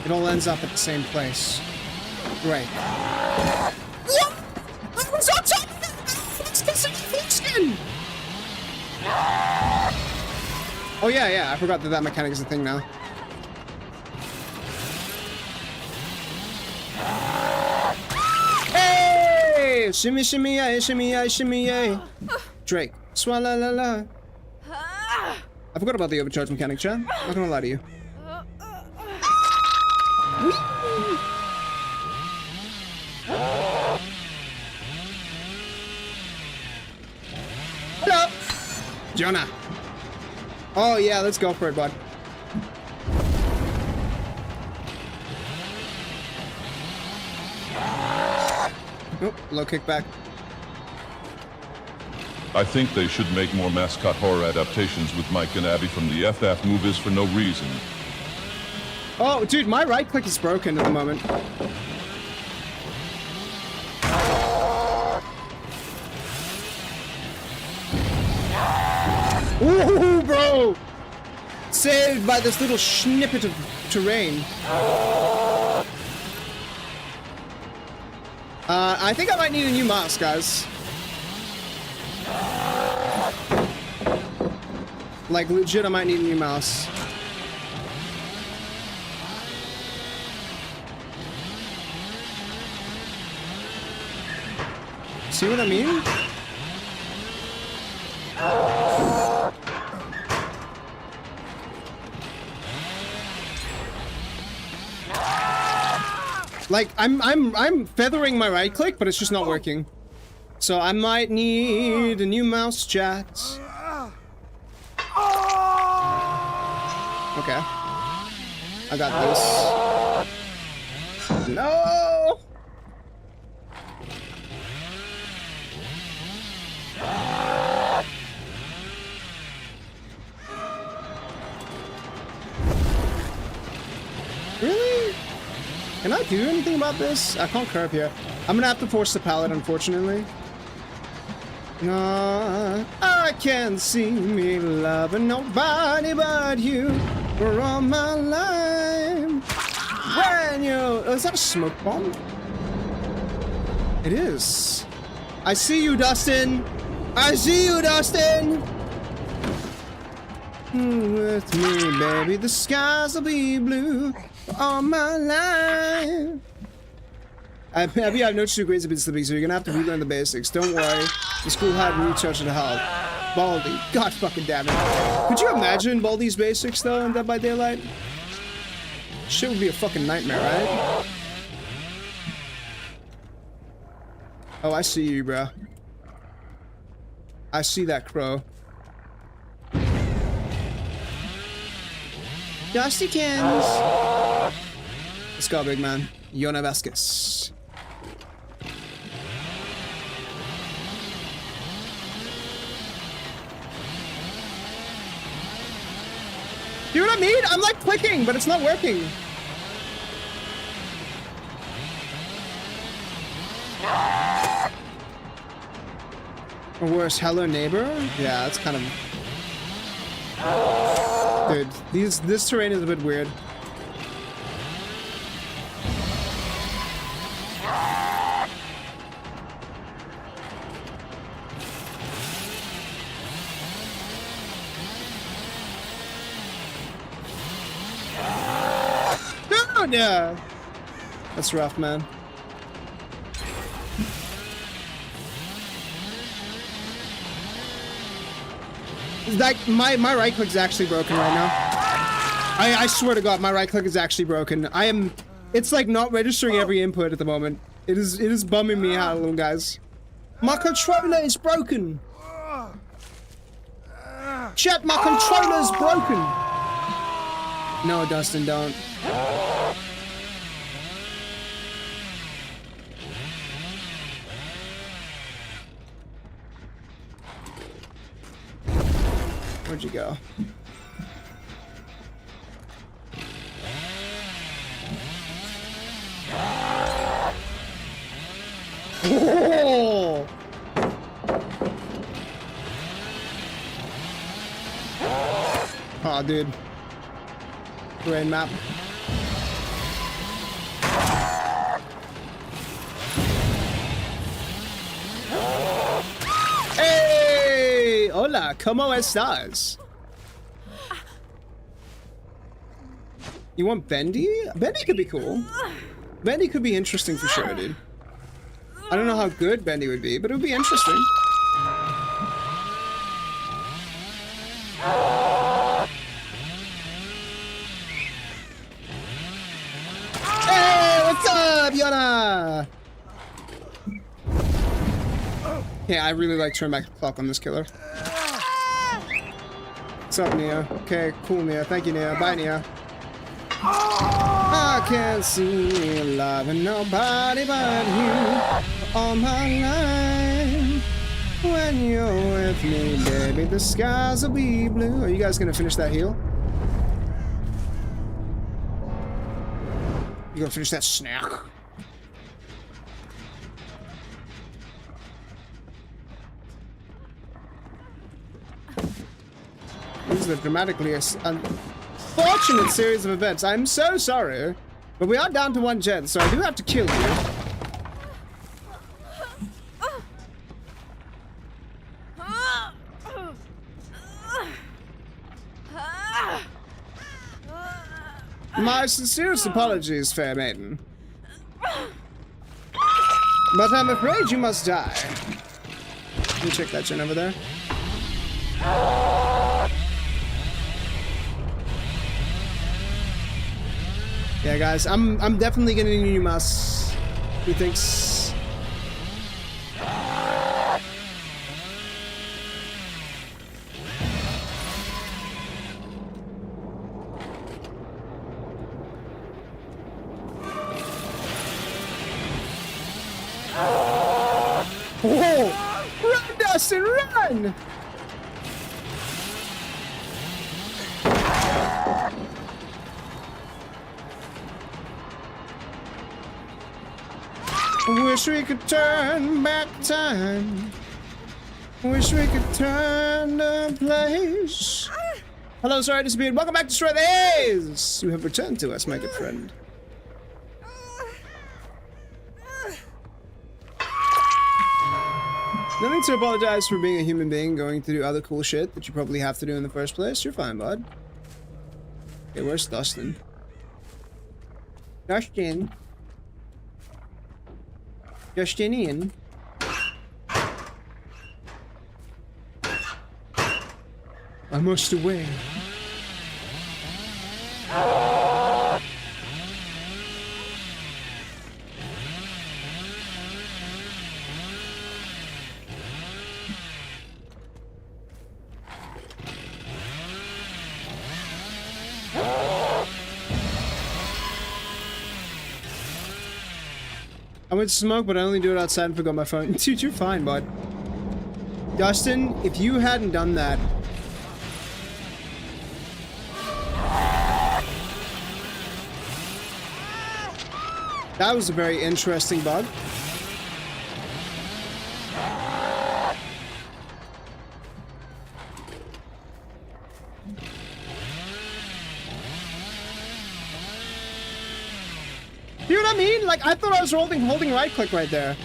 It all ends up at the same place. Great. What? I was on top of that! What's this in full skin? Oh yeah, I forgot that mechanic is a thing now. Hey! Shimmy, shimmy, yay, shimmy, yay, shimmy, yay. Drake, swalla la la. I forgot about the overcharge mechanic, chat. Not gonna lie to you. Hello! Jonah. Oh yeah, let's go for it, bud. Oh, low kickback. I think they should make more mascot horror adaptations with Mike and Abby from the FF movies for no reason. Oh, dude, my right click is broken at the moment. Ooh, bro! Saved by this little snippet of terrain. I think I might need a new mouse, guys. Like, legit, I might need a new mouse. See what I mean? Like, I'm feathering my right click, but it's just not working. So I might need a new mouse, chat. Okay. I got this. No! Really? Can I do anything about this? I can't curve here. I'm gonna have to force the pallet, unfortunately. No, I can't see me loving nobody but you for all my life. When you... Oh, is that a smoke bomb? It is. I see you, Dustin. I see you, Dustin. With me, baby, the skies will be blue for all my life. I've noticed your grades have been slipping, so you're gonna have to relearn the basics. Don't worry, the school had recharge to help. Baldy, god fucking damn it. Could you imagine Baldy's basics though in Dead by Daylight? Shit would be a fucking nightmare, right? Oh, I see you, bro. I see that crow. Dustykins! Let's go, big man. Yona Vasquez. You know what I mean? I'm like clicking, but it's not working. Or worse, hello neighbor? Yeah, that's kind of... Dude, this terrain is a bit weird. Yeah, that's rough, man. Like my right click is actually broken right now. I swear to God, my right click is actually broken. It's like not registering every input at the moment. It is bumming me out a little, guys. My controller is broken. Chat, my controller's broken. No, Dustin, don't. Where'd you go? Oh! Aw, dude. Terrain map. Hey! Hola, ¿cómo estás? You want Bendy? Bendy could be cool. Bendy could be interesting for sure, dude. I don't know how good Bendy would be, but it would be interesting. Hey, what's up, Yona? Yeah, I really like turn back the clock on this killer. What's up, Nia? Okay, cool, Nia. Thank you, Nia. Bye, Nia. I can't see me loving nobody but you all my life. When you're with me, baby, the skies will be blue. Are you guys gonna finish that heal? You gonna finish that snack? This is a dramatically unfortunate series of events. I'm so sorry, but we are down to one gen, so I do have to kill you. My sincerest apologies, fair maiden. But I'm afraid you must die. Let me check that gen over there. Yeah, guys, I'm definitely gonna need Mas. He thinks. Oh! Run, Dustin, run! Wish we could turn back time. Wish we could turn the place. Hello, sorry I disappeared. Welcome back to Destroy the Haze. You have returned to us, my good friend. No need to apologize for being a human being going to do other cool shit that you probably have to do in the first place. You're fine, bud. Okay, where's Dustin? Dustin. Justinian. I must away. I went to smoke, but I only do it outside and forgot my phone. Dude, you're fine, bud. Dustin, if you hadn't done that... That was a very interesting bug. You know what I mean? Like, I thought I was holding right click right there.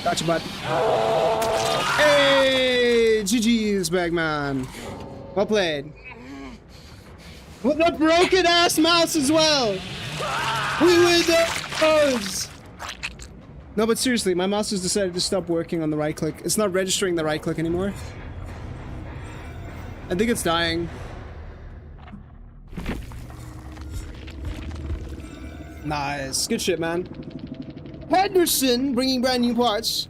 Gotcha, bud. Hey, GG's, Bagman. Well played. With a broken ass mouse as well. We win those. No, but seriously, my mouse has decided to stop working on the right click. It's not registering the right click anymore. I think it's dying. Nice. Good shit, man. Henderson bringing brand new parts.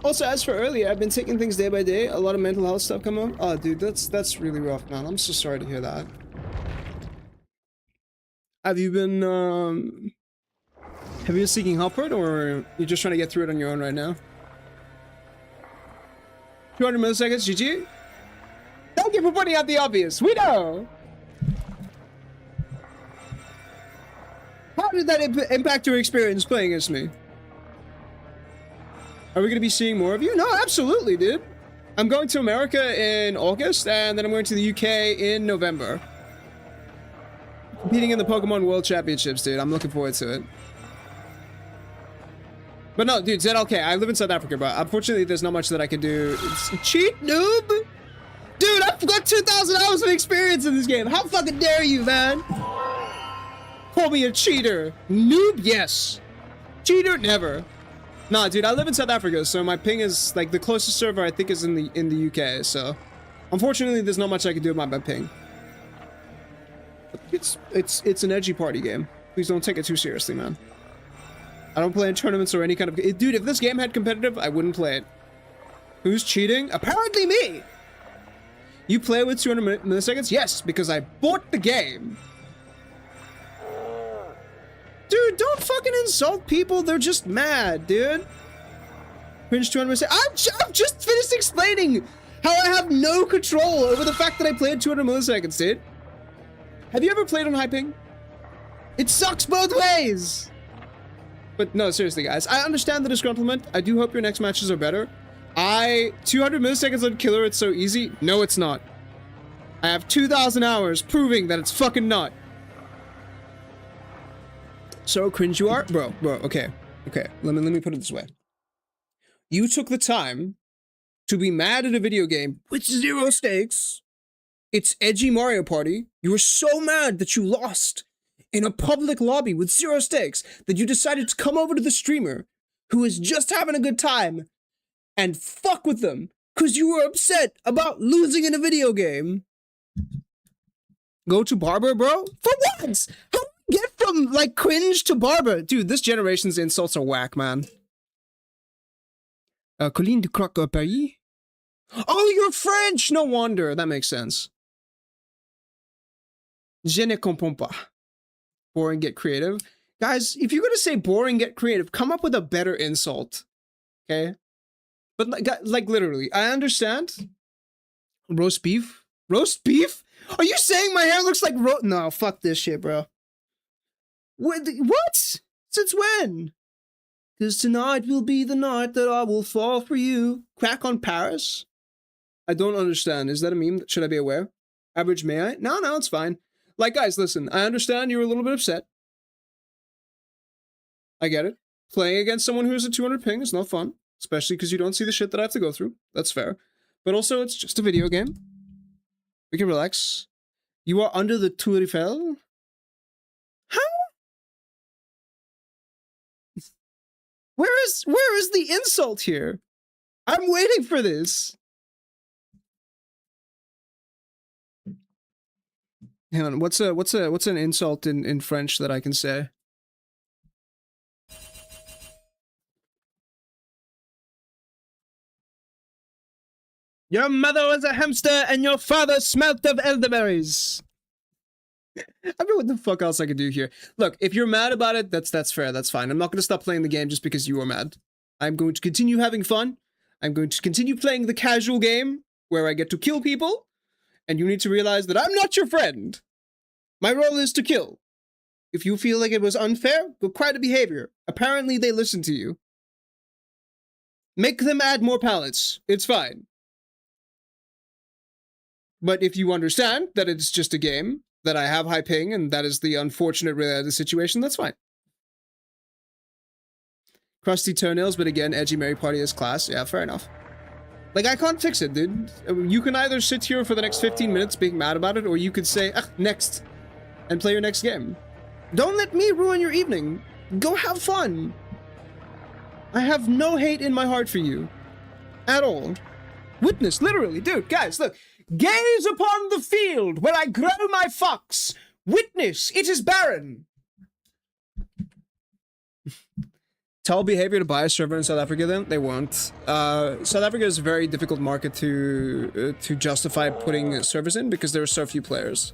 Also, as for earlier, I've been taking things day by day. A lot of mental health stuff come up. Oh, dude, that's really rough, man. I'm so sorry to hear that. Have you been seeking help for it, or you're just trying to get through it on your own right now? 200 milliseconds, GG? Thank you for pointing out the obvious. We know. How did that impact your experience playing as me? Are we going to be seeing more of you? No, absolutely, dude. I'm going to America in August, and then I'm going to the UK in November. Competing in the Pokemon World Championships, dude. I'm looking forward to it. But no, dude, ZLK, I live in South Africa, but unfortunately there's not much that I can do. Cheat, noob? Dude, I've got 2,000 hours of experience in this game. How fucking dare you, man? Call me a cheater. Noob, yes. Cheater, never. Nah, dude, I live in South Africa, so my ping is, like, the closest server I think is in the UK, so... Unfortunately, there's not much I can do about my ping. It's an edgy party game. Please don't take it too seriously, man. I don't play in tournaments or any kind of... Dude, if this game had competitive, I wouldn't play it. Who's cheating? Apparently me! You play with 200 milliseconds? Yes, because I bought the game. Dude, don't fucking insult people. They're just mad, dude. Cringe 200 milliseconds. I've just finished explaining how I have no control over the fact that I played 200 milliseconds, dude. Have you ever played on high ping? It sucks both ways. But no, seriously, guys. I understand the disgruntlement. I do hope your next matches are better. 200 milliseconds on killer, it's so easy. No, it's not. I have 2,000 hours proving that it's fucking not. So cringe you are? Bro, okay. Okay, let me put it this way. You took the time to be mad at a video game with 0 stakes. It's edgy Mario Party. You were so mad that you lost in a public lobby with 0 stakes that you decided to come over to the streamer who is just having a good time and fuck with them because you were upset about losing in a video game. Go to barber, bro? For what? How do you get from, like, cringe to barber? Dude, this generation's insults are whack, man. Colline de Croque Paris? Oh, you're French! No wonder. That makes sense. Je ne comprends pas. Boring, get creative. Guys, if you're gonna say boring, get creative, come up with a better insult. Okay? But, like literally, I understand. Roast beef? Roast beef? Are you saying my hair looks like No, fuck this shit, bro. What? Since when? Because tonight will be the night that I will fall for you. Crack on Paris? I don't understand. Is that a meme? Should I be aware? Average, may I? No, it's fine. Like, guys, listen. I understand you're a little bit upset. I get it. Playing against someone who's a 200 ping is not fun. Especially because you don't see the shit that I have to go through. That's fair. But also, it's just a video game. We can relax. You are under the Tour Eiffel? How? Where is the insult here? I'm waiting for this. Hang on, what's an insult in French that I can say? Your mother was a hamster and your father smelt of elderberries. I don't know what the fuck else I could do here. Look, if you're mad about it, that's fair, that's fine. I'm not going to stop playing the game just because you are mad. I'm going to continue having fun. I'm going to continue playing the casual game where I get to kill people. And you need to realize that I'm not your friend. My role is to kill. If you feel like it was unfair, go cry to behavior. Apparently they listen to you. Make them add more pallets. It's fine. But if you understand that it's just a game, that I have high ping, and that is the unfortunate reality of the situation, that's fine. Crusty toenails, but again, edgy Mary Party is class. Yeah, fair enough. Like, I can't fix it, dude. You can either sit here for the next 15 minutes being mad about it, or you could say, next, and play your next game. Don't let me ruin your evening. Go have fun. I have no hate in my heart for you. At all. Witness, literally, dude, guys, look. Gaze upon the field where I grow my fox. Witness, it is barren. Tell behavior to buy a server in South Africa then? They won't. South Africa is a very difficult market to justify putting servers in because there are so few players.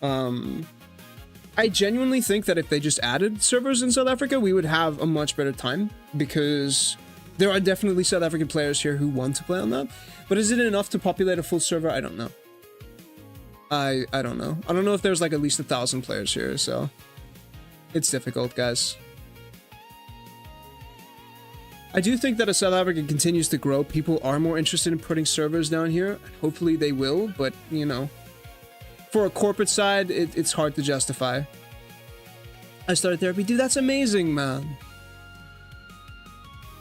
I genuinely think that if they just added servers in South Africa, we would have a much better time because there are definitely South African players here who want to play on that. But is it enough to populate a full server? I don't know. I don't know. I don't know if there's like at least 1,000 players here, so it's difficult, guys. I do think that as South Africa continues to grow, people are more interested in putting servers down here. Hopefully they will, but, you know, for a corporate side, it's hard to justify. I started therapy. Dude, that's amazing, man.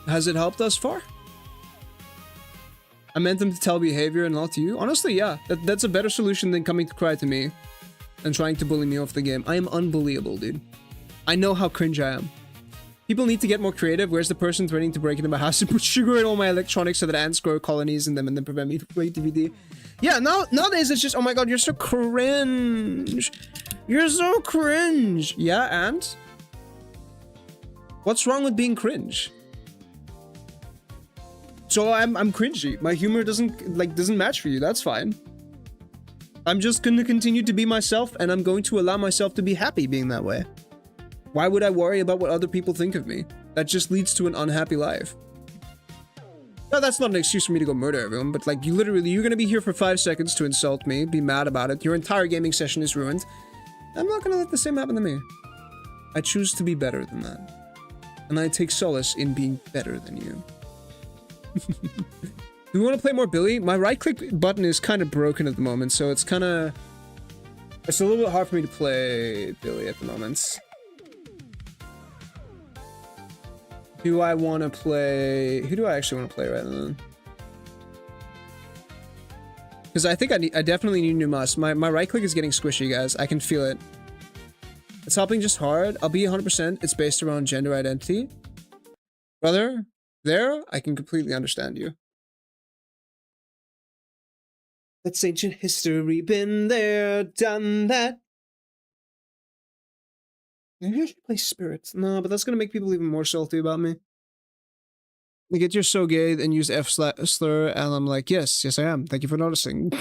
Has it helped thus far? I meant them to tell behavior and not to you. Honestly, yeah. That's a better solution than coming to cry to me and trying to bully me off the game. I am unbelievable, dude. I know how cringe I am. People need to get more creative. Where's the person threatening to break into my house and put sugar in all my electronics so that ants grow colonies in them and then prevent me from playing DBD? Yeah, nowadays it's just, oh my god, you're so cringe. You're so cringe. Yeah, and? What's wrong with being cringe? So I'm cringy. My humor doesn't match for you. That's fine. I'm just gonna continue to be myself and I'm going to allow myself to be happy being that way. Why would I worry about what other people think of me? That just leads to an unhappy life. No, that's not an excuse for me to go murder everyone, but like, you're gonna be here for 5 seconds to insult me, be mad about it, your entire gaming session is ruined. I'm not gonna let the same happen to me. I choose to be better than that. And I take solace in being better than you. Do we want to play more Billy? My right-click button is kind of broken at the moment, so it's a little bit hard for me to play Billy at the moment. Do I want to play... Who do I actually want to play right now? Because I think I definitely need a new mouse. My right click is getting squishy, guys. I can feel it. It's helping just hard. I'll be 100%. It's based around gender identity. Brother, there, I can completely understand you. That's ancient history. Been there, done that. Maybe I should play Spirits. No, but that's gonna make people even more salty about me. They get you're so gay and use F slur, and I'm like, yes, I am. Thank you for noticing.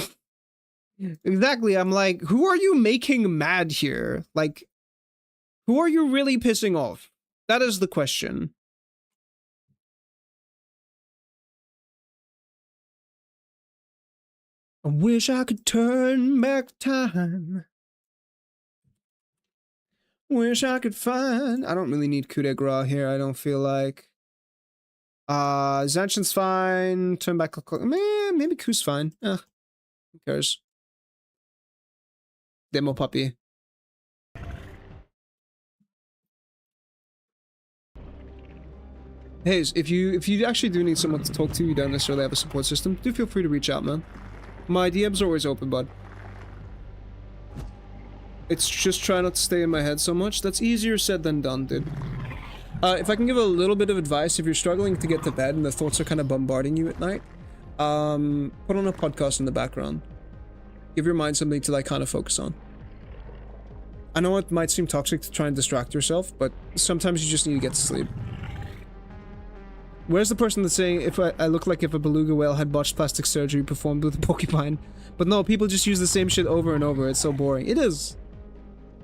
Exactly. I'm like, who are you making mad here? Like, who are you really pissing off? That is the question. I wish I could turn back time. Wish I could find... I don't really need coup de grace here, I don't feel like. Zanchen's fine. Turn back... Maybe coup's fine. Who cares? Demo puppy. Hey, if you actually do need someone to talk to, you don't necessarily have a support system, do feel free to reach out, man. My DMs are always open, bud. It's just try not to stay in my head so much. That's easier said than done, dude. If I can give a little bit of advice, if you're struggling to get to bed and the thoughts are kind of bombarding you at night, put on a podcast in the background. Give your mind something to like kind of focus on. I know it might seem toxic to try and distract yourself, but sometimes you just need to get to sleep. Where's the person that's saying if I look like if a beluga whale had botched plastic surgery performed with a porcupine? But no, people just use the same shit over and over. It's so boring. It is.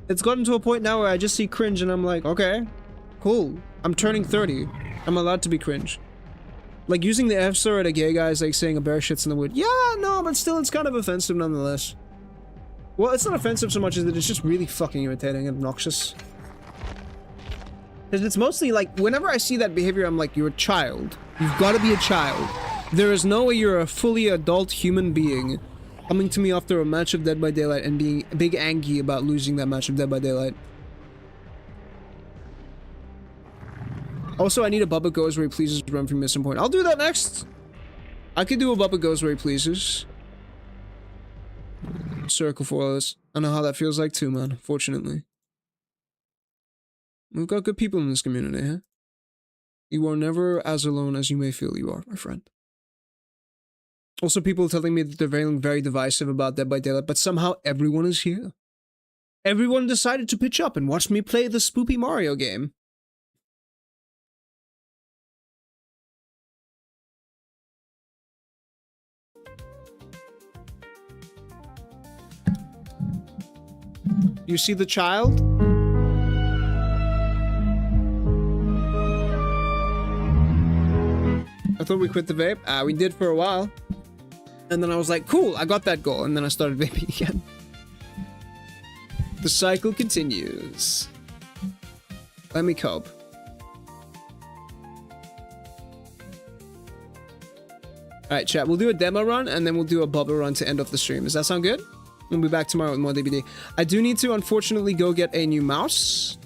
It's gotten to a point now where I just see cringe and I'm like, okay, cool. I'm turning 30. I'm allowed to be cringe. Like using the F slur at a gay guy is like saying a bear shits in the wood. Yeah, no, but still it's kind of offensive nonetheless. Well, it's not offensive so much as that it's just really fucking irritating and obnoxious. Because it's mostly like, whenever I see that behavior, I'm like, you're a child. You've got to be a child. There is no way you're a fully adult human being coming to me after a match of Dead by Daylight and being big angry about losing that match of Dead by Daylight. Also, I need a Bubba Goes Where He Pleases run from Missing Point. I'll do that next. I could do a Bubba Goes Where He Pleases. Circle for us. I know how that feels like too, man. Fortunately. We've got good people in this community, huh? You are never as alone as you may feel you are, my friend. Also, people telling me that they're very, very divisive about Dead by Daylight, but somehow everyone is here. Everyone decided to pitch up and watch me play the spoopy Mario game. You see the child? I thought we quit the vape. We did for a while. And then I was like, cool, I got that goal. And then I started vaping again. The cycle continues. Let me cope. Alright, chat, we'll do a demo run and then we'll do a bubble run to end off the stream. Does that sound good? We'll be back tomorrow with more DBD. I do need to, unfortunately, go get a new mouse.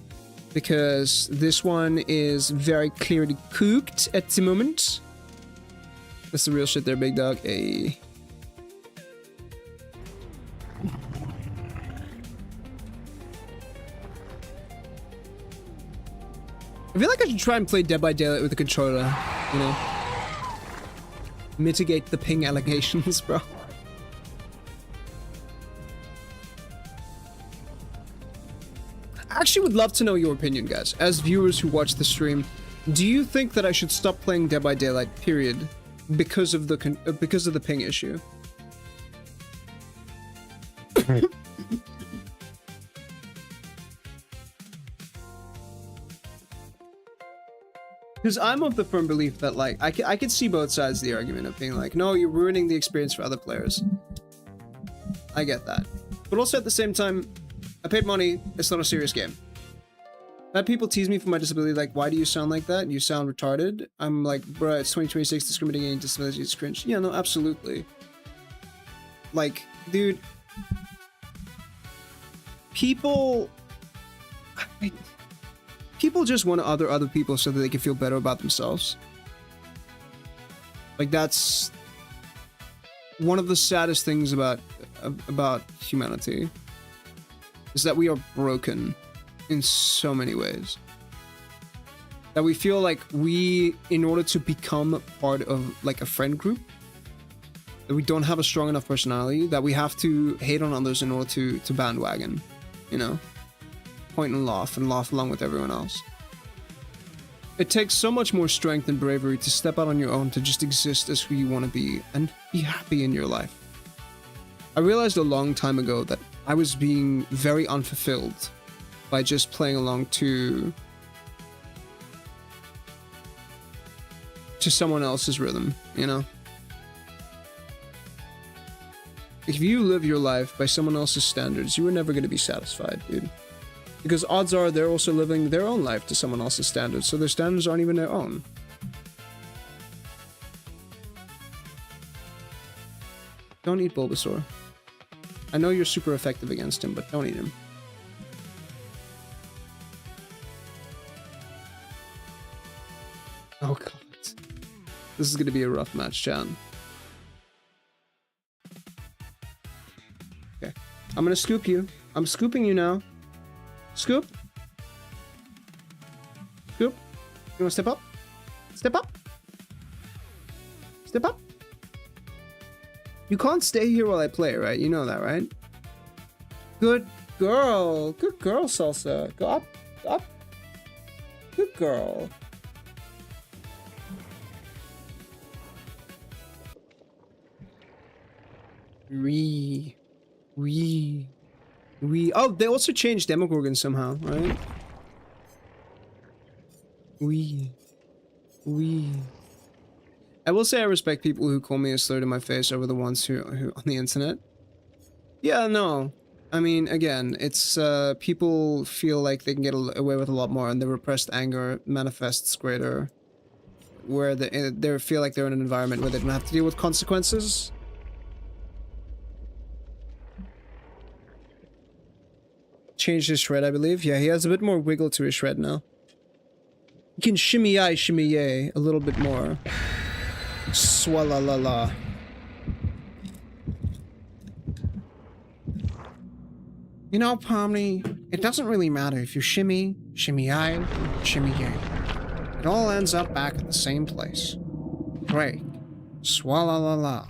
Because this one is very clearly cooked at the moment. That's the real shit there, big dog. Hey. I feel like I should try and play Dead by Daylight with a controller, you know? Mitigate the ping allegations, bro. I actually would love to know your opinion, guys. As viewers who watch the stream, do you think that I should stop playing Dead by Daylight, period, because of the ping issue? Because I'm of the firm belief that, like, I could see both sides of the argument of being like, no, you're ruining the experience for other players. I get that. But also at the same time, I paid money, it's not a serious game. I've had people tease me for my disability, like, why do you sound like that? You sound retarded. I'm like, bruh, it's 2026, discriminating against disability is cringe. Yeah, no, absolutely. Like, dude, people just want to other people so that they can feel better about themselves. Like, that's one of the saddest things about humanity, is that we are broken in so many ways. That we feel like we, in order to become part of, like, a friend group, that we don't have a strong enough personality, that we have to hate on others in order to bandwagon, you know? Point and laugh along with everyone else. It takes so much more strength and bravery to step out on your own, to just exist as who you want to be and be happy in your life. I realized a long time ago that I was being very unfulfilled by just playing along to someone else's rhythm, you know? If you live your life by someone else's standards, you are never going to be satisfied, dude. Because odds are they're also living their own life to someone else's standards, so their standards aren't even their own. Don't eat Bulbasaur. I know you're super effective against him, but don't eat him. Oh god. This is gonna be a rough match, Chan. Okay. I'm gonna scoop you. I'm scooping you now. Scoop. Scoop. You wanna step up? Step up. Step up. You can't stay here while I play, right? You know that, right? Good girl. Good girl, Salsa. Go up. Up. Good girl. Oh, they also changed Demogorgon somehow, right? I will say I respect people who call me a slur to my face over the ones who on the internet. Yeah, no. I mean, again, it's people feel like they can get away with a lot more, and their repressed anger manifests greater, where they feel like they're in an environment where they don't have to deal with consequences. Changed his shred, I believe. Yeah, he has a bit more wiggle to his shred now. He can shimmy-yi, shimmy-yay a little bit more. Swalala. You know, Pomni, it doesn't really matter if you shimmy, Shimmy I, shimmy yay. It all ends up back at the same place. Break. Swalla la la.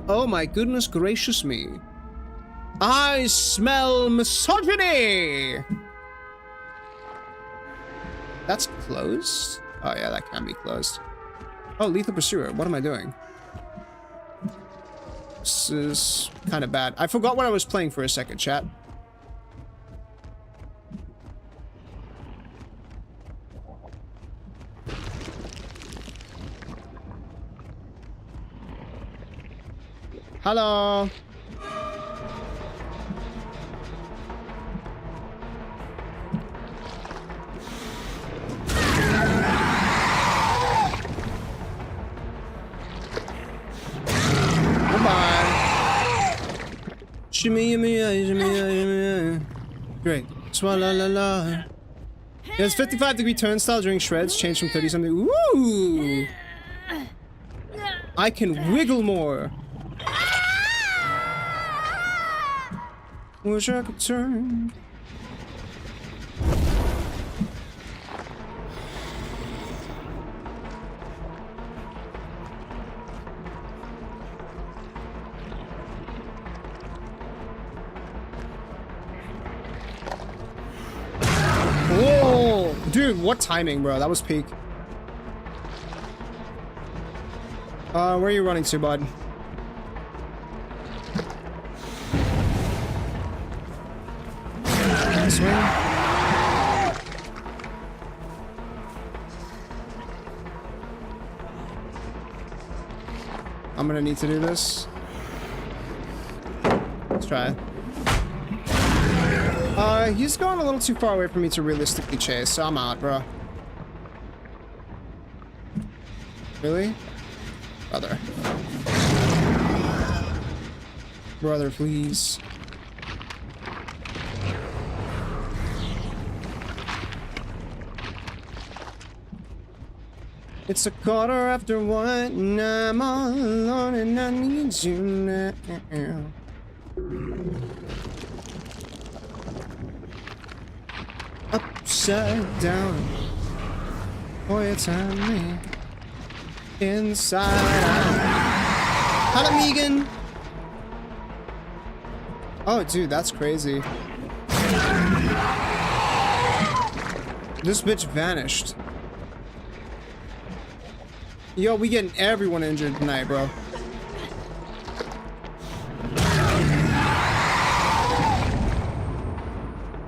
Oh my goodness gracious me. I smell misogyny! That's closed? Oh yeah, that can be closed. Oh, Lethal Pursuer. What am I doing? This is kind of bad. I forgot what I was playing for a second, chat. Hello. Goodbye. Shimmy, yimmy, shimmy, shimmy. Great. Swalla la la. There's 55-degree turnstile during shreds. Change from 30 something. Ooh. I can wiggle more. Wish I could turn. Whoa! Dude, what timing, bro? That was peak. Where are you running to, bud? This way? I'm gonna need to do this. Let's try it. He's going a little too far away for me to realistically chase, so I'm out, bro. Really? Brother. Brother, please. It's 1:15 and I'm all alone and I need you now. Upside down. Boy, it's on me. Inside out. Hello, Megan. Oh, dude, that's crazy. This bitch vanished. Yo, we getting everyone injured tonight, bro.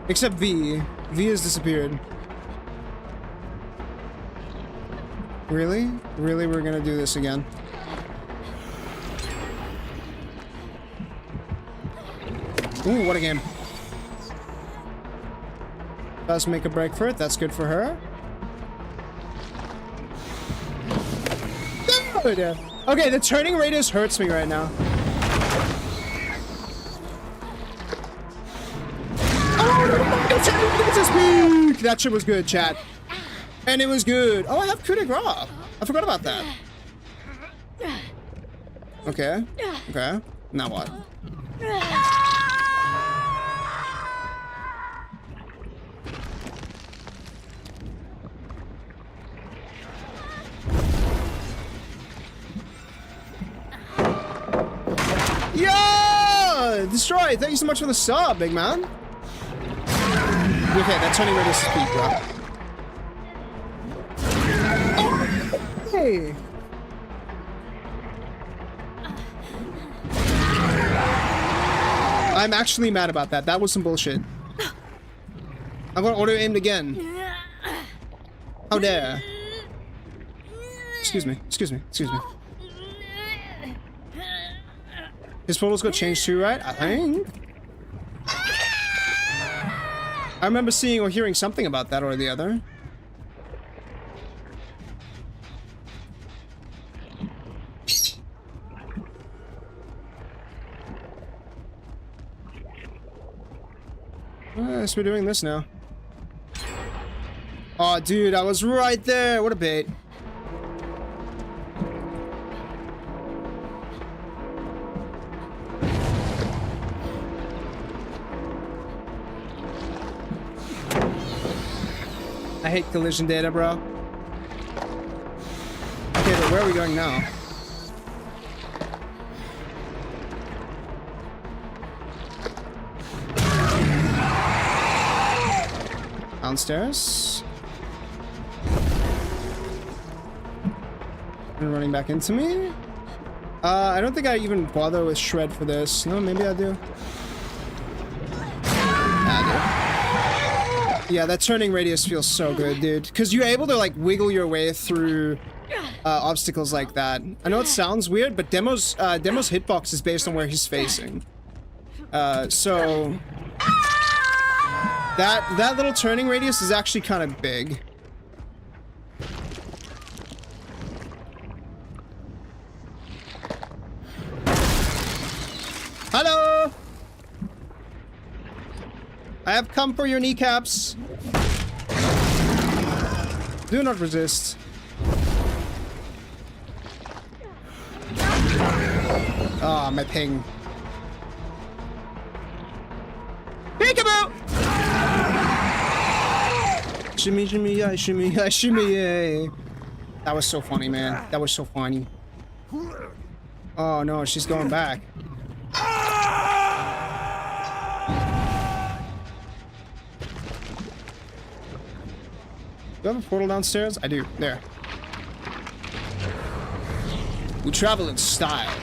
Except V. V has disappeared. Really? Really, we're gonna do this again? Ooh, what a game. Does make a break for it. That's good for her. Good. Okay, the turning radius hurts me right now. Oh, that shit was good, chat. And it was good. Oh, I have coup de grace. I forgot about that. Okay. Okay. Now what? Yo! Destroy! Thank you so much for the sub, big man. Okay, that turning radius is peak, bro. Hey! I'm actually mad about that. That was some bullshit. I'm gonna auto aimed again. How dare? Excuse me. Excuse me. Excuse me. His photos got changed too, right? I think. I remember seeing or hearing something about that or the other. I guess we're doing this now. Oh, dude, I was right there. What a bait. I hate collision data, bro. Okay, but where are we going now? Downstairs. And running back into me. I don't think I even bother with shred for this. No, maybe I do. I do. Yeah, that turning radius feels so good, dude. Because you're able to like wiggle your way through obstacles like that. I know it sounds weird, but Demo's hitbox is based on where he's facing. So that little turning radius is actually kind of big. Hello! I have come for your kneecaps. Do not resist. Ah, my ping. Peekaboo! Shimmy, shimmy, yeah, shimmy, yeah, shimmy, yeah. That was so funny, man. That was so funny. Oh no, she's going back. Do I have a portal downstairs? I do. There. We travel in style.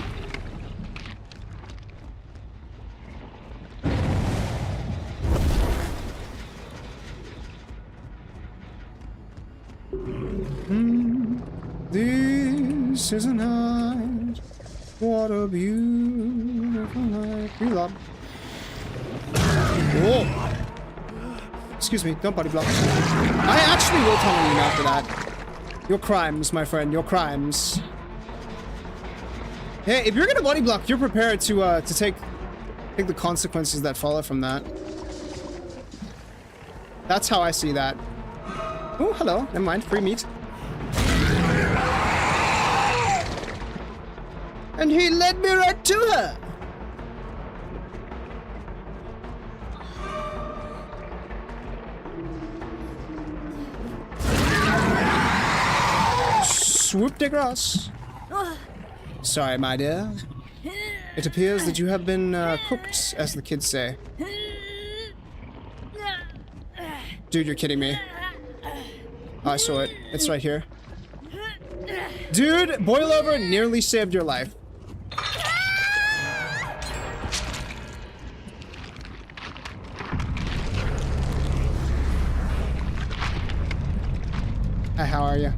This is a night. What a beautiful night. Reload. Whoa. Excuse me, don't body block. I actually will tunnel you after that. Your crimes, my friend, your crimes. Hey, if you're gonna body block, you're prepared to take the consequences that follow from that. That's how I see that. Oh, hello. Never mind. Free meat. And he led me right to her. Swooped across. Sorry, my dear. It appears that you have been cooked, as the kids say. Dude, you're kidding me. Oh, I saw it. It's right here. Dude, boilover nearly saved your life. Hi, how are you?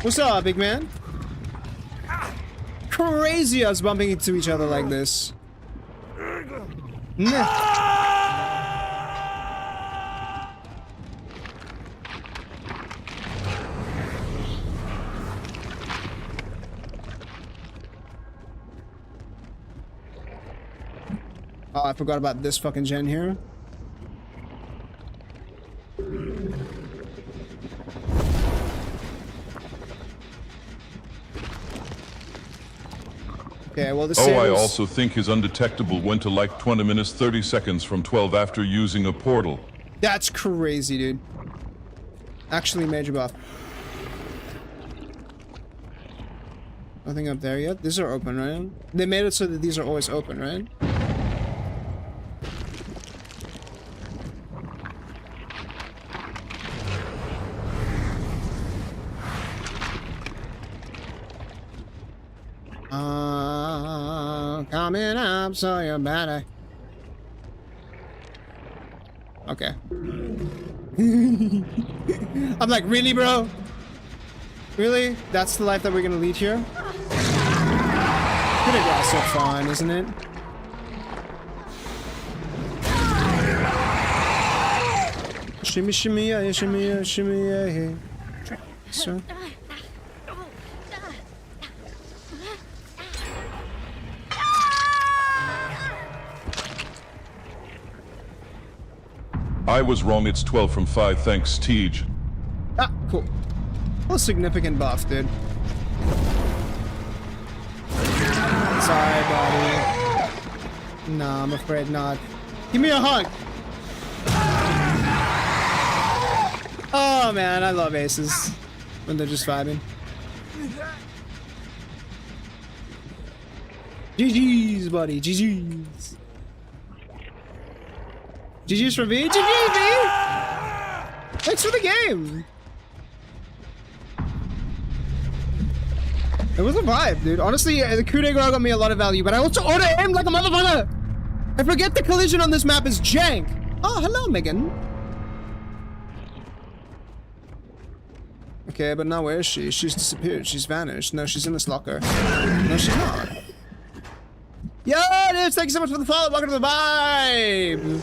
What's up, big man? Crazy us bumping into each other like this. Nah. Oh, I forgot about this fucking gen here. Okay, well, the I also think his undetectable went to like 20 minutes 30 seconds from 12 after using a portal. That's crazy, dude. Actually, major buff. Nothing up there yet. These are open, right? They made it so that these are always open, right? Coming up, so you better. Okay. I'm like, really, bro? Really? That's the life that we're gonna lead here? Pretty grass so fun, isn't it? Shimmy, shimmy, yeah, shimmy, yeah, shimmy, yeah. So. I was wrong, it's 12 from 5, thanks, Tej. Ah, cool. A significant buff, dude. Sorry, buddy. Nah, I'm afraid not. Give me a hug! Oh man, I love aces. When they're just vibing. GG's, buddy. GG's. GG's for V. GG, V! Thanks for the game. It was a vibe, dude. Honestly, the coup de grace got me a lot of value, but I also auto-aimed like a motherfucker! I forget the collision on this map is jank. Oh, hello, Megan. Okay, but now where is she? She's disappeared. She's vanished. No, she's in this locker. No, she's not. Yo, dudes, thank you so much for the follow. Welcome to the vibe.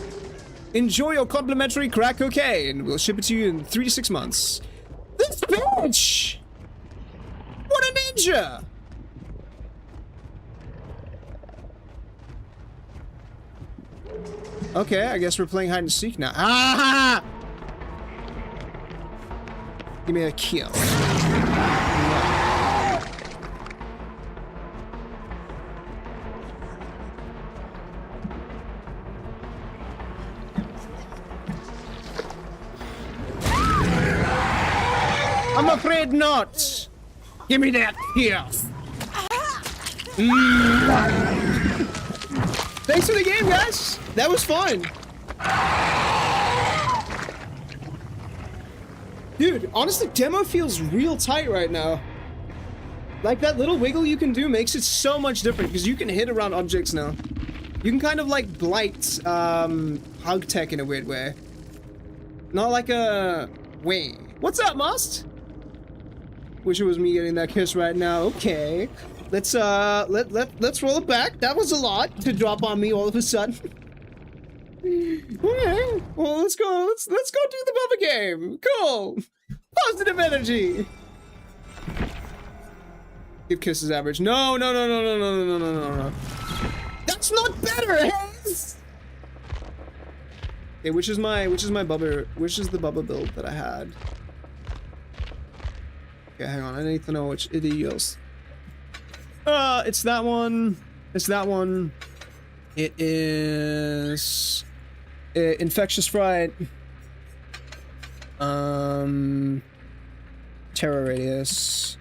Enjoy your complimentary crack cocaine. We'll ship it to you in 3 to 6 months. This bitch! What a ninja! Okay, I guess we're playing hide and seek now. Ah! Give me a kill. I'm afraid not. Give me that kill. Thanks for the game, guys. That was fun. Dude, honestly, demo feels real tight right now. Like, that little wiggle you can do makes it so much different, because you can hit around objects now. You can kind of, like, blight, hug tech in a weird way. Not like a... Wait. What's up, Must? Wish it was me getting that kiss right now. Okay. Let's let's roll it back. That was a lot to drop on me all of a sudden. Okay. Well, let's go. Let's go do the Bubba game. Cool. Positive energy. Give kisses average. No. That's not better, Hayes. Okay, which is the Bubba build that I had? Okay, hang on. I need to know which it is. It's that one. It's that one. It is Infectious Fright. Terror Radius.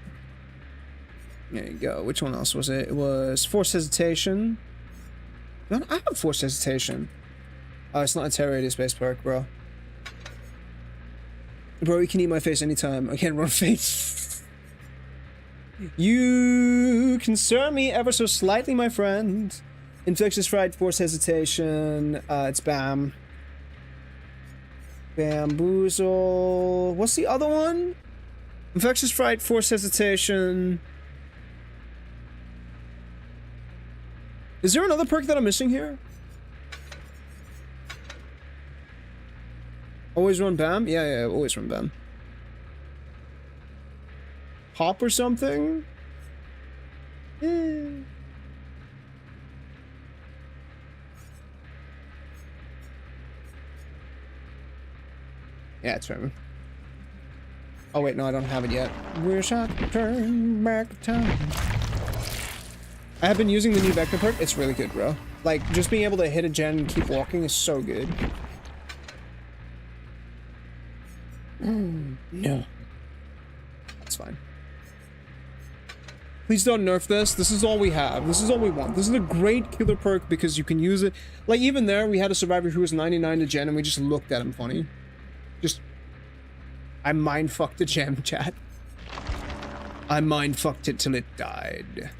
There you go. Which one else was it? It was Forced Hesitation. No, I have Forced Hesitation. Oh, it's not a Terror Radius based perk, bro. Bro, you can eat my face anytime. I can't run face. You concern me ever so slightly, my friend. Infectious Fright, Force Hesitation. It's Bam. Bamboozle. What's the other one? Infectious Fright, Force Hesitation. Is there another perk that I'm missing here? Always run Bam? Yeah, always run Bam. Hop or something? Yeah, it's right. Oh wait, no, I don't have it yet. Wish I could turn back time. I have been using the new Vector perk. It's really good, bro. Like, just being able to hit a gen and keep walking is so good. No. That's fine. Please don't nerf this. This is all we have. This is all we want. This is a great killer perk because you can use it. Like, even there, we had a survivor who was 99 to gen and we just looked at him funny. I mind-fucked the gem, chat. I mind-fucked it till it died.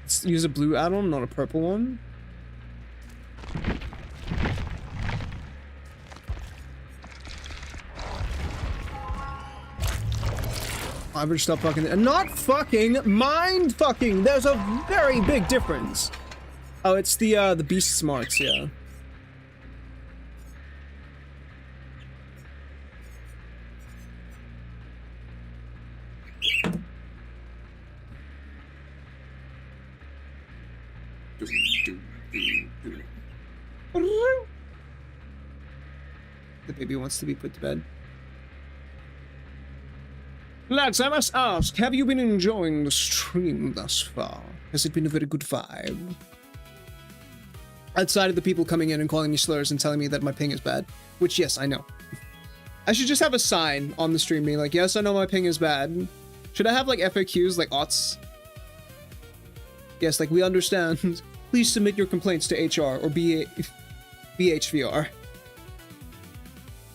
Let's use a blue add-on, not a purple one. Average stop fucking. Not fucking, mind fucking. There's a very big difference. Oh, it's the beast smarts, yeah. The baby wants to be put to bed. Lads, I must ask, have you been enjoying the stream thus far? Has it been a very good vibe? Outside of the people coming in and calling me slurs and telling me that my ping is bad. Which, yes, I know. I should just have a sign on the stream being like, yes, I know my ping is bad. Should I have, like, FAQs, like, aughts? Yes, like, we understand. Please submit your complaints to HR or BHVR.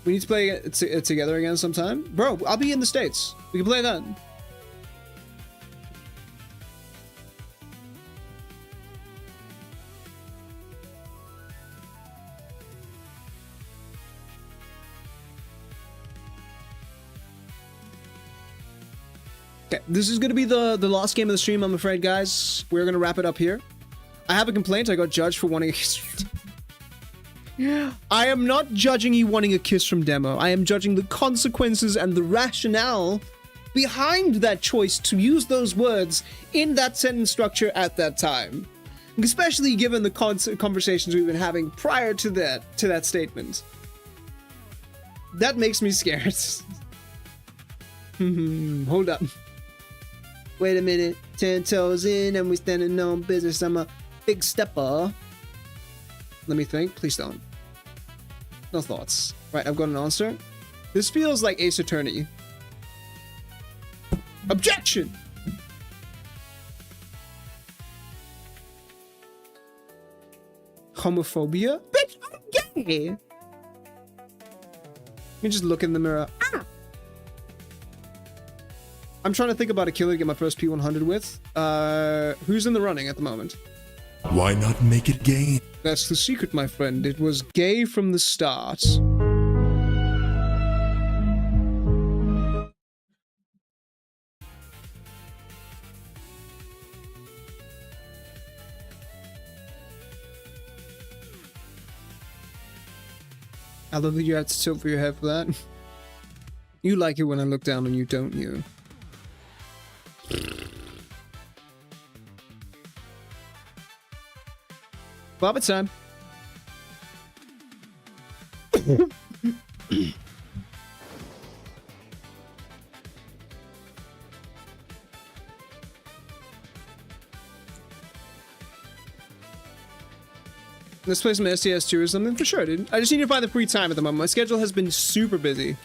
We need to play it together again sometime. Bro, I'll be in the States. We can play then. Okay, this is going to be the last game of the stream, I'm afraid, guys. We're going to wrap it up here. I have a complaint. I got judged for wanting a kiss from Demo. I am not judging you wanting a kiss from Demo. I am judging the consequences and the rationale behind that choice to use those words in that sentence structure at that time. Especially given the conversations we've been having prior to that statement. That makes me scared. Hold up. Wait a minute. 10 toes in and we standing on business. I'm a big stepper. Let me think. Please don't. No thoughts. Right, I've got an answer. This feels like Ace Attorney. Objection! Homophobia? Bitch, I'm gay! Let me just look in the mirror. Ah! I'm trying to think about a killer to get my first P100 with. Who's in the running at the moment? Why not make it gay? That's the secret, my friend. It was gay from the start. I love that you had to tilt for your head for that. You like it when I look down on you, don't you? Bobby time. Let's play some STS2 or something for sure, dude. I just need to find the free time at the moment. My schedule has been super busy.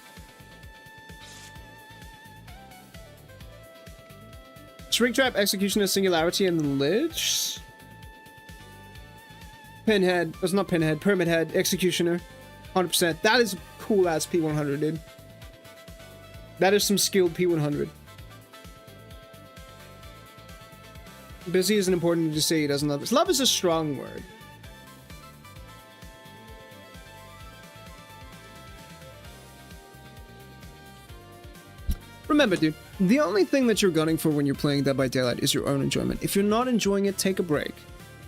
Shrink Trap, Executioner, Singularity, and the Lich. Pinhead. That's not Pinhead. Pyramid Head. Executioner. 100%. That is cool ass P100, dude. That is some skilled P100. Busy isn't important to say he doesn't love us. Love is a strong word. Remember, dude, the only thing that you're gunning for when you're playing Dead by Daylight is your own enjoyment. If you're not enjoying it, take a break.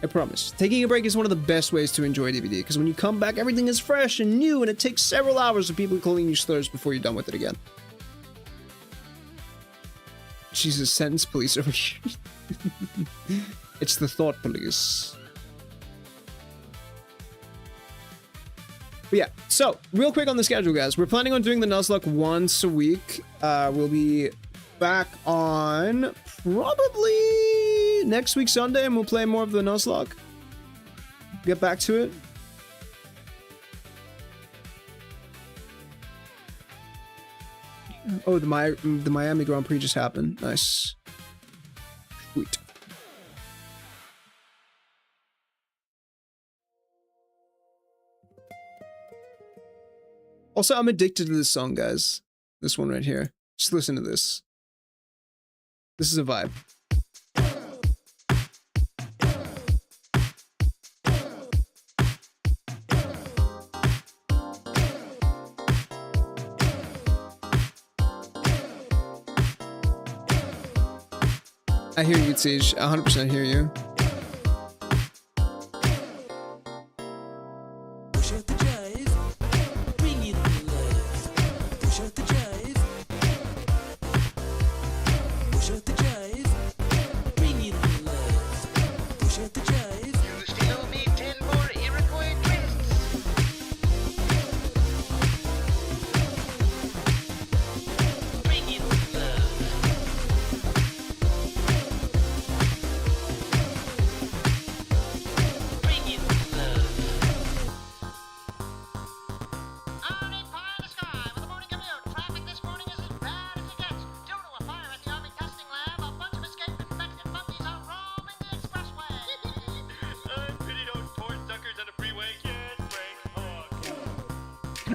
I promise. Taking a break is one of the best ways to enjoy DBD, because when you come back, everything is fresh and new, and it takes several hours of people calling you slurs before you're done with it again. Jesus, sentence police over here. It's the thought police. But yeah, so, real quick on the schedule, guys. We're planning on doing the Nuzlocke once a week. We'll be back on probably next week Sunday, and we'll play more of the Nuzlocke. Get back to it. Oh, the Miami Grand Prix just happened. Nice. Sweet. Also, I'm addicted to this song, guys. This one right here. Just listen to this. This is a vibe. I hear you, Tej. 100% hear you.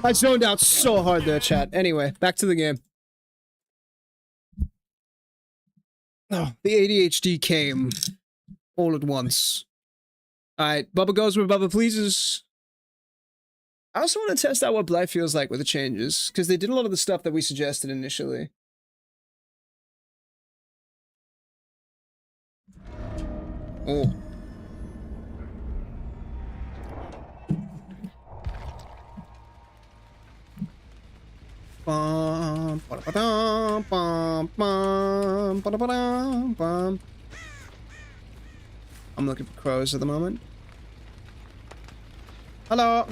I zoned out so hard there, chat. Anyway, back to the game. Oh, the ADHD came all at once. Alright, Bubba goes where Bubba pleases. I also want to test out what Blight feels like with the changes, because they did a lot of the stuff that we suggested initially. Oh. Bum, ba-da-ba-dum, bum, bum, ba-da-ba-dum, bum. I'm looking for crows at the moment. Hello.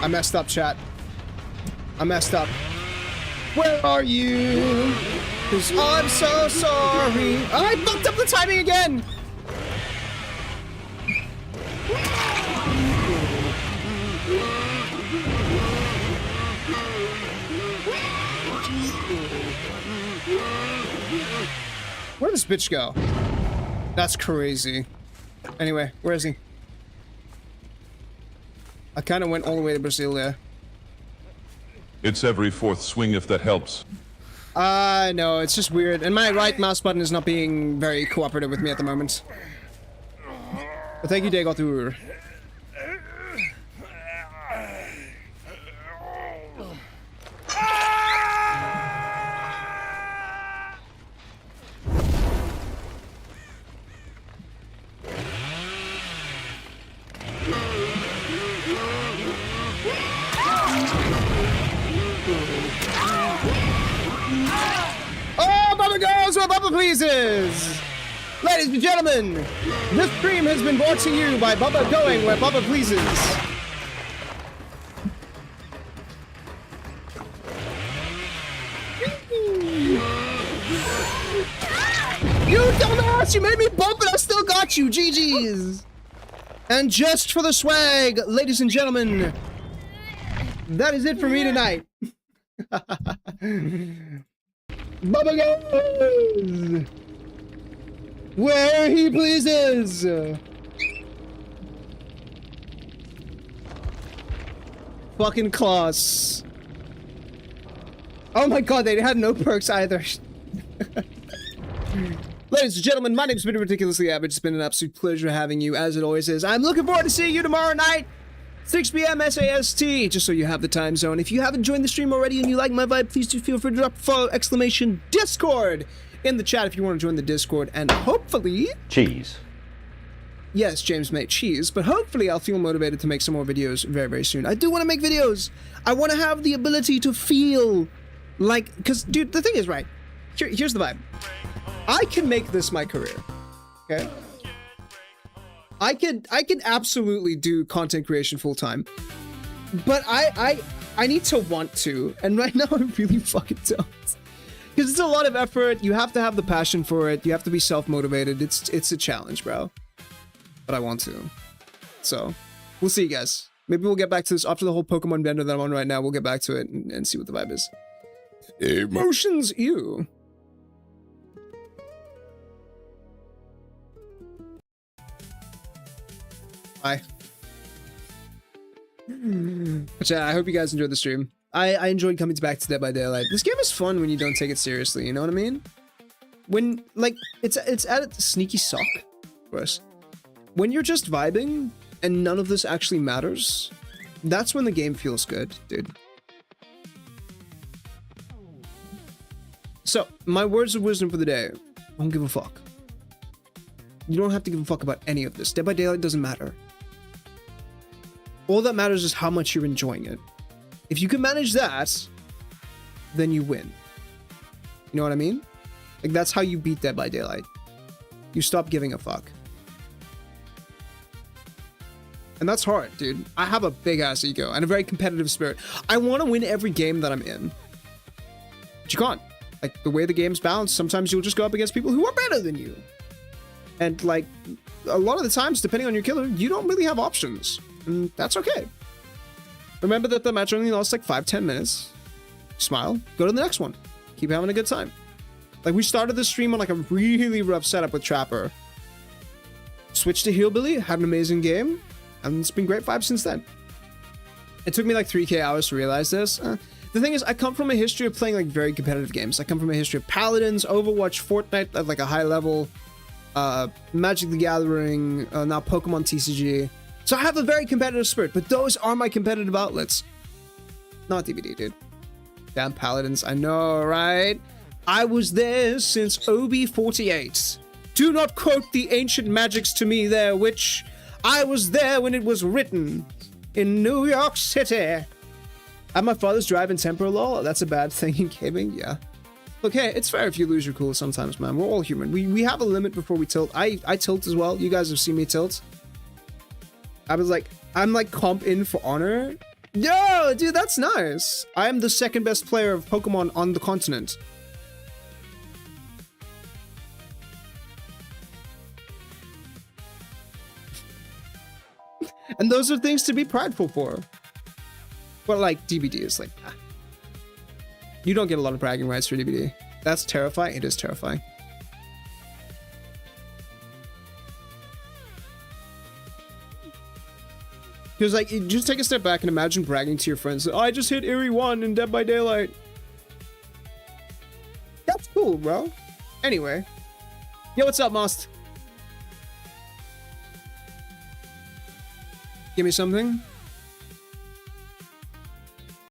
I messed up, chat. I messed up. Where are you? 'Cause I'm so sorry. I fucked up the timing again. Where does this bitch go? That's crazy. Anyway, where is he? I kind of went all the way to Brazil there. It's every fourth swing if that helps. No, it's just weird. And my right mouse button is not being very cooperative with me at the moment. But thank you, Dagothur. Where Bubba pleases! Ladies and gentlemen, this stream has been brought to you by Bubba going where Bubba pleases. You dumbass! You made me bump and I still got you! GG's! And just for the swag, ladies and gentlemen, that is it for me tonight. Bubba goes where he pleases. Fucking claws. Oh my god, they had no perks either. Ladies and gentlemen, my name's been Ridiculously Average. It's been an absolute pleasure having you, as it always is. I'm looking forward to seeing you tomorrow night. 6 p.m. SAST, just so you have the time zone. If you haven't joined the stream already and you like my vibe, please do feel free to drop exclamation Discord in the chat if you want to join the Discord, and hopefully... Cheese. Yes, James, mate, cheese, but hopefully I'll feel motivated to make some more videos very, very soon. I do want to make videos. I want to have the ability to feel like... Because, dude, the thing is, right, here's the vibe. I can make this my career, okay? I could absolutely do content creation full time, but I need to want to, and right now I really fucking don't, because it's a lot of effort. You have to have the passion for it. You have to be self-motivated. It's a challenge, bro. But I want to, so we'll see, you guys. Maybe we'll get back to this after the whole Pokemon bender that I'm on right now. We'll get back to it and see what the vibe is. Emotions, ew. Bye. But yeah, I hope you guys enjoyed the stream. I enjoyed coming back to Dead by Daylight. This game is fun when you don't take it seriously, you know what I mean? When, like, it's at its sneaky sock, of course. When you're just vibing, and none of this actually matters, that's when the game feels good, dude. So, my words of wisdom for the day. Don't give a fuck. You don't have to give a fuck about any of this. Dead by Daylight doesn't matter. All that matters is how much you're enjoying it. If you can manage that, then you win. You know what I mean? Like, that's how you beat Dead by Daylight. You stop giving a fuck. And that's hard, dude. I have a big-ass ego and a very competitive spirit. I want to win every game that I'm in. But you can't. Like, the way the game's balanced, sometimes you'll just go up against people who are better than you. And, like, a lot of the times, depending on your killer, you don't really have options. And that's okay. Remember that the match only lasts like 5-10 minutes. Smile, go to the next one. Keep having a good time. Like, we started the stream on like a really rough setup with Trapper. switched to Hillbilly, had an amazing game, and it's been great vibes since then. It took me like 3K hours to realize this. The thing is, I come from a history of playing like very competitive games. I come from a history of Paladins, Overwatch, Fortnite at like a high level, Magic the Gathering, now Pokemon TCG. So I have a very competitive spirit, but those are my competitive outlets. Not DBD, dude. Damn Paladins, I know, right? I was there since OB48. Do not quote the ancient magics to me there, witch. I was there when it was written in New York City. At my father's drive in temporal law, that's a bad thing in gaming, yeah. Look, hey, it's fair if you lose your cool sometimes, man. We're all human. We have a limit before we tilt. I tilt as well. You guys have seen me tilt. I'm like comp in for honor. Yo, dude, that's nice. I am the second best player of Pokemon on the continent. And those are things to be prideful for. But like DBD is like, you don't get a lot of bragging rights for DBD. That's terrifying. It is terrifying. Because like, you just take a step back and imagine bragging to your friends. Oh, I just hit Eerie 1 in Dead by Daylight. That's cool, bro. Anyway. Yo, what's up, Most? Give me something.